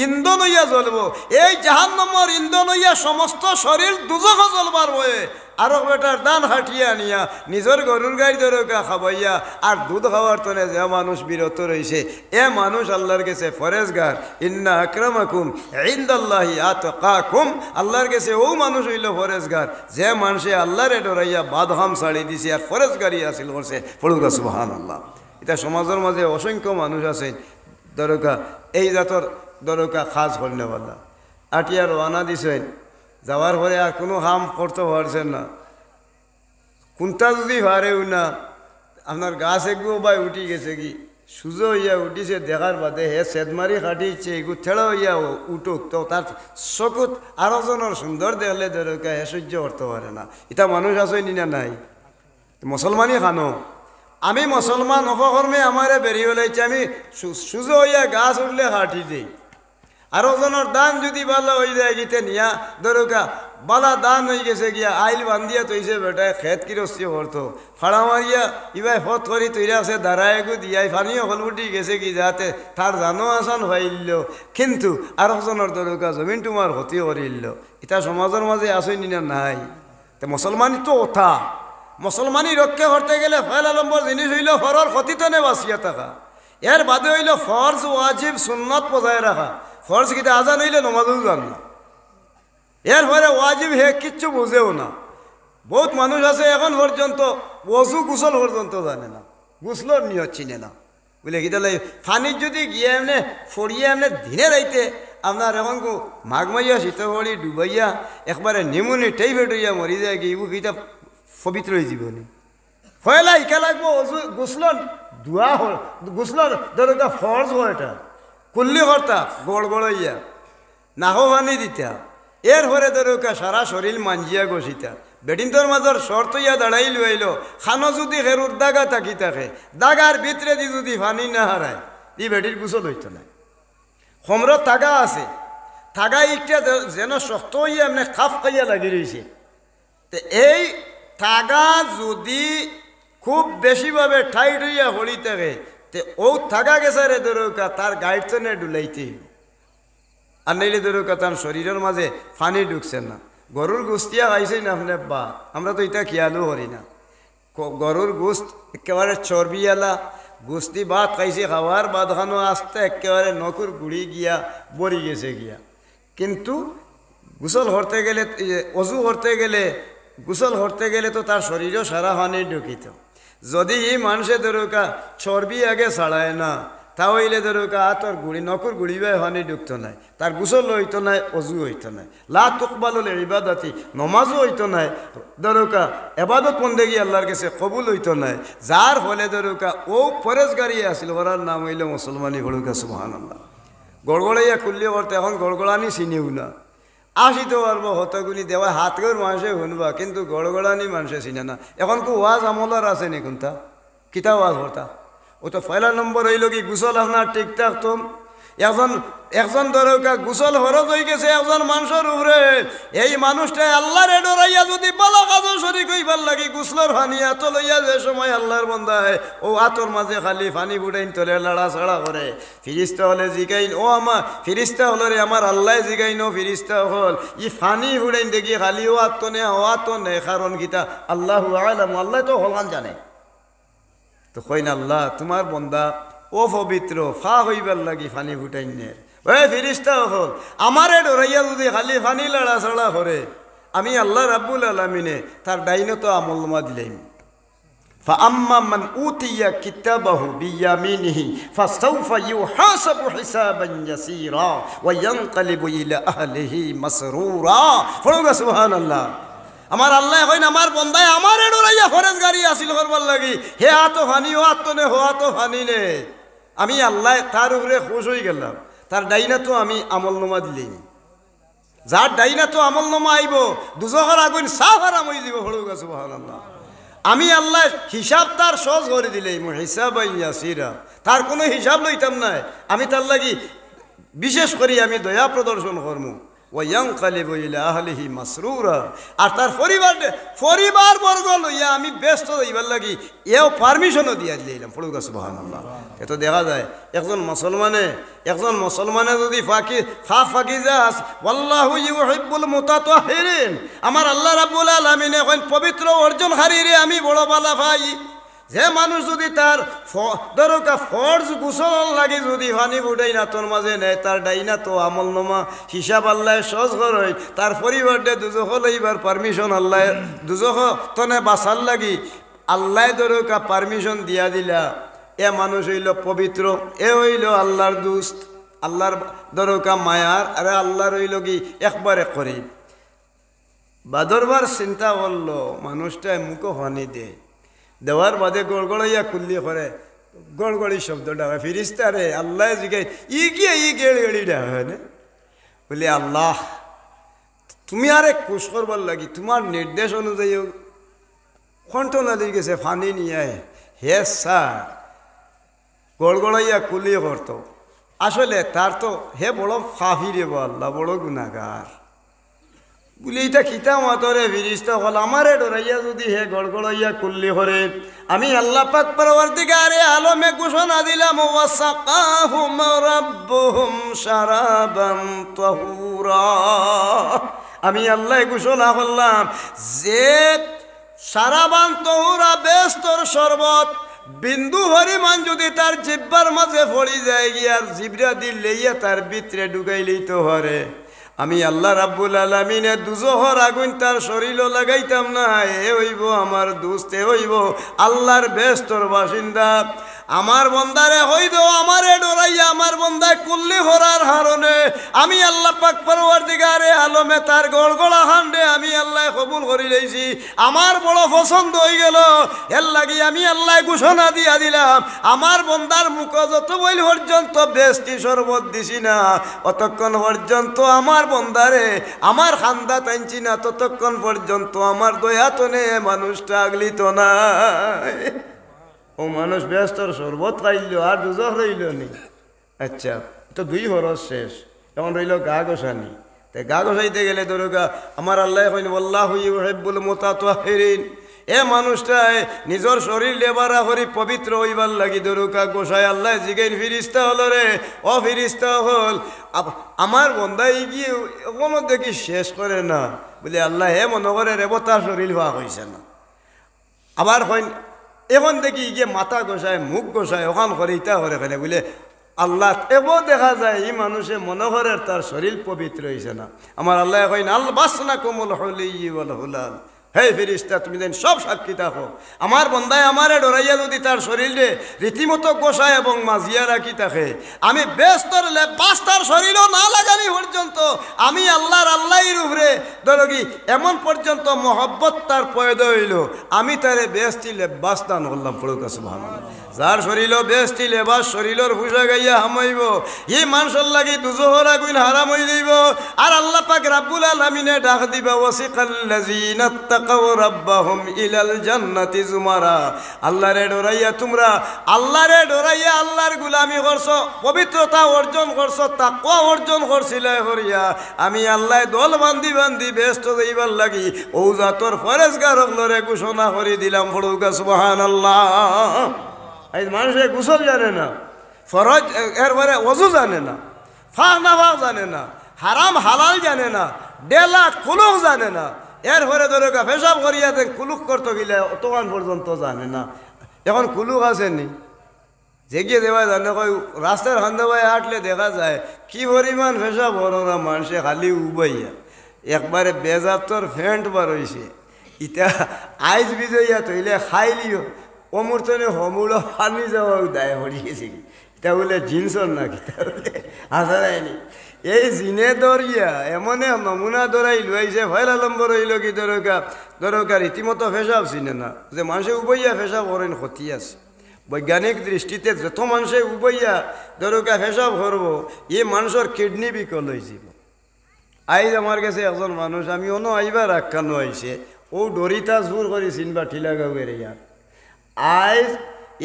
ইন্ধন হইয়া জ্বলব, এই জাহান্নামের ইন্ধন হইয়া সমস্ত শরীর দুজখ জ্বলবার বয়ে আরো বেটার দান হাঁটিয়া আনিয়া নিজের গরুর গাড়ি ধরোকা খাবাইয়া আর দুধ খাওয়ার তনে যে মানুষ বিরত রয়েছে এ মানুষ আল্লাহর কাছে ফরেজগার। ইন্না আকরামাকুম ইনদাল্লাহি আতকাকুম, আল্লাহর কাছে ও মানুষ হইল ফরেজগার যে মানুষে আল্লাহরে ডরাইয়া বাদহাম ছাড়ি দিছে আর ফরেজগারি আসিল করছে। পড়ুক সুবহানাল্লাহ। এটা সমাজের মাঝে অসংখ্য মানুষ আছে ধরোকা এই জাতর ধরোকা খাস করনেওয়ালা, আটিয়া রওনা দিছেন, যাওয়ার পরে আর কোনো হাম করতে পারছেন না, কোনটা যদি পারেও না আপনার গাছ এগুলো বা উঠি গেছে কি সুজো হইয়া উঠিছে, দেখার বাদে হে সেদমারি কাটিছে এগু ঠেড়া হইয়া উঠুক, তো তার চকুত আরো জনের সুন্দর দেখলে ধরোকা হে সহ্য করতে পারে না। এটা মানুষ আছে নি না নাই? মুসলমানই খানো, আমি মুসলমান অপকর্মে আমারে বেরিয়ে লাইছে, আমি সুজো হইয়া গাছ উঠলে কাটি দিই, আরো জনের দান যদি ভালো হয়ে যায় গিতে নিয়া ধরোকা বালা দান হয়ে গেছে গিয়া আইল বান্ধিয়া তৈছে বেটায় খেত কিরস্তি করতো ফাড়া মারিয়া ইবাই ফত করি তৈরি আছে দাঁড়ায় গু দিয়াই ফানিও হলবুটি গেছে কি যাতে তার জানো আসান হইল, কিন্তু আরো জনের ধরোকা জমিন তোমার ক্ষতি করিল। এটা সমাজের মাঝে আসেনি না নাই? তো মুসলমানই তো ওঠা, মুসলমানি রক্ষা করতে গেলে পয়লা নম্বর জিনিস হইল ফরর ক্ষতিতনে বাঁচিয়া থাকা, এর বাদে হইল ফরজ ওয়াজিব সুন্নত বজায় রাখা। ফরজ কিতা আজান হইলে নমাজও জান না, এরপরে ওয়াজিব হে কিচ্ছু বুঝেও না। বহুত মানুষ আছে এখন পর্যন্ত ওজু গুসল পর্যন্ত জানে না, গুসলর নিয়ত চিনে না, বুঝলে কি তাহলে ফানির যদি গিয়ে এমনি ফড়িয়ে এমনি দিনে রাইতে আপনার এখন মাঘ মাইয়া শীতহরি ডুবাইয়া একবারে নেমুনি টেই ফেটইয়া মরি যায় কি ইবু কিতা পবিত্র হয়ে যাবনি। হয়লা ইকা লাগবো ওজু গুসলর ধোয়া গুসলর ধরো এটা ফরজ হয়, এটা কুল্লি কর্তা গড় গড়াইয়া নাহো পানি দিতা, এরপরে ধরোকা সারা শরীর মাঞ্জিয়া গছিতা, বেটিনটোর মাজর শর্ত ইয়া দাঁড়াই লইল খানো যদি হেরুর দাগা থাকি থাকে দাগার ভিতরে দি যদি পানি না হারায় ই বেটির গুসল হইতো না। সমরত থাকা আছে, থাকা ইটা যেন শক্ত হইয়া এমনি খাপ খাইয়া লাগি রয়েছে, তো এই থাকা যদি খুব বেশিভাবে ঠাইট হইয়া হলি থাকে তে ও থাকা গেছে রে ধরোকা তার গাইড তো নে ডুলাইতে, আর নইলে ধরোকা তার শরীরের মাঝে ফানি ঢুকছে না। গরুর গোস্তিয়া খাইছে না আপনি বা আমরা তো এটা খেয়ালও করি না, গরুর গোস্ত একেবারে চর্বিওয়ালা গোস্তি ভাত খাইছে, খাওয়ার বাদ খানো আস্তে একেবারে নকুর গুড়ি গিয়া বরি গেছে গিয়া। কিন্তু গোসল করতে গেলে, অজু করতে গেলে, গোসল করতে গেলে তো তার শরীরও সারা হানি ঢুকিত। যদি মানুষে ধরুকা চর্বি আগে ছাড়ায় না, তাহলে ধরুকা তোর গুড়ি নকুর গুড়ি বাই হানি ঢুকতো নাই, তার গোসল হইতো নাই, অজু হইতো নাই, লা তুকবালুল ইবাদাতি, নমাজও হইতো নাই, ধরুকা এবাদত বন্দেগী আল্লাহর কাছে কবুল হইতো নাই। যার ফলে ধরুকা ও পরেজগারি আসিল, ওরার নাম হইল মুসলমানি হলুকা সুবহানাল্লাহ। গড়গড়াইয়া খুললে করতে এখন গড়গড়ানি চিনিও না, আসিতে পারবো হতগুনি দেওয়া হাত করে মানুষে শুনবা, কিন্তু গড়গড়ানি মানুষে চিনে না। এখন কো ওয়াজ আমলার আছে নি কোনটা, কিতা ওয়াজ হতা? ও তো পয়লা নম্বর হইল কি গোসল আপনার ঠিকঠাক তো। একজন ধরকা গোসল হরজ হয়ে গেছে একজন মানুষের উপরে, এই মানুষটা আল্লাহরে ডরাইয়া যদি ভালো কাজ শরীক হইবার লাগি গোসলর পানি এত লইয়া যে সময় আল্লাহর বন্দায় ও আতর মাঝে খালি পানি বুড়াইন তোলে লাড়া ছাড়া করে, ফিরিস্তা হলে জিগাইন ও আমার ফিরিস্তা হল রে আমার আল্লাহ জিগাইন ও ফিরিস্তা হল ই পানি বুড়াইন দেখি খালি ও আত্মনে ও আত্মনে, কারণ গীতা আল্লাহু আলাম, আল্লাহ তো হলান জানে। তো কইন আল্লাহ তোমার বন্দা ও পবিত্র, ফা হইবার লাগি ফানি ফুটাইনের ওই ফিরিস্তা হল আমারে ডরাইয়া যদি খালি ফানি লড়া ছড়া করে, আমি আল্লাহ রাব্বুল আলামিনে তার ডাইনে তো আমলমা দিলাম। فأما من أوتي كتابه بيمينه فسوف يحاسب حسابا يسيرا وينقلب إلى أهله مسرورا। ফড়োগা সুবহানাল্লাহ। আমার আল্লাহ কইন আমার বন্দায় আমারে ডরাইয়া ফরেজগারি আসিল করবার লাগি, হে আতো ফানি ও আত্মনে হো আতো ফানি নে, আমি আল্লাহ তার উপরে খুশ হয়ে গেলাম, তার ডাইনা তো আমি আমলনামা দিলেন। যার ডাইনা তো আমলনামা আইব দুজখের আগুন সাফ হারাম হয়ে যাব। ফড়োগা সুবহানাল্লাহ। আমি আল্লাহ হিসাব তার সহজ করে দিলেই হিসাব ইয়াসিরা, তার কোনো হিসাব লইতাম নাই, আমি তার লাগি বিশেষ করি আমি দয়া প্রদর্শন করমু। ওয়ায়ানকালিবু ইলা আহলিহি মাসরুরা, আর তার পরিবার বর্গ লইয়া আমি ব্যস্ত হইবার লাগি এও পারমিশনও দিয়া দিলাম। ফড়ুকা সুবহানাল্লাহ। এত দেখা যায় একজন মুসলমানে যদি ফাঁকি যাস ওয়াল্লাহু ইউহিব্বুল মুতাতাহহিরিন, আমার আল্লাহ রাব্বুল আলামিন এখন পবিত্র অর্জনকারীরে আমি বড় বালা পাই। যে মানুষ যদি তার দরকা ফরজ গোসল লাগে যদি পানি ফুটাই না তোর মাঝে নেয়, তার ডাইনা তো আমলনামা হিসাব আল্লাহ সহজ করে, তার পরিবারটা দুজখ লইবার পারমিশন আল্লাহ দুজখ তনে বাঁচার লাগি আল্লাহ দরকা পারমিশন দিয়া দিলা। এ মানুষ হইল পবিত্র, এ হইল আল্লাহর দুস্ত, আল্লাহর দরকা মায়ার, আরে আল্লাহর হইল কি একবারে করিব। বাদরবার চিন্তা করলো মানুষটা মুখো হানি দে, দেওয়ার বাদে গড়গড়াইয়া কুল্লি করে, গড়গড়ি শব্দ ডাকা ফিরিস্তা রে আল্লাহ জিগাই ই গিয়ে ই গেড়ি গেড়ি ডাকা না বলে আল্লাহ তুমি আরে কুশ করবার লাগি তোমার নির্দেশ অনুযায়ী কণ্ঠ নদী গেছে ফানি নিয়ে হে স্যার গড়গড়াইয়া কুলি করত। আসলে তার তো হে বড় ফাফিরে আল্লাহ বড় গুনাগার বলে এটা খিতা মতরে ফিরিস্তা হল আমারে ডরাইয়া যদি হে গড়গড়াইয়া কুল্লি করে, আমি আল্লাহ পাক পরওয়ারদিগারে আলমে ঘোষণা দিলাম ওয়াসাকাহুম রাব্বুহুম শারাবান তাহুরা। আমি আল্লাহ ঘোষণা করলাম যে শারাবান তাহুরা বেস্তর শরবত বিন্দু পরিমাণ যদি তার জিহ্বার মাঝে পড়ি যায় গিয়ার জিবরা দিল লইয়া তার ভিতরে ঢুকাইলেই তো হরে, আমি আল্লাহ রাব্বুল আলামিনে দুজহর আগুন তার শরীরও লাগাইতাম না। এ হইব আমার দোস্ত, এ হইব আল্লাহর বেস্তর বাসিন্দা। আমার বন্দারে হইদ আমারে ডরাইয়া আমার বন্দায় কুল্লি হরার হারণে আমি আল্লাহ পাক পরওয়ারদিগারে আলমে তার গড়গড়া হান্ডে আমি আল্লাহ কবুল করি লইছি। আমার বড় পছন্দ হয়ে গেল, এর লাগি আমি আল্লাহ ঘোষণা দিয়া দিলাম আমার বন্দার মুখ যত বইল পর্যন্ত বেশটি শরবত দিছি না অতক্ষণ পর্যন্ত আমার বন্দারে আমার খান্দা টানছি না, ততক্ষণ পর্যন্ত আমার দয়াতনে মানুষটা আগলিত না। ও মানুষ ব্যস্তর শরবত খাইল আর দুজখ রইল নি। আচ্ছা তো দুই হরস শেষ, এখন রইল গা গোসানি। তাই গা গোসাইতে গেলে ধরুকা আমার আল্লাহ কইন আল্লাহু ইউহিব্বুল মুতাতাহহিরিন, এ মানুষটাই নিজের শরীর লেবারা হরি পবিত্র হইবার লাগি ধরুকা গোসাই আল্লাহ জিগাইন ফিরিস্তা হল রে ও ফিরিস্তা হল আমার বন্দাই গিয়ে কোনো দেখি শেষ করে না বলে আল্লাহ হে মনে করে রে তার শরীর হওয়া হয়েছে না। আবার হইন এখন দেখি গিয়ে মাথা গোসায় মুখ গোসায় ওখান করে ইটা করে ফেলে বলে আল্লাহ এবার দেখা যায় এই মানুষে মনোহরের তার শরীর পবিত্র হয়েছে না। আমার আল্লাহ কইন আল বাসনা কোমল হলি ওয়াল হুলাল, হে ফেরেশতা তুমি দেন সব সাক্ষী থাকো, আমার বন্দায় আমারে ডরাইয়া যদি তার শরীরে রীতিমতো গোসায় এবং মাজিয়া রাখি থাকে, আমি বেস্তর লেবাস তার শরীরও না লাগানি পর্যন্ত আমি আল্লাহর উপরে ধরো কি এমন পর্যন্ত মহব্বত তার পয়দা হইল, আমি তারে বেস্তি লেবাস দান করলাম। পড়ুক সুবহানাল্লাহ। যার শরীরও বেস্তি লেবাস শরীরের হুসা গাইয়া হামাইব, এই মানুষের লাগি দুজোহর আগুন হারাম হয়ে যাইব। আর আল্লাহ পাক রাব্বুল আলামিনে ডাক দিবা ওয়াসিকাল্লাযিনা তাকাউ রাব্বাহুম ইলাল জান্নাতি জুমারা, আল্লাহরে ডরাইয়া তোমরা আল্লাহরে ডরাইয়া আল্লাহর গোলামি করছো, পবিত্রতা অর্জন করছো, তাকওয়া অর্জন করছিলে হরিয়া আমি আল্লাহ দল বান্ধি বান্ধি ব্যস্ত যাইবার লাগি ও জাতর ফরেজগারক লরে ঘোষণা করে দিলাম। পড়ুক সুবহানাল্লাহ। এই মানুষের গোসল জানে না, ফরজ এরপরে ওযু জানে না, ফাঁক না ফাঁক জানে না, হারাম হালাল জানে না, ডেলা কুলুক জানে না, এরপরে ধরে পেশাব করিয়া দেন কুলুক করতে গেলে অতক্ষণ পর্যন্ত জানে না। এখন কুলুক আসেনি জেগে দেওয়া জানে, কয় রাস্তার খান্দাবাই হাঁটলে দেখা যায় কি পরিমাণ পেশাব হলো না মানুষে খালি উবাইয়া একবারে বেজাতর ফ্যান্ট বার হয়েছে। ইটা আইজ বিজয়া তৈলে খাইলিও অমূর্তনে হমুড়ো পানি যাওয়া দায় হরিয়েছে, এটা বলে জিন্সর না কিতা বলে আসা যায়নি। এই জিনে দরিয়া এমনে নমুনা দরাই লুয়াইছে ভয়লা লম্বর হইল কি দরকার রীতিমতো ফেসাব চিনে না, যে মানুষে উবইয়া ফেসাব করেন ক্ষতি আছে। বৈজ্ঞানিক দৃষ্টিতে যত মানুষে উবইয়া দরকার ফেসাব করবো এ মানুষের কিডনি বিকল হয়েছে। আইজ আমার কাছে একজন মানুষ, আমি অন্য আইবার আখ্যানো আইছে ও ডরিতা জোর করে চিনবা ঠিলাগাঁওয়ের ইয়ার, আইজ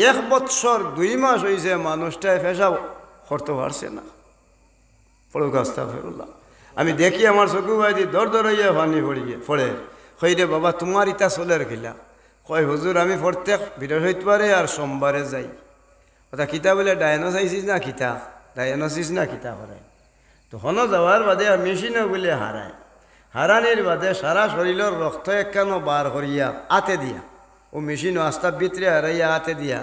1 বৎসর 2 মাস হয়েছে মানুষটায় পেশাব করতে পারছে না। পড়ুক আস্তাগফিরুল্লাহ। আমি দেখি আমার চকু বাইদি দর হইয়া পানি পড়ে কই রে বাবা তোমার ইটা চলের খিলা, কয় হুজুর আমি প্রত্যেক বৃহস্পতিবারে আর সোমবারে যাই। ওটা কিতা বলে ডায়ানোসাইসিস না কিতা ডায়ানোসিস না কিতা করে, তখন যাওয়ার বাদে মেশিনও বলে হারানির বাদে সারা শরীরের রক্ত একখানো বার করিয়া আতে দিয়া, ও মেশিনও আস্তা ভিতরে হারাইয়া হাতে দিয়া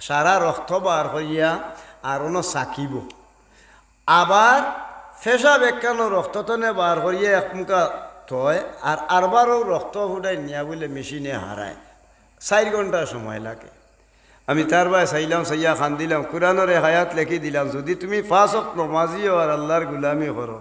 সারা রক্ত বার করিয়া আর অন্য চাকিব, আবার ফেসাব একখানো রক্ততনে বার করিয়া এক মুখা থয় আর আরবারও রক্ত ফুটাই নিয়া বলে মেশিনে হারায়। 4 ঘন্টা সময় লাগে। আমি তার বাই চাইলাম, চাইয়া খান দিলাম, কোরআনের হায়াত লেখি দিলাম, যদি তুমি 5 ওয়াক্ত নমাজিও আর আল্লাহর গুলামি করো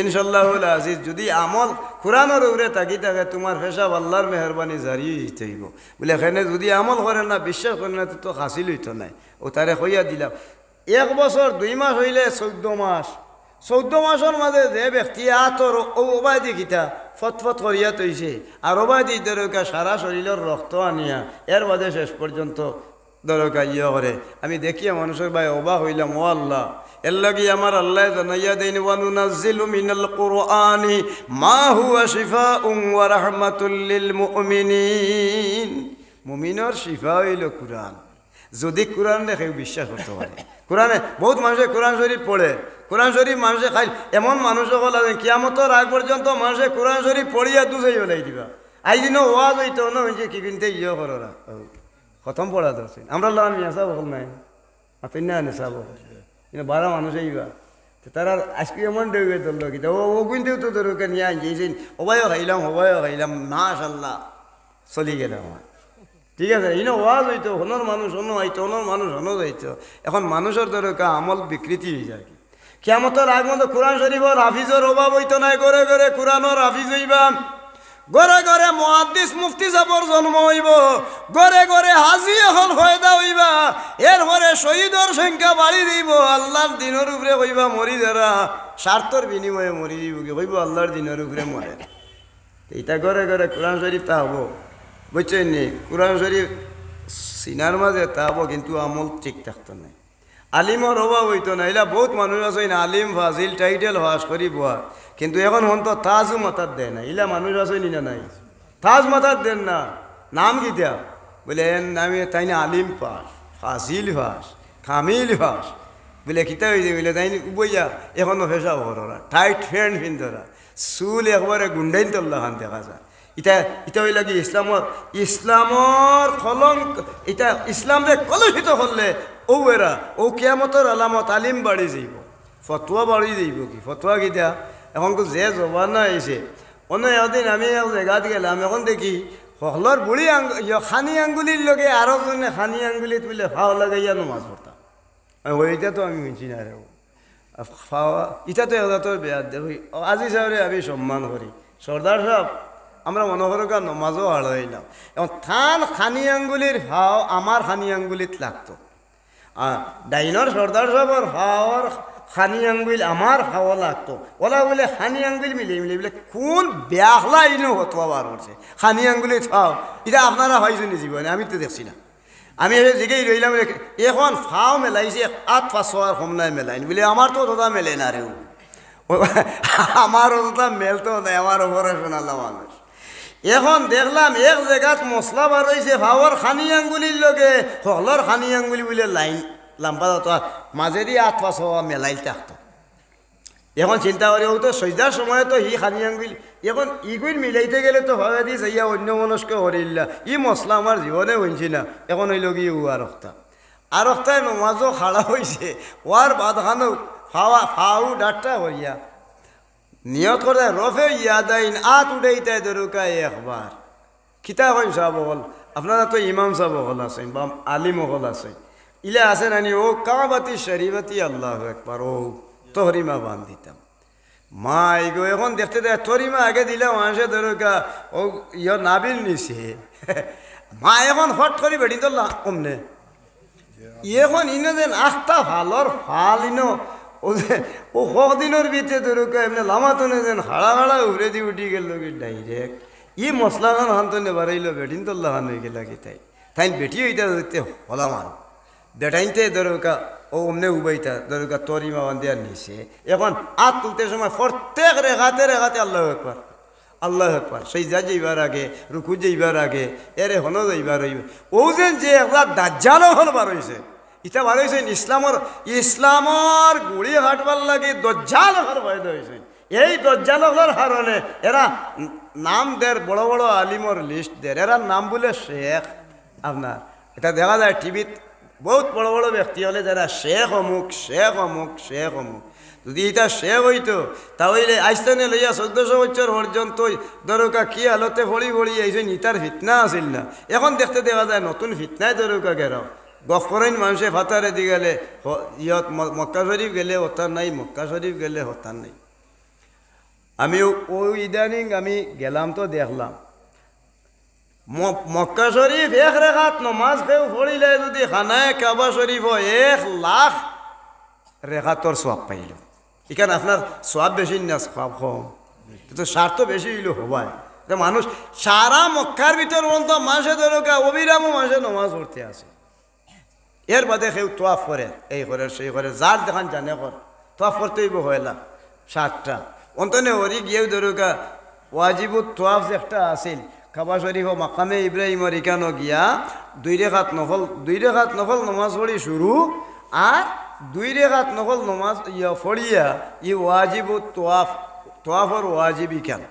ইনশাল্লাহুল আজিজ, যদি আমল কোরআনের উপরে থাকি থাকে তোমার পেশাব আল্লাহর মেহরবানি জারি হইতে হইব। বলে এখানে যদি আমল করে না বিশ্বাস করে না তো হাসিল হইতো নাই। ও তারে কইয়া দিলাম 1 বছর 2 মাস হইলে 14 মাস, 14 মাসের মাঝে যে ব্যক্তি আতর ওবাদি গীতা ফতফত করিয়া তৈছে আর ওবাদি দরকার সারা শরীরের রক্ত আনিয়া এর বাদে শেষ পর্যন্ত দরকার ইয়ে করে। আমি দেখিয়া মানুষের ভাই অবাক হইলাম, ও আল্লাহ এর লাগি আমার আল্লাহ জানাইয়া দেন ওয়ানুনাজ্জিলু মিনাল কুরআনি মা হুয়া শিফাউন ওয়া রাহমাতুল লিল মুমিনিন। মুমিনের শিফা হইল কোরআন। যদি কোরআন দেখে বিশ্বাস করতে পারে, কোরআনে বহুত মানুষে কোরআন শরীফ পড়ে, কোরআন শরীফ মানুষে খাই এমন মানুষ সকল আছে কিয়ামতের আগ পর্যন্ত মানুষে কোরআন শরীফ পড়িয়া দুসাই ওলাই দিবা। আইদিনও ওয়াজ হইতো না হয়েছে কি কিনতে ইয়ে করা খতম পড়া দরছেন আমরা লাম মিয়াসা বল নাই আপনি না আনে চাব কিন্তু 12 মানুষ আইবা তারা আজকে এমন ডেবে ধরলো কি ও কিন্তু তো দরকার নিয়ে আনছেন ওবাইও খাইলাম মাশাআল্লাহ চলি গেলাম। ঠিক আছে, ইনো ওয়াজ হইতো হনর মানুষ হনো হইতো হনর মানুষ হনো যাইতো। এখন মানুষের দরকার আমল বিকৃতি হয়ে যায়। কিয়ামতের আগ মতো কোরআন শরীফের হাফিজের অভাব হইতো নাই, ঘরে ঘরে কোরআনের হাফিজ হইবা, ঘরে ঘরে মুহাদ্দিস মুফতি সাহেবের জন্ম হইব, ঘরে ঘরে হাজি এখন ফয়দা হইবা, এরপরে শহীদের সংখ্যা বাড়ি দিব, আল্লাহর দিনের উপরে হইবা মরি যারা স্বার্থর বিনিময়ে মরি দিব কি হইব আল্লাহর দিনের উপরে মরে। এইটা ঘরে ঘরে কোরআন শরীফ তা হবো বুঝছেন নি, কোরআন শরীফ সিনার মাঝে তা হবো কিন্তু আমল ঠিক থাকতো না, আলিমর অভাব হইতো না। এলা বহুত মানুষ আছে না আলিম ফাজিল টাইটেল ফাঁস করি বোয়া, কিন্তু এখন হন তো তাজও মাথার দেয় না। ইলা মানুষ আছে নি না নাই তাজ মাথার দেন না, নাম কিতা বলে আমি তাই না আলিম ফাঁস ফাজিল ফাঁস কামিল ফাঁস বলে কিতা হয়েছে বলে তাই বইয়া এখনো ফেসা ভরা টাইট ফ্যান্ড ফিন্দরা চুল একবারে গুন্ডাইন তল্লা খান দেখা যায়। ইটা ইটা হইল কি ইসলামর কলঙ্ক, এটা ইসলামরে কলুষিত করলে ও এরা ও কিয়ামতর আলামত আলিম বাড়ি যাইব, ফতুয়া বাড়ি যাইব। কি ফতুয়া কিটা এখন তো যে জবানা আইছে। অন্য এদিন আমি এক জায়গাত গেলাম, এখন দেখি হলর বুড়ি খানি আঙ্গুলির লগে আরো জনে খানি আঙ্গুলিত বলে ফাও লাগাইয়া নমাজ পড়তাম। ওইটা তো আমি শুনছি না রে, ফাওয়া ইটা তো এদাতর বেয়াদ দে। আজি সাহেবরে আমি সম্মান করি, সর্দার সাহেব আমরা মনে করো নমাজও হারাইলাম। এবং থান খানি আঙ্গুলির ফাও আমার খানি আঙ্গুলিত লাগতো, ডাইনর সর্দার সাহেবর ফাওয়ার খানি আঙ্গুল আমার ফাওয়া লাগতো। ওলা বলে খানি আঙ্গুল মিলে মিলে বলে কোন ব্যাহলা ইনো হতো বার করছে খানি আঙ্গুলিত ফাও। এটা আপনারা হয়েছেন জীবনে, আমি তো দেখছি না। আমি জিগেই রইলাম, এখন ফাও মেলাইছে 8-5 আর কমনায় মেলাইনি বলে আমার তো দাদা মেলে না রে, আমার দাদা মেলতো নাই, আমার অপারেশন আল্লাহ মানুষ। এখন দেখলাম এক জায়গাত মশলা বার হয়েছে ফাওয়ার খানি আঙ্গুলির লগে হলর খানি আঙ্গুলি বলে লাইন লাম্বা তো মাঝে দিয়ে 8-5 মেলাই থাকতো। এখন চিন্তা করি ও তো সৈদার সময় তো ই খানি আঙ্গুল, এখন ইগুল মিলাইতে গেলে তো ভাবে দি যাইয়া অন্য মনস্ক হরিল্লা ই মশলা আমার জীবনে হইছি না। এখন হইল কি ও আর অক্তায় নমাজও খাড়া হয়েছে, ওয়ার বাদখানো ফাউ ডাট্টা হইয়া নিয়ত করে রফে ইয়াদাইন আত উঠাইতে দরকার একবার। কিতা কইন সাহেব হল, আপনারা তো ইমাম সাহেব হল আছেন বা আলিম হল আছেন, ইলে আছে নানি ও কাবাতি শরীফতি আল্লাহ একবার ও তহরিমা বান দিতাম। মা এগো এখন দেখতে দেয় তহরিমা আগে দিলাম মানুষে দরকার ও ইয় নাবিল নিছে মা এখন হট করি বেড়ি তো কমনে এখন ইনো যেন আখটা ভালর ফাল ইনো ও কদিনের ভিতরে দরকার এমনি লামাতনে যেন হাড়া হাড়া উড়ে দিয়ে উঠি গেল কি ডাইরেক্ট ই মশলা খান হান্তনে বাড়াইল বেটিন তোল্লা খান হয়ে গেল কি তাই তাই বেটি ওইটা দেখতে হলাম আর বেটাইনতে দরকার ও অমনে উবাইতা দরকার তরিমা বান্ধিয়ার নিছে। এখন হাত তুলতে সময় প্রত্যেক রেখাতে রেখাতে আল্লাহ একবার আল্লাহ একবার সেই যা যাইবার আগে রুকু যাইবার আগে এরে হন যাইবার হইবে ও যেন যে একবার দাজ্জাল হল বার হয়েছে ইটা বার হয়েছেন ইসলামর গুড়ি হাঁটবার লাগে দজ্জাল হল বাইদ হয়েছে। এই দজ্জাল হলার কারণে এরা নাম দের বড় বড় আলিমর লিস্ট দের এরা নাম বলে শেখ। আপনার এটা দেখা যায় টিভিত বহুত বড় বড় ব্যক্তি হলে যারা শেখ অমুক শেখ অমুক শেখ অমুক, যদি এটা শেখ হইতো তাহলে আইস্তানে লইয়া 1400 বছর পর্যন্ত দরকার কি হালতে ফড়ি ফড়ি এইসব ইটার ফিতনা আসিল না। এখন দেখতে দেখা যায় নতুন ফিতনায় দরকার গেরাও গফ করেন মানুষে ফাতারে দি গেলে ইয়ত মক্কা শরীফ গেলে হতার নাই, মক্কা শরীফ গেলে হতার নাই। আমি ওই ইদানিং আমি গেলাম তো দেখলাম মক্কা শরীফ এক রেখাত নমাজ খেয়ে পড়িলে যদি খানায় কাবা শরীফ 1 লাখ রেখাতর সোয়াব পাইল। এখানে আপনার সোয়াব বেশি না সোয়াব কম, কিন্তু স্বার্থ বেশি হইল হবাই মানুষ সারা মক্কার ভিতর পর্যন্ত মাসে দরকার অবিরামও মাসে নমাজ পড়তে আসে। এর বাদে কেউ তোয়াফ করে এই করে সেই করে যার দেখান জানে কর তোয়াফ করতেই হইলা 7টা অন্তনে ওরি গিয়েও দরকার ওয়াজিবুত তোয়াফ একটা আসিল কাবা শরীফ ও মাকামে ইব্রাহিমর ইকানো গিয়া 2 রেখাত নফল নমাজ পড়ি শুরু আর 2 রেখাত নফল নমাজ পড়িয়া ই ওয়াজিবুত তোয়াফর ওয়াজিব ইকান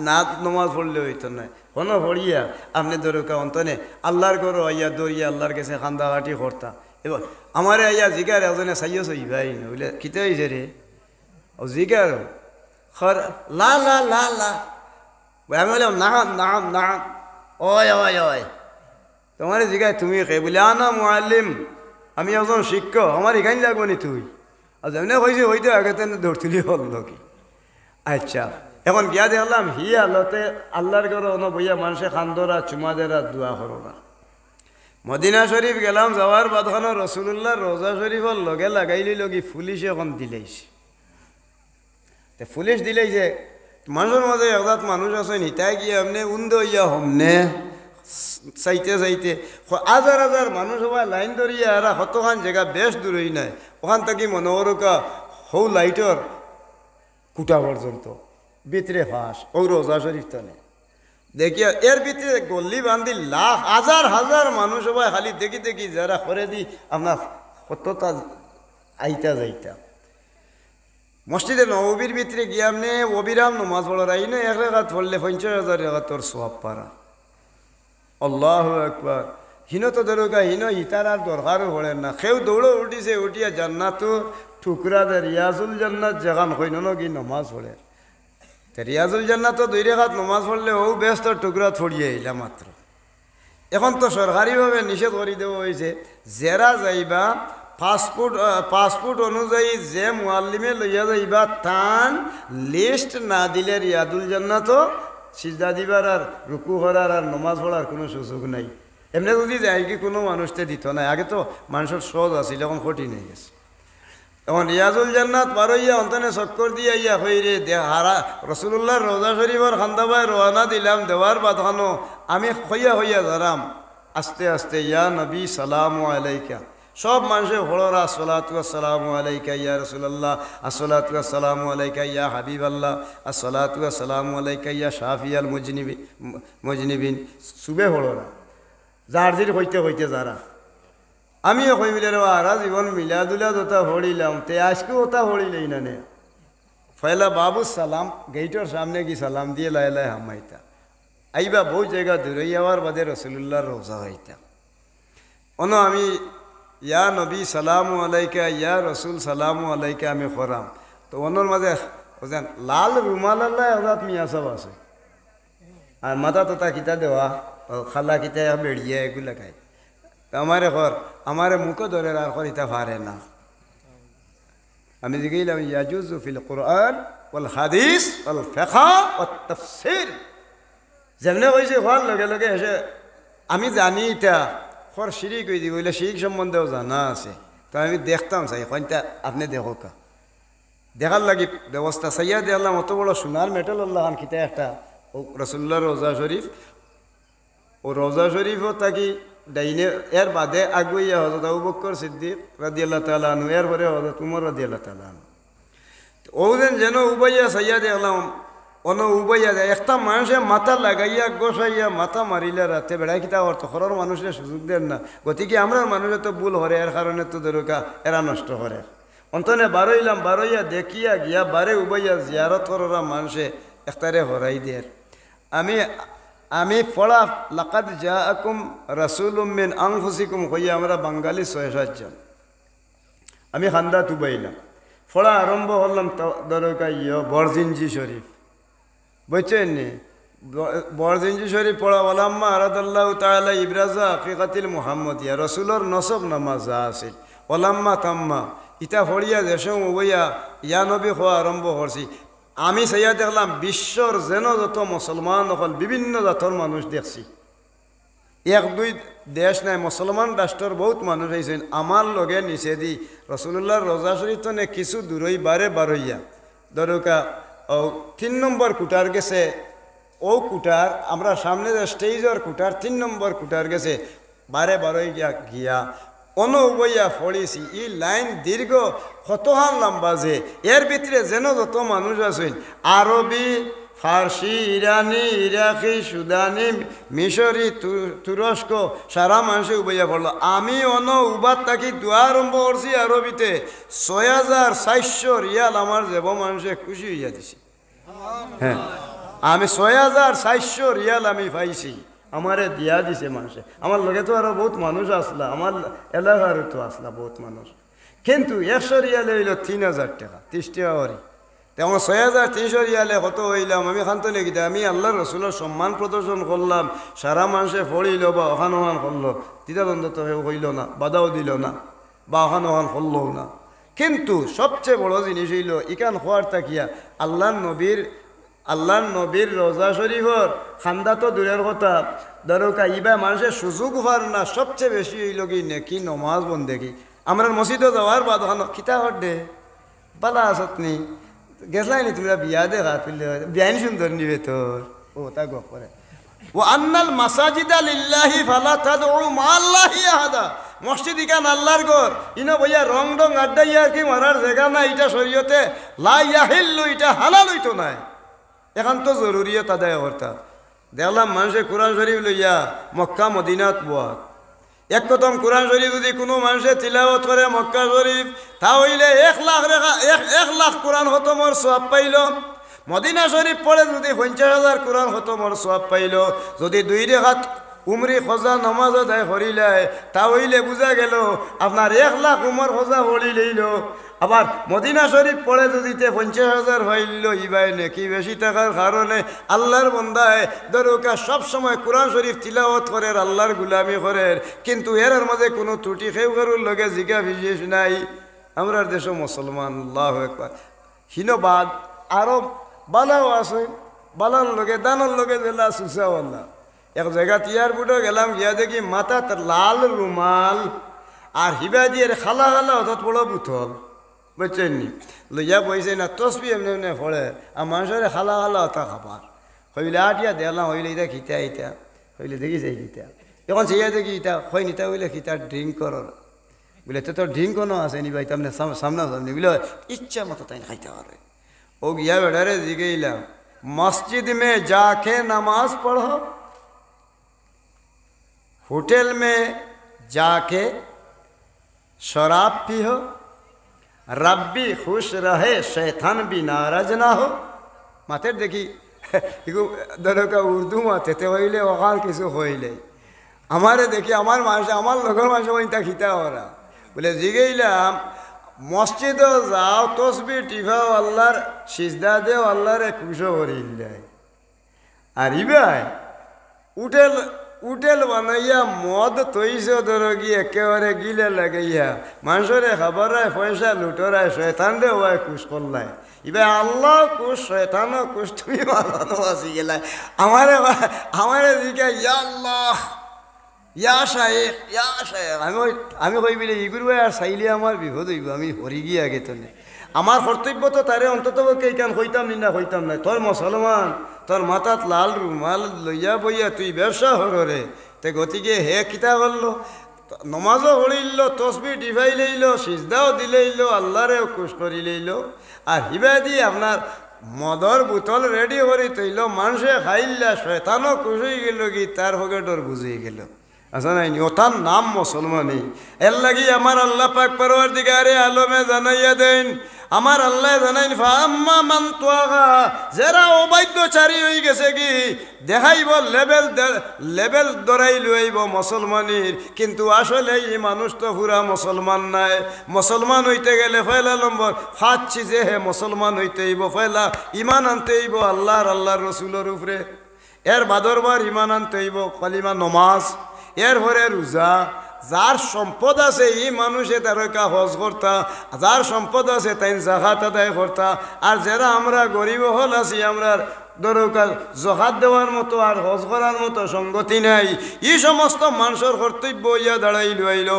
না নমাজ পড়লে হইতো না কোন পড়িয়া আপনি দরকার অন্তনে আল্লাহর ঘর আইয়া দৌড়িয়া আল্লাহর কাছে খান্দাঘাটি করতা। এবার আমার আইয়া জিগার এজনে সাইয় ভাই বলে কিতে হয়েছে রে ও জিগার খর লা লা লা লা আমি বললাম নাম নাম নাম ওয় ওয় ওয় তোমার জিগায় তুমি কে বলে আনা মুআল্লিম আমি একজন শিক্ষক আমার এখানে লাগবো নি তুই আর যেমনি কইছি হইতে আগে তেনে ধরতুলি হল কি আচ্ছা। এখন গিয়া দেখলাম হি আলোতে আল্লাহর ঘর অন বইয়া মানুষে খান্দরা চুমা দেরা দোয়া করো না। মদিনা শরীফ গেলাম যাওয়ার বাদখানো রসুল্লাহ রোজা শরীফর লগে লাগাইলি লগি পুলিশে এখন দিলেইছে। পুলিশ দিলেই যে মানুষের মাঝে একজাত মানুষ আছে নিতাই গিয়ে এমনি উন্দ ইয়া হমনে চাইতে চাইতে হাজার হাজার মানুষ সবাই লাইন ধরিয়া এরা কতখান জায়গা বেশ দূরই নাই ওখান থেকে মনে করুকা হৌ লাইটর কুটা পর্যন্ত ভিতরে ফাঁস ও রোজা শরীফ টানে দেখিয়া এর ভিতরে গল্লি বান্ধি লাখ হাজার হাজার মানুষ সবাই খালি দেখি দেখি যারা করে দি আপনার কতটা আইতা যাইতা মসজিদে নববীর ভিতরে গিয়ে আপনি অবিরাম নমাজ পড়ার আইনে 1 রাকাত পড়লে 50,000 রাকাতর সওয়াব পারা। আল্লাহু আকবার। হিনো তো দরকার হিনো ইতার আর দরকারও পড়েন না। কেউ দৌড়ে উঠিছে, উঠিয়া জান্নাতুর টুকরা দে রিয়াজুল জান্নাত জাগান হইন কি নমাজ পড়ে। রিয়াজুল জান্নাত 2 রাকাত নমাজ পড়লে ও ব্যস্ত টুকরা ছড়িয়ে এলা মাত্র। এখন তো সরকারিভাবে নিষেধ করে দেওয়া হয়েছে, যারা যাইবা পাসপোর্ট অনুযায়ী যে মুআল্লিমে লইয়া যাইবা তান লিস্ট না দিলে রিয়াদুল জান্নাত সিজদা দিবার আর রুকু করার আর নমাজ পড়ার কোনো সুযোগ নাই। এমনি যদি যাই কি কোনো মানুষতে দিত না। আগে তো মানুষের সহজ আছিল, এখন কঠিন হয়ে গেছে। এখন রিয়াজুল জান্নাত পারইয়া অন্তনে চক্কর দিয়া ইয়া হইরে হারা রসুল্লাহর রোজা শরীফর খান্দাবায় রওনা দিলাম। দেওয়ার বাধানো আমি হইয়া ধরাম আস্তে আস্তে ইয়া নবী সালামু আলাইকা। সব মানুষের হড়রা আসসালাতু ওয়াসসালামু আলাইকা ইয়া রাসূলুল্লাহ, আসসালাতু ওয়াসসালামু আলাইকা ইয়া হাবিবাল্লাহ, আসসালাতু ওয়াসসালামু আলাইকা ইয়া শাফিয়াল মুজনিবিন। সুবে হড়রা যার জির হইতে যারা আমিও কই মিলে আরা জীবন মিলাদুলাদ ওটা হড়িলাম তে আজকেও ওটা হড়িলেই না নে। ফয়লা বাবু সালাম গেইটর সামনে কি সালাম দিয়ে লাই হামাইতা আইবা বহু জায়গা দূরে যাওয়ার বাদে রসুল্লাহর রোজা হইতা। অনো আমি ইয়া নবী সালামু আলাইকা ইয়া রসুল সালামু আলাইকা আমি করাম। তো অনর মাঝে ওজন লাল রুমাল আল্লাহ হজাত মিয়া সব আছে আর মাথা তোতা কিতা দেওয়া খালা কিতা বেড়িয়ে এগুলা খায়। আমারে ঘর আমারে মুখে ধরে আর ইতা পারে না। আমি জিগাইলাম ইয়াজুজু ফিল কুরআন ওয়াল হাদিস ওয়াল ফিকহ ওয়াত তাফসীর। যেমনে কইছে হওয়ার লগে লগে এসে আমি জানি এটা খর শিরিক হয়ে দিব, শিরিক সম্বন্ধেও জানা আছে। তো আমি দেখতাম চাই কোনটা আপনি দেখো কা দেখার লাগি ব্যবস্থা চাইয়া দেখলাম। অত বড় সোনার মেটেল আল্লাহ খান কিতা একটা রসুল্লাহ রোজা শরীফ। ও রোজা শরীফও তাকি ডাইনে এর বাদে আগুইয়া হজরত আবু বকর সিদ্দিক রাদিয়াল্লাহু তাআলা আনহু, এরপরে হজরত উমর রাদিয়াল্লাহু তাআলা আনহু। ও যেন উবাইয়া চাইয়া দেখলাম উবাইয়া দেয় একটা মানুষে মাথা লাগাইয়া গোসাইয়া মাথা মারিলে রাতে বেড়াই কিতা অর্থ খরর মানুষের সুযোগ দেন না। গতিকে আমরা মানুষের তো ভুল হরে, এর কারণে তো দরকা এরা নষ্ট করে। অন্তনে বারইয়া দেখিয়া গিয়া বারে উবাইয়া জিয়ারত করা মানুষে একটারে হরাই দেয়। আমি পড়া লাকাদ জাআকুম রাসূলুম মিন আনফুসিকুম হইয়া আমরা বাঙালি 6-7 জন আমি খান্দা তুবাইলাম। পড়া আরম্ভ হলাম দরকা বরজিনজি শরীফ বুঝছেন নি? বরজিনজি শরীফ পড়া ওলাম্মা আরাদাল্লাহু তাআলা ইবরাজা হাকিকাতিল মুহাম্মদিয়া রসুলর নসব নামাজ যা আছিল ওলাম্মা তাম্মা ইটা ফড়িয়া দেশ বইয়া ইয়া নবী হওয়া আরম্ভ করছি। আমি চাইয়া দেখলাম বিশ্বর যেন যত মুসলমান হল বিভিন্ন জাতর মানুষ দেখছি। 1-2 দেশ নাই, মুসলমান রাষ্ট্রের বহুত মানুষ আইছেন। আমার লগে নিচে দি রসুল্লাহর রোজা শরীফ তো কিছু দূরই বারইয়া দরকা 3 নম্বর কুটার গেছে। ও কুটার আমরা সামনে যে স্টেজের কুটার 3 নম্বর কুটার গেছে বারই গিয়া অনুবইয়া ফড়িছি। ই লাইন দীর্ঘ কতহান লম্বা যে এর ভিতরে যেন যত মানুষ আছেন আরবি, ফার্সি, ইরানি, ইরাকি, সুদানি, মিশরি, তুরস্ক সারা মানুষে উবাইয়া পড়লো। আমি উবার থাকি দোয়া আরম্ভ করছি আরবিতে 6,400 রিয়াল আমার যাব মানুষে খুশি হইয়া দিছি। হ্যাঁ আমি 6,400 রিয়াল আমি পাইছি, আমারে দিয়া দিছে মানুষে। আমার লগে তো আরো বহুত মানুষ আসলা, আমার এলাকার তো আসলা বহুত মানুষ। কিন্তু 100 রিয়ালে হইল 3,000 টাকা, 30 টাকা করি। তেমন 6,300 রিয়ালে কত হইলাম আমি খান্ত লেগে আমি আল্লাহ রসুলের সম্মান প্রদর্শন করলাম। সারা মানুষে ফড়িল বা ওখান করলো, দ্বিধাদ্বন্দ্ব তো হইল না, বাধাও দিল না বা ওখান করলও না। কিন্তু সবচেয়ে বড় জিনিস হইল ইকান হওয়ার তাকিয়া আল্লাহর নবীর রোজা শরীফর খান্দা তো দূরের কথা দরকার ইবা মানুষের সুযোগ হওয়ার না। সবচেয়ে বেশি হইল কি নাকি নমাজ বন্দেগি। আমরা মসজিদে যাওয়ার বাদ ওখানে খিতা হর দে বালা আসত নি গেছলাই নি তোমরা বিয়া দেখা তুললে বিয়াইন সুন্দর নিবে তোর ও তা গো করে ও আন্নাল মাসাজিদা লিল্লাহি ফালা তাদউ মাআল্লাহি আহাদা। মসজিদ ইকান আল্লাহর ঘর, ইনো বইয়া রং আড্ডাইয়া কি মারার জায়গা না। এটা শরীয়তে লা ইয়াহিল্লু, এটা হালাল হইতো না। এখন তো জরুরিয়ত আদায় করতা। দেখলাম মানুষে কোরআন শরীফ লইয়া মক্কা মদিনাত বোয়াত এক কথম কোরআন শরীফ যদি কোনো মানুষে তিলাওয়াত করে মক্কা শরীফ, তাহলে 1,00,000 কোরআন খতমর সওয়াব পাইল। মদিনা শরীফ পড়ে যদি 50,000 কোরআন খতমর সওয়াব পাইল। যদি 2 রাকাত উমরি খোঁজা নমাজ আদায় করিলাই, তাহলে বুঝা গেল আপনার 1,00,000 উমর খোঁজা পড়ি লইল। আবার মদিনা শরীফ পড়ে যদি 50,000 হইল, ইবাই নাকি বেশি টাকার কারণে আল্লাহর বন্দায় দরকা সব সময় কোরআন শরীফ তিলাওয়াত করে, আল্লাহর গুলামি করে, কিন্তু এর মাঝে কোনো ত্রুটি খেউ কারুর লগে জিগা বিশেষ নাই। আমরা দেশ মুসলমান, আল্লাহু আকবার। হিনবাদ আরো বালাও আছে, বালার লগে দানোর লগে জেলা সুসাওয়াল্লা। এক জায়গা এয়ারপোর্টে গেলাম, গিয়া দেখি মাথাত লাল রুমাল আর হিবা দিয়ে খালা খালা অর্থাৎ বড় বুথল, বুঝছেন নি, লইয়া বইছে না তসবি এমনি এমনি ফলে আর মানুষের খালা খালা অথা খাবার হইলে আটিয়া দেখলাম, হইলে ইটা খিতা ইটা হইলে দেখিছে খিতা। এখন সেইয়া দেখি ইটা হয় নিতা হইলে খিতা ড্রিঙ্ক করর বলে, তো তোর ড্রিঙ্ক কোনো আছে নি ভাই, তামনে সামনাসামনি বলে ইচ্ছা মতো তাই খাইতে পারে। ও গিয়া বেড়ারে জিগেইলাম, মসজিদ মে যাকে নামাজ পড়ো, होटल में जाके शराब पियो, रब भी खुश रहे शैतान भी नाराज ना हो। माते देखी दोनों का उर्दू माते थे वहीले वहाँ किसी होइले हमारे देखी हमारे माशा हमारे लोगों माशा वहीं तक हिता हो रहा बोले जिगेला मस्जिद जाओ तस्बीह टिफाओ अल्लाह सिजदा दे अल्लाह रे खुश हो रही है। अरे भाई उठेल बनाइया मद तैसे दरोगी एकेबारे गिले लगाइया मानुषरे खबर है पैसा लुटोराय शैतान रे हुआ खुश कर लाए इबे अल्लाह खुश शैतानो खुश তুমি মারানো আসি গেলা আমারে দিকে ইয়া আল্লাহ ইয়া শাইখ আমি কই বিলে ইগুরু আর সাইলে আমার বিপদ হইব আমি হরি গিয়া আগে তনে আমার কর্তব্য তো তারে অন্তত কেইকান কইতাম নি না কইতাম না তোর মুসলমান তোর মাথাত লাল রুমাল লইয়া বইয়া তুই ব্যবসা হরে তে গতিকে হে কিতা করলো নমাজও পড়িল তসবিহ ডিভাই লইল সিজদাও দিলেইল আল্লাহরেও খুশ করি লইল আর হিবা দিয়ে আপনার মদর বোতল রেডি করি তৈল মানুষে খাইল্লা শয়তানও খুশ হয়ে গেল কি তার পকেটর বুঝিয়ে গেল আচ্ছা নাই ওটার নাম মুসলমানই এর লাগি আমার আল্লাহ পাক পরওয়ারদিগারে আলমে জানাইয়া দেন আমার আল্লাহ জানাইন ফাম্মা মান তুগা যারা অবাধ্যচারী হয়ে গেছে কি দেখাইব লেভেল দরাই লইব মুসলমানের কিন্তু আসলে এই মানুষ তো পুরা মুসলমান নাই মুসলমান হইতে গেলে পয়লা নম্বর ফাচ্ছি যে হে মুসলমান হইতে হইব পয়লা ইমান আনতে হইব আল্লাহর রসুলের উপরে এর বাদরবার ইমান আনতে হইব কলিমা নমাজ এরপরে রোজা যার সম্পদ আছে এই মানুষে তারকা হজ করতা যার সম্পদ আছে তাই জাকাত আদায় করতা আর যারা আমরা গরিব হল আছি আমরা দরকার জকাত দেওয়ার মতো আর হজ করার মতো সঙ্গতি নাই এই সমস্ত মানুষের কর্তব্য ইয়া দাঁড়াইল আইল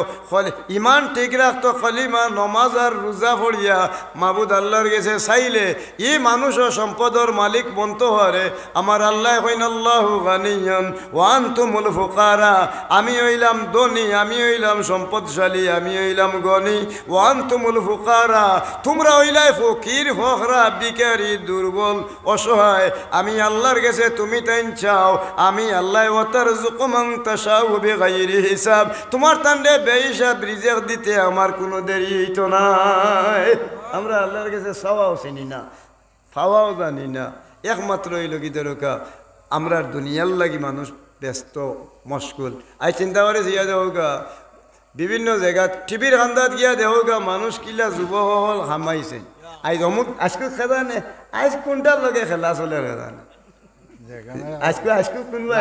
ইমান ঠিক রাখতো কলিমা নমাজ আর রোজা পড়িয়া মাবুদ আল্লাহর গেছে চাইলে এই মানুষও সম্পদের মালিক বনতে হরে আমার আল্লাহ কইন আল্লাহু গানিয়ান ওয়া আনতুমুল ফুকারা আমি হইলাম ধনী আমি হইলাম সম্পদশালী আমি হইলাম গনি ওয়া আনতুমুল ফুকারা তোমরা হইলাই ফকির ফখরা ভিখারি দুর্বল অসহায় আমি আল্লাহর কাছে তুমি তাই চাও আমি আল্লাহ ওয়াতারযুকু মান তাশাউ বিগাইরি হিসাব তোমার তান্ডে বেহিসাব রিজিক দিতে আমার কোনো দেরি হইতো না আমরা আল্লাহর কাছে চাওয়াও চিনি না পাওয়াও জানি না একমাত্র এই লগি দরকা আমরা দুনিয়ার লাগি মানুষ ব্যস্ত মশগুল আই চিন্তা করে জিয়া দেওগা বিভিন্ন জায়গা টিভির খান্দাত গিয়া দেওগা মানুষ কিলা যুব হল হামাইছে আজ অমুক আজকে খেলা নে আজ কোনটার লগে খেলা চলে খেলা আজকে কোনবা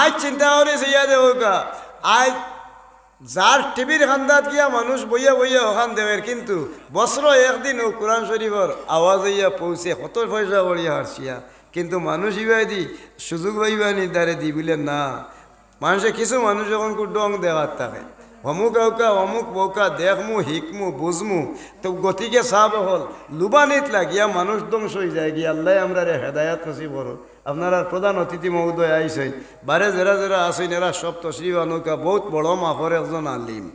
আজ চিন্তা করে জিয়া দেওগা আজ যার টিভির খান্দাত গিয়া মানুষ বইয়া বইয়া ওখান দেবের কিন্তু বছর একদিন ও কোরআন শরীফর আওয়াজ হইয়া পৌঁছে কত পয়সা বড়িয়া হারছিয়া কিন্তু মানুষ ইবাই দি সুযোগ পাইবা নি দারে দি বলে না মানুষে কিছু মানুষ যখন ডং দেওয়ার থাকে অমুক আউকা অমুক বৌকা দেখমু হিকমু বুঝমু তো গতিকে সাব হল লুবানিত লাগিয়া মানুষ ধ্বংস হয়ে যায় গিয়া আল্লাহ আমরা হেদায়াত নসিব করো আপনার প্রধান অতিথি মহোদয় আইসেন বারে যারা যারা আসেন এরা সব তশরিফ আনুকা বহুত বড় মাফর একজন আলিম